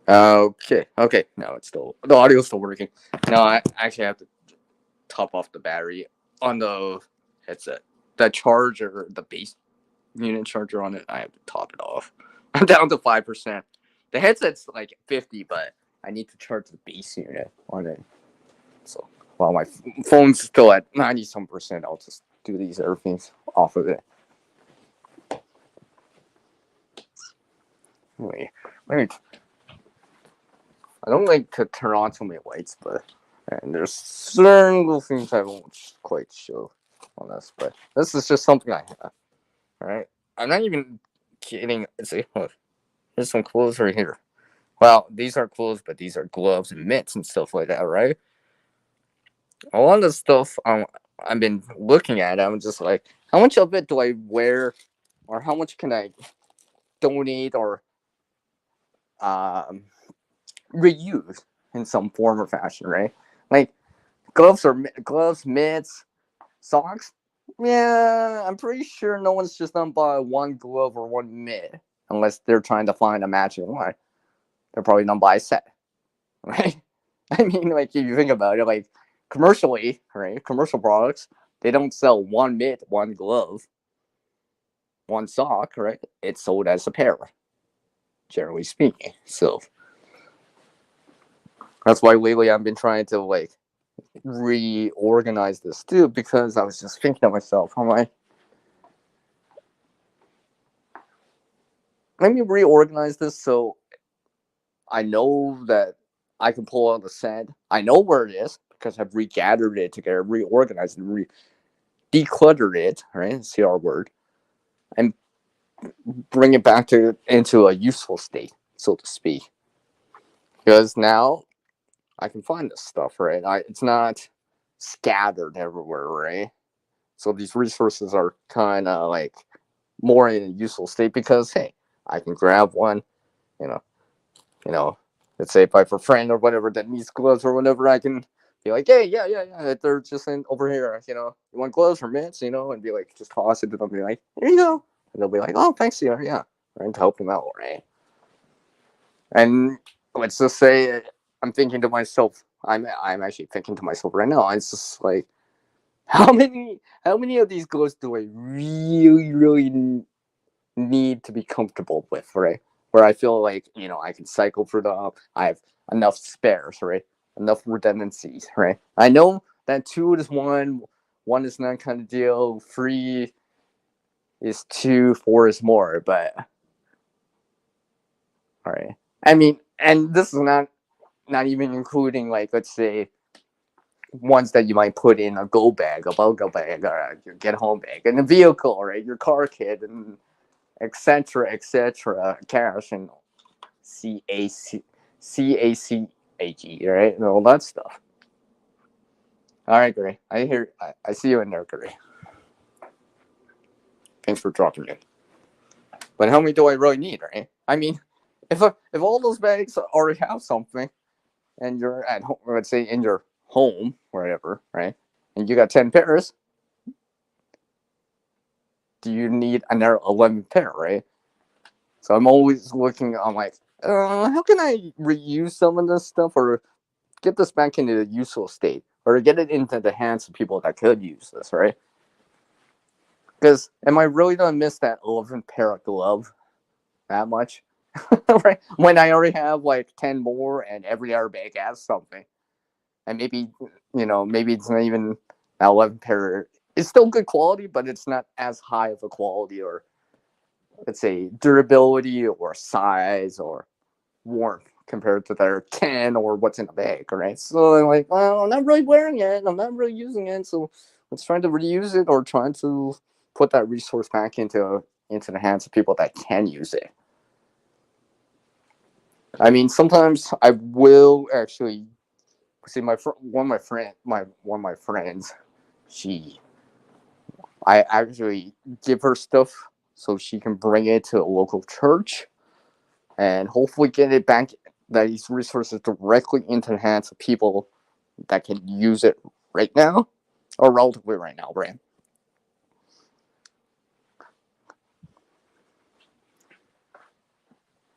Okay, okay. No, it's still the audio's still working. No, I actually have to top off the battery on the headset. The charger, the base unit charger on it, I have to top it off. I'm down to 5%. The headset's like 50, but I need to charge the base unit on it. So while my phone's still at 90 some percent, I'll just do these other things off of it. Wait, wait. I don't like to turn on too many lights, but and there's certain little things I won't quite show on this, but this is just something I have. All right, I'm not even kidding. Let's see. There's some clothes right here. Well, these aren't clothes, but these are gloves and mitts and stuff like that, right? A lot of the stuff I've been looking at, I'm just like, how much of it do I wear, or how much can I donate or um, reuse in some form or fashion, right? Like gloves, mitts, socks. Yeah, I'm pretty sure no one's just gonna buy one glove or one mitt unless they're trying to find a matching one. They're probably gonna buy a set, right? I mean, like if you think about it, like commercially, right? Commercial products, they don't sell one mitt, one glove, one sock, right? It's sold as a pair, generally speaking. So that's why lately I've been trying to like reorganize this too, because I was just thinking to myself, I'm like, let me reorganize this so I know that I can pull out the set. I know where it is because I've regathered it together, reorganized and decluttered it, right? See our word, and bring it back to into a useful state, so to speak. Because now I can find this stuff, right? It's not scattered everywhere, right? So these resources are kind of like more in a useful state because hey, I can grab one, you know, you know, let's say if I have a friend or whatever that needs gloves or whatever, I can be like, hey, yeah, they're just in over here, you want gloves or mitts, and be like, just toss it to them, and be like, here you go, and they'll be like, oh, thanks, yeah, right, to help them out, right? And let's just say I'm thinking to myself, I'm actually thinking to myself right now, it's just like, how many of these gloves do I really need to be comfortable with, right? Where I feel like, I can cycle through them. I have enough spares, right? Enough redundancies, right? I know that two is one is none kind of deal, three is two, four is more, but all right. I mean, and this is not even including like let's say ones that you might put in a go bag, a logo bag, or your get home bag, in a vehicle, right? Your car kit, and etc., cash and CACAG, right? And all that stuff. All right, Gray. I see you in there, Gray. Thanks for dropping in. But how many do I really need, right? I mean, if all those bags already have something, and you're at home, let's say in your home, wherever, right? And you got 10 pairs, do you need another 11 pair, right? So I'm always looking. I'm like, how can I reuse some of this stuff or get this back into a useful state or get it into the hands of people that could use this, right? Because am I really gonna miss that 11 pair of glove that much? Right? When I already have like 10 more and every other bag has something. And maybe, maybe it's not even that 11 pair. It's still good quality, but it's not as high of a quality or let's say durability or size or warmth compared to their 10 or what's in the bag, right? So I'm like, well, I'm not really wearing it. I'm not really using it. So let's try to reuse it or try to put that resource back into the hands of people that can use it. I mean, sometimes I will actually see one of my friends. She, I actually give her stuff so she can bring it to a local church and hopefully get it back these resources directly into the hands of people that can use it right now or relatively right now, right?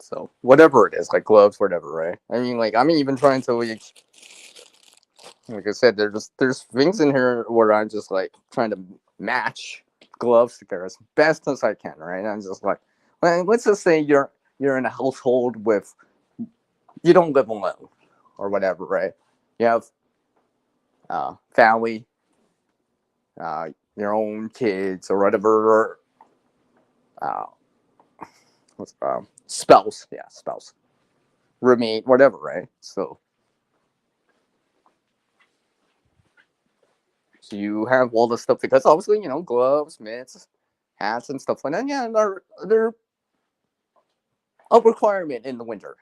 So whatever it is, like gloves, whatever, right? I mean, like I'm even trying to like I said, there's things in here where I'm just like trying to match gloves together as best as I can, right? I'm just like, well, let's just say you're in a household with you don't live alone or whatever, right? You have family, your own kids or whatever, or uh, what's spouse, yeah, spouse, roommate, whatever, right? So you have all this stuff because obviously gloves, mitts, hats, and stuff like that. Yeah, they're a requirement in the winter.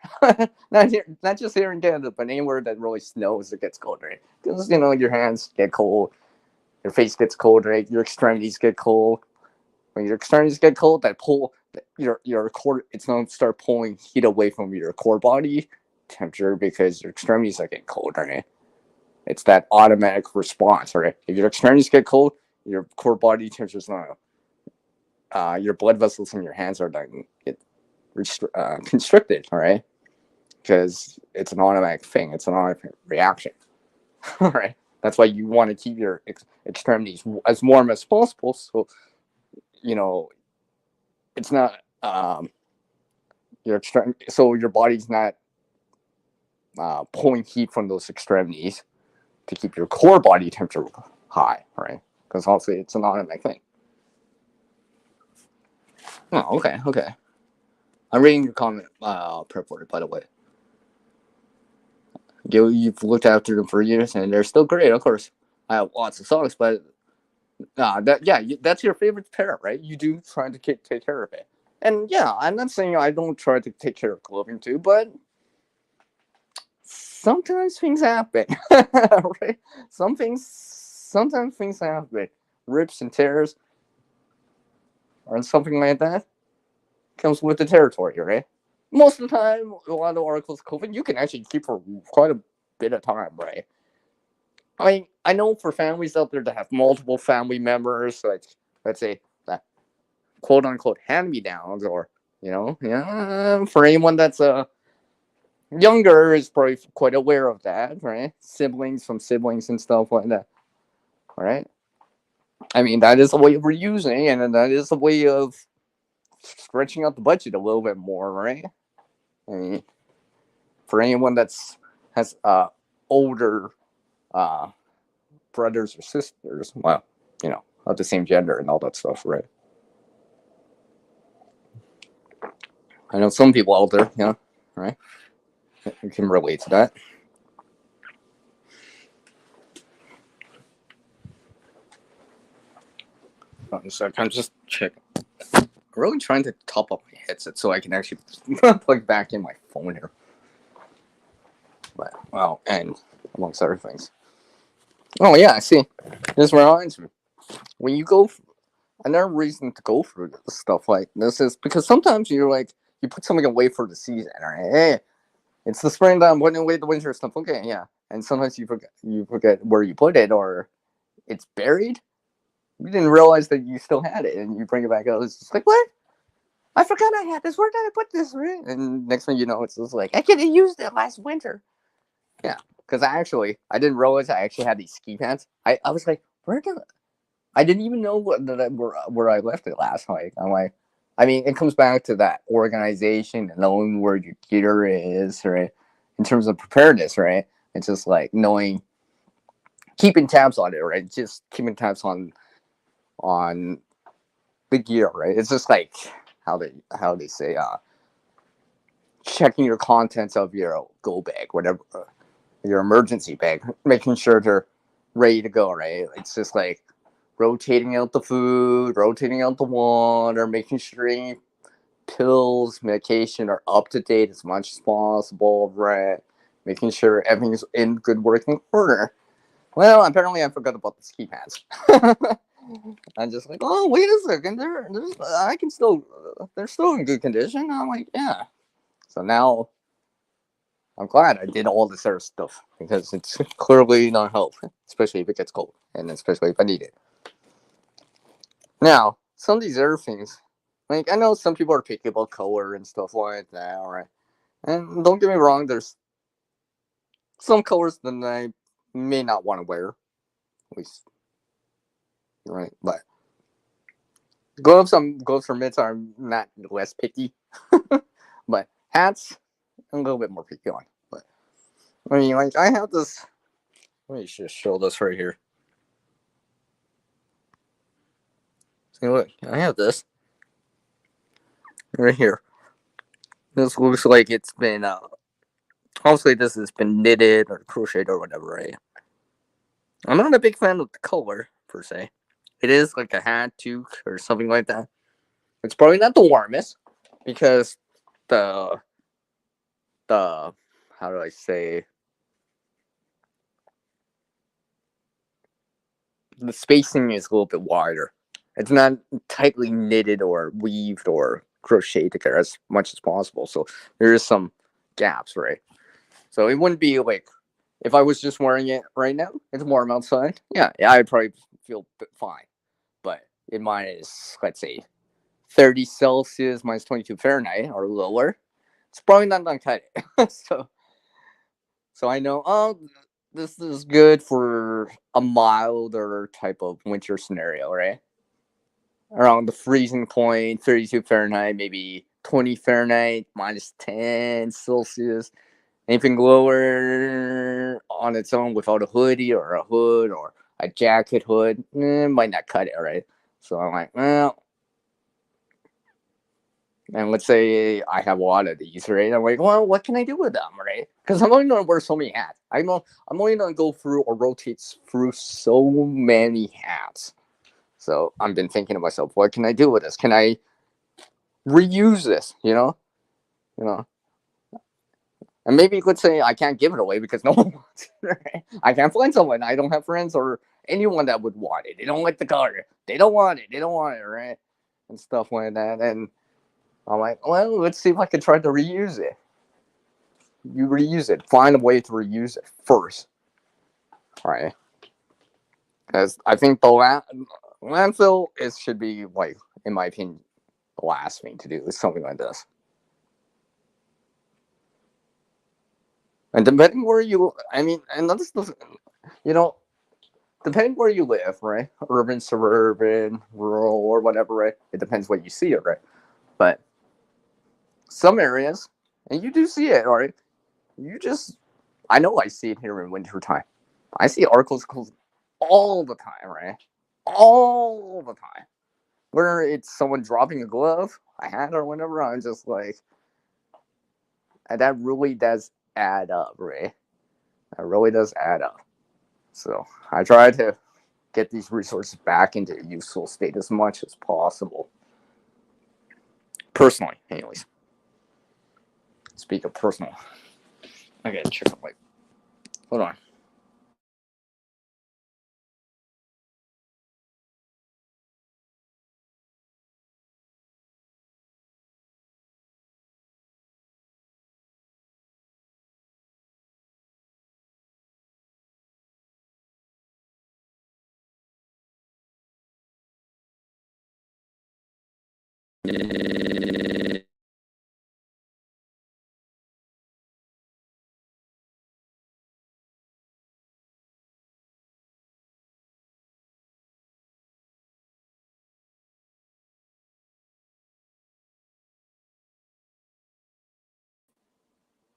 Not just here in Canada, but anywhere that really snows, it gets cold, right? Because your hands get cold, your face gets cold, right? Your extremities get cold. When your extremities get cold, that pull your core, it's going to start pulling heat away from your core body temperature because your extremities are getting cold, right? It's that automatic response, right? If your extremities get cold, your core body temperature is not. Your blood vessels in your hands are like get constricted, all right? Because it's an automatic thing. It's an automatic reaction, all right? That's why you want to keep your extremities as warm as possible, so it's not so your body's not pulling heat from those extremities to keep your core body temperature high, right? Because also it's an automatic thing. Oh, okay. I'm reading your comment, Prep, by the way. You've looked after them for years, and they're still great. Of course, I have lots of songs, but that's your favorite parent, right? You do try to take care of it, and yeah, I'm not saying I don't try to take care of clothing too, but sometimes things happen, right? Sometimes things happen, rips and tears, or something like that comes with the territory, right? Most of the time, a lot of articles clothing you can actually keep for quite a bit of time, right? I mean, I know for families out there that have multiple family members, like let's say that quote unquote hand me downs, or yeah, for anyone that's younger is probably quite aware of that, right? Siblings from siblings and stuff like that, all right? I mean, that is a way of reusing, and that is a way of stretching out the budget a little bit more, right? I mean, for anyone that's has older uh, brothers or sisters, well, of the same gender and all that stuff, right? I know some people out there, right, who can relate to that. One sec, I'm just checking. I'm really trying to top up my headset so I can actually plug back in my phone here. But well, and amongst other things. Oh yeah, I see. This reminds me. When you go, another reason to go through stuff like this is because sometimes you're like you put something away for the season, right? Hey, it's the springtime, putting away the winter stuff. Okay, yeah. And sometimes you forget where you put it, or it's buried. You didn't realize that you still had it, and you bring it back out. It's just like, what? I forgot I had this. Where did I put this? Right? And next thing you know, it's just like I could have used it last winter. Yeah, because I didn't realize I actually had these ski pants. I was like, where did I didn't even know where I left it last night. I'm like, I mean, it comes back to that organization and knowing where your gear is, right? In terms of preparedness, right? It's just like knowing, keeping tabs on it, right? Just keeping tabs on the gear, right? It's just like how they say, checking your contents of your go bag, whatever, your emergency bag, making sure they're ready to go, right? It's just like rotating out the food, rotating out the water, making sure any pills, medication are up to date as much as possible, right? Making sure everything's in good working order. Well, apparently I forgot about the ski pants. I'm just like, oh, wait a second, they're still in good condition. I'm like, yeah. So now I'm glad I did all this other stuff because it's clearly not helpful, especially if it gets cold, and especially if I need it. Now, some of these other things, like I know some people are picky about color and stuff like that, right? And don't get me wrong, there's some colors that I may not want to wear, at least, right? But gloves or mitts are not less picky, but hats I'm a little bit more picky on. But I mean, like I have this. Let me just show this right here. See, look, I have this right here. This looks like it's been obviously this has been knitted or crocheted or whatever, right? I'm not a big fan of the color per se. It is like a hat, toque, or something like that. It's probably not the warmest because the the how do I say, the spacing is a little bit wider. It's not tightly knitted or weaved or crocheted together as much as possible. So there is some gaps, right? So it wouldn't be like, if I was just wearing it right now, it's warm outside. Yeah, I'd probably feel fine. But if mine is, let's say, 30 Celsius minus 22 Fahrenheit or lower, it's probably not gonna cut it. So I know, oh, this is good for a milder type of winter scenario, right? Around the freezing point, 32 Fahrenheit, maybe 20 Fahrenheit, minus 10 Celsius. Anything lower on its own without a hoodie or a hood or a jacket hood, might not cut it, right? So I'm like, well, and let's say I have a lot of these, right? I'm like, well, what can I do with them, right? Because I'm only going to wear so many hats. I'm only going to go through or rotate through so many hats. So I've been thinking to myself, what can I do with this? Can I reuse this? You know. And maybe let's say I can't give it away because no one wants it. Right? I can't find someone. I don't have friends or anyone that would want it. They don't like the color. They don't want it. They don't want it, right? And stuff like that. And I'm like, well, let's see if I can try to reuse it. You reuse it. Find a way to reuse it first, right? Because I think the landfill should be, like, in my opinion, the last thing to do is something like this. And depending where you, I mean, and that's the, you know, depending where you live, right? Urban, suburban, rural, or whatever, right? It depends what you see it, right? But some areas, and you do see it, right? I know I see it here in winter time. I see articles all the time, right? All the time. Whether it's someone dropping a glove, a hat, or whatever, I'm just like, and that really does add up, right? That really does add up. So I try to get these resources back into a useful state as much as possible. Personally, anyways. Speak of personal. I gotta check out, like, hold on.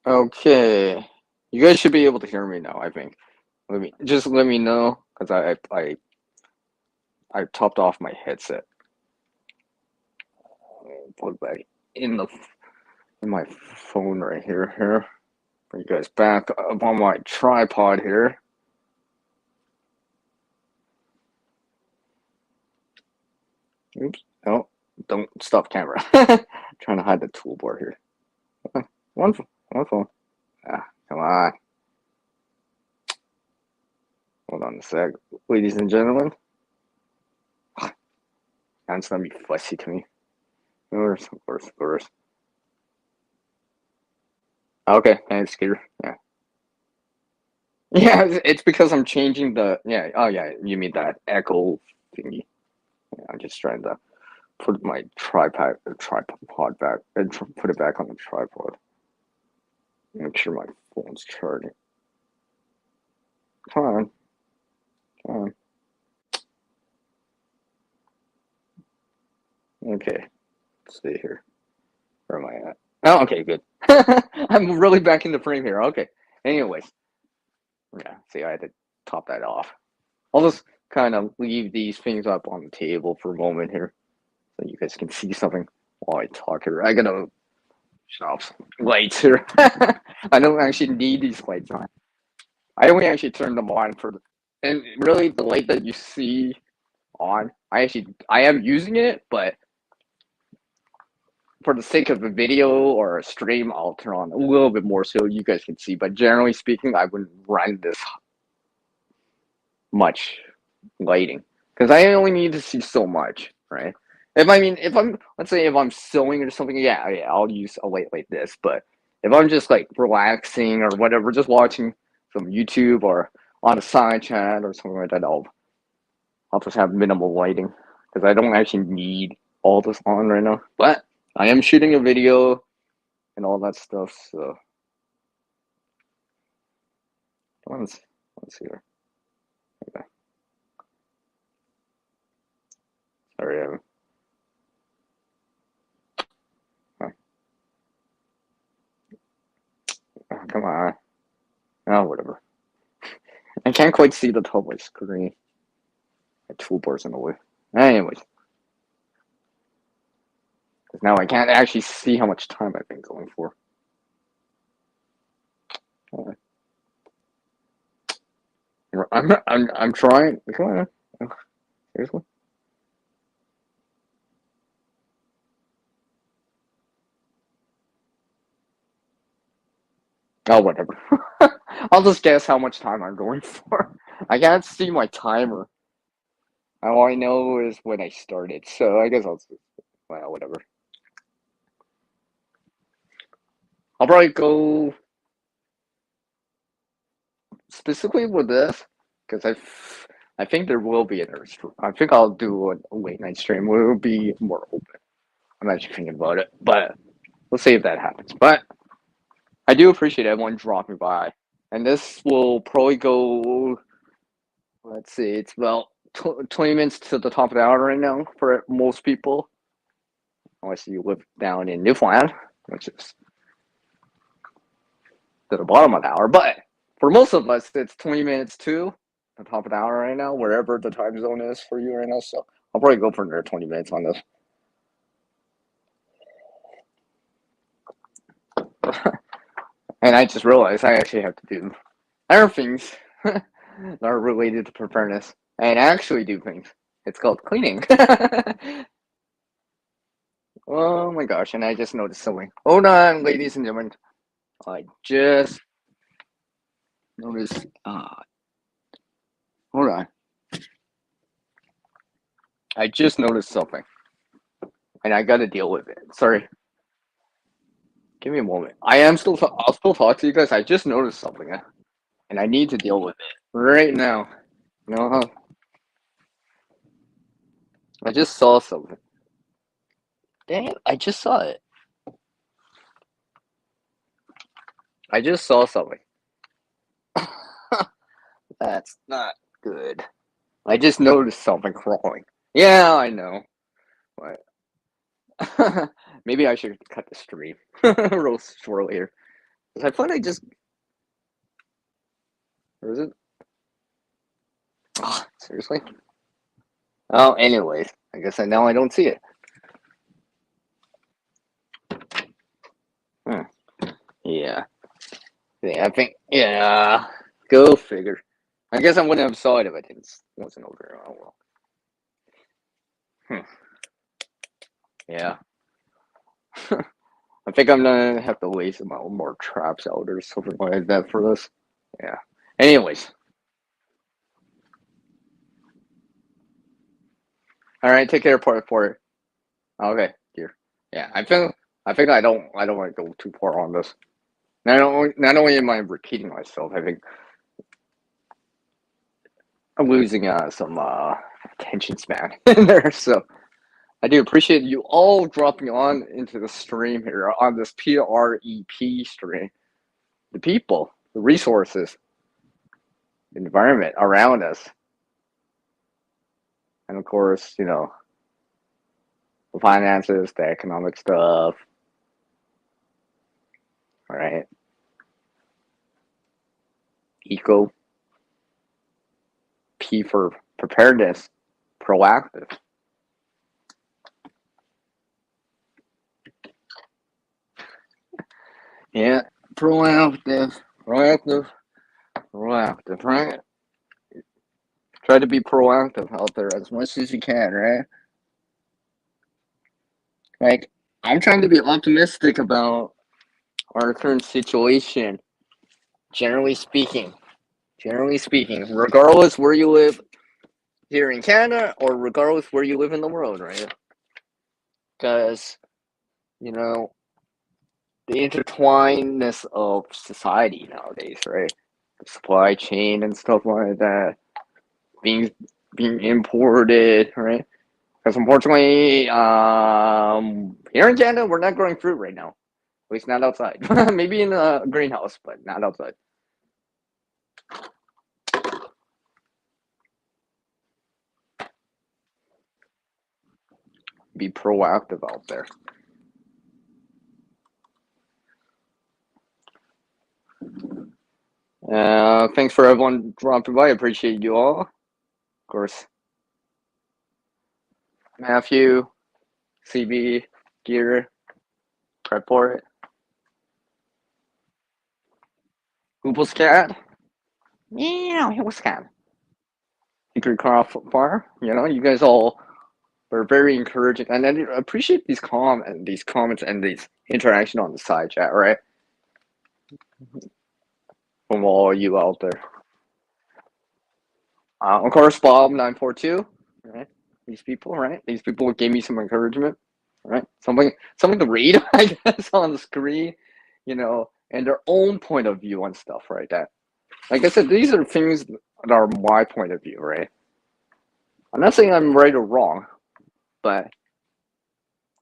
Okay, you guys should be able to hear me now. I think. Let me know because I topped off my headset. Plug back in the in my phone right here. Here, bring you guys back up on my tripod here. Oops. No, don't stop camera. Trying to hide the toolbar here. One phone. Ah, come on. Hold on a sec, ladies and gentlemen. That's gonna be fussy to me. Of course. Okay, thanks, Skeeter. Yeah. Yeah, it's because I'm changing the, yeah, oh yeah, you mean that echo thingy. Yeah, I'm just trying to put my tripod back and put it back on the tripod. Make sure my phone's charging. Come on, come on. Okay, stay here. Where am I at? Oh, okay, good. I'm really back in the frame here. Okay. Anyways, yeah, see, I had to top that off. I'll just kind of leave these things up on the table for a moment here so you guys can see something while I talk here. I gotta shut off some lights here. I don't actually need these lights on. I only actually turn them on for and really the light that you see on, I am using it, but for the sake of a video or a stream, I'll turn on a little bit more so you guys can see. But generally speaking, I wouldn't run this much lighting because I only need to see so much, right? If I'm, let's say if I'm sewing or something, yeah, I'll use a light like this. But if I'm just like relaxing or whatever, just watching some YouTube or on a side chat or something like that, I'll just have minimal lighting because I don't actually need all this on right now. But I am shooting a video and all that stuff, so let's see here. Okay. Sorry, oh, come on. Oh, whatever. I can't quite see the top of my screen. My toolbar's in the way. Anyways, because now I can't actually see how much time I've been going for. I'm trying. Come on. Seriously? Oh, whatever. I'll just guess how much time I'm going for. I can't see my timer. All I know is when I started, so I guess well, whatever. I'll probably go specifically with this because I think there will be another stream. I think I'll do a late night stream where it will be more open. I'm actually thinking about it, but we'll see if that happens. But I do appreciate everyone dropping by, and this will probably go. Let's see, it's about 20 minutes to the top of the hour right now for most people, unless you live down in Newfoundland, which is to the bottom of the hour. But for most of us, it's 20 minutes to the top of the hour right now, wherever the time zone is for you right now. So I'll probably go for another 20 minutes on this. And I just realized I actually have to do other things that are related to preparedness and actually do things. It's called cleaning. Oh my gosh, and I just noticed something. Hold on, ladies and gentlemen. I just noticed. Hold on. I just noticed something, and I got to deal with it. Sorry. Give me a moment. I'll still talk to you guys. I just noticed something, and I need to deal with it right now. You know how? I just saw something. Dang it! I just saw it. I just saw something. That's not good. I just noticed something crawling. Yeah, I know. But maybe I should cut the stream real short later. I thought I just. Or is it? Oh, seriously? Oh, anyways, I guess now I don't see it. Yeah. Yeah, I think. Yeah. Go figure. I guess I wouldn't have saw it if I wasn't over. Oh well. Yeah. I think I'm gonna have to lay some more traps out or something like that for this. Yeah. Anyways. All right. Take care, P.R.E.P. Okay. Here. Yeah. I think I don't want to go too far on this. Not only am I repeating myself, I think I'm losing some attention span in there. So I do appreciate you all dropping on into the stream here on this P.R.E.P stream. The people, the resources, the environment around us, and of course, the finances, the economic stuff, right? Eco, P for preparedness, proactive. Yeah, proactive, proactive, proactive, right? Try to be proactive out there as much as you can, right? Like I'm trying to be optimistic about our current situation. Generally speaking, regardless where you live here in Canada or regardless where you live in the world, right? Because you know the intertwinedness of society nowadays, right? The supply chain and stuff like that being imported, right? Because unfortunately, here in Canada, we're not growing fruit right now. At least not outside. Maybe in a greenhouse, but not outside. Be proactive out there. Thanks for everyone dropping by. I appreciate you all. Of course, Matthew, CB, Gear, Prep.It, Google's Cat. Yeah, it was Cat. Secret Craft Fire. You guys all were very encouraging, and I appreciate these comments and these interaction on the side chat, right? From all you out there. Of course, Bob942, right? These people, right? These people gave me some encouragement, right? Something to read, I guess, on the screen, and their own point of view on stuff, right? That, like I said, these are things that are my point of view, right? I'm not saying I'm right or wrong, but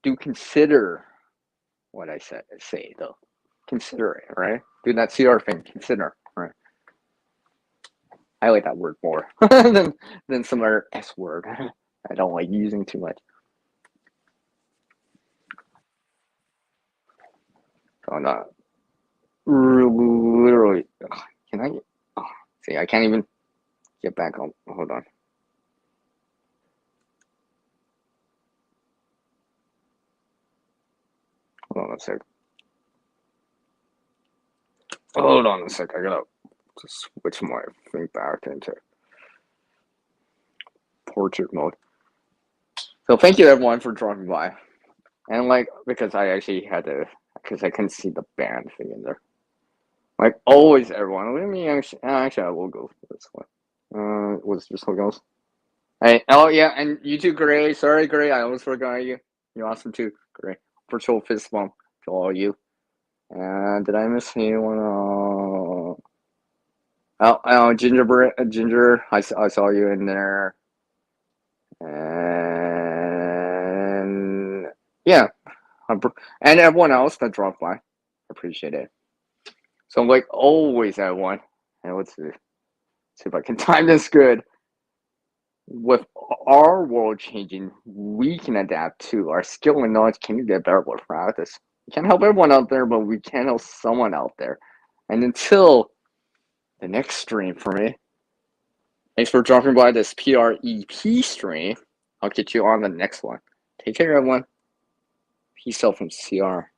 do consider what I say though. Consider it, right? Do that CR thing. Consider, right? I like that word more than some other S word. I don't like using too much. Oh no, literally. Can I? Oh, see, I can't even get back on. Hold on. Hold on a sec. Hold on a sec. I gotta just switch my thing back into portrait mode. So thank you everyone for dropping by, and because I actually had to, because I couldn't see the band thing in there. Like always, everyone. Let me actually I will go for this one. Was there something else? Hey, oh yeah, and you too, Gray. Sorry, Gray, I almost forgot you. You're awesome too, Gray. Virtual fist bump to all you. And did I miss anyone? Ginger. I saw you in there. And yeah, and everyone else that dropped by, appreciate it. So like always, everyone. And let's see if I can time this good. With our world changing, we can adapt to our skill and knowledge can get better with practice. We can't help everyone out there, but we can help someone out there. And until the next stream for me, thanks for dropping by this P.R.E.P stream. I'll get you on the next one. Take care, everyone. Peace out from CR.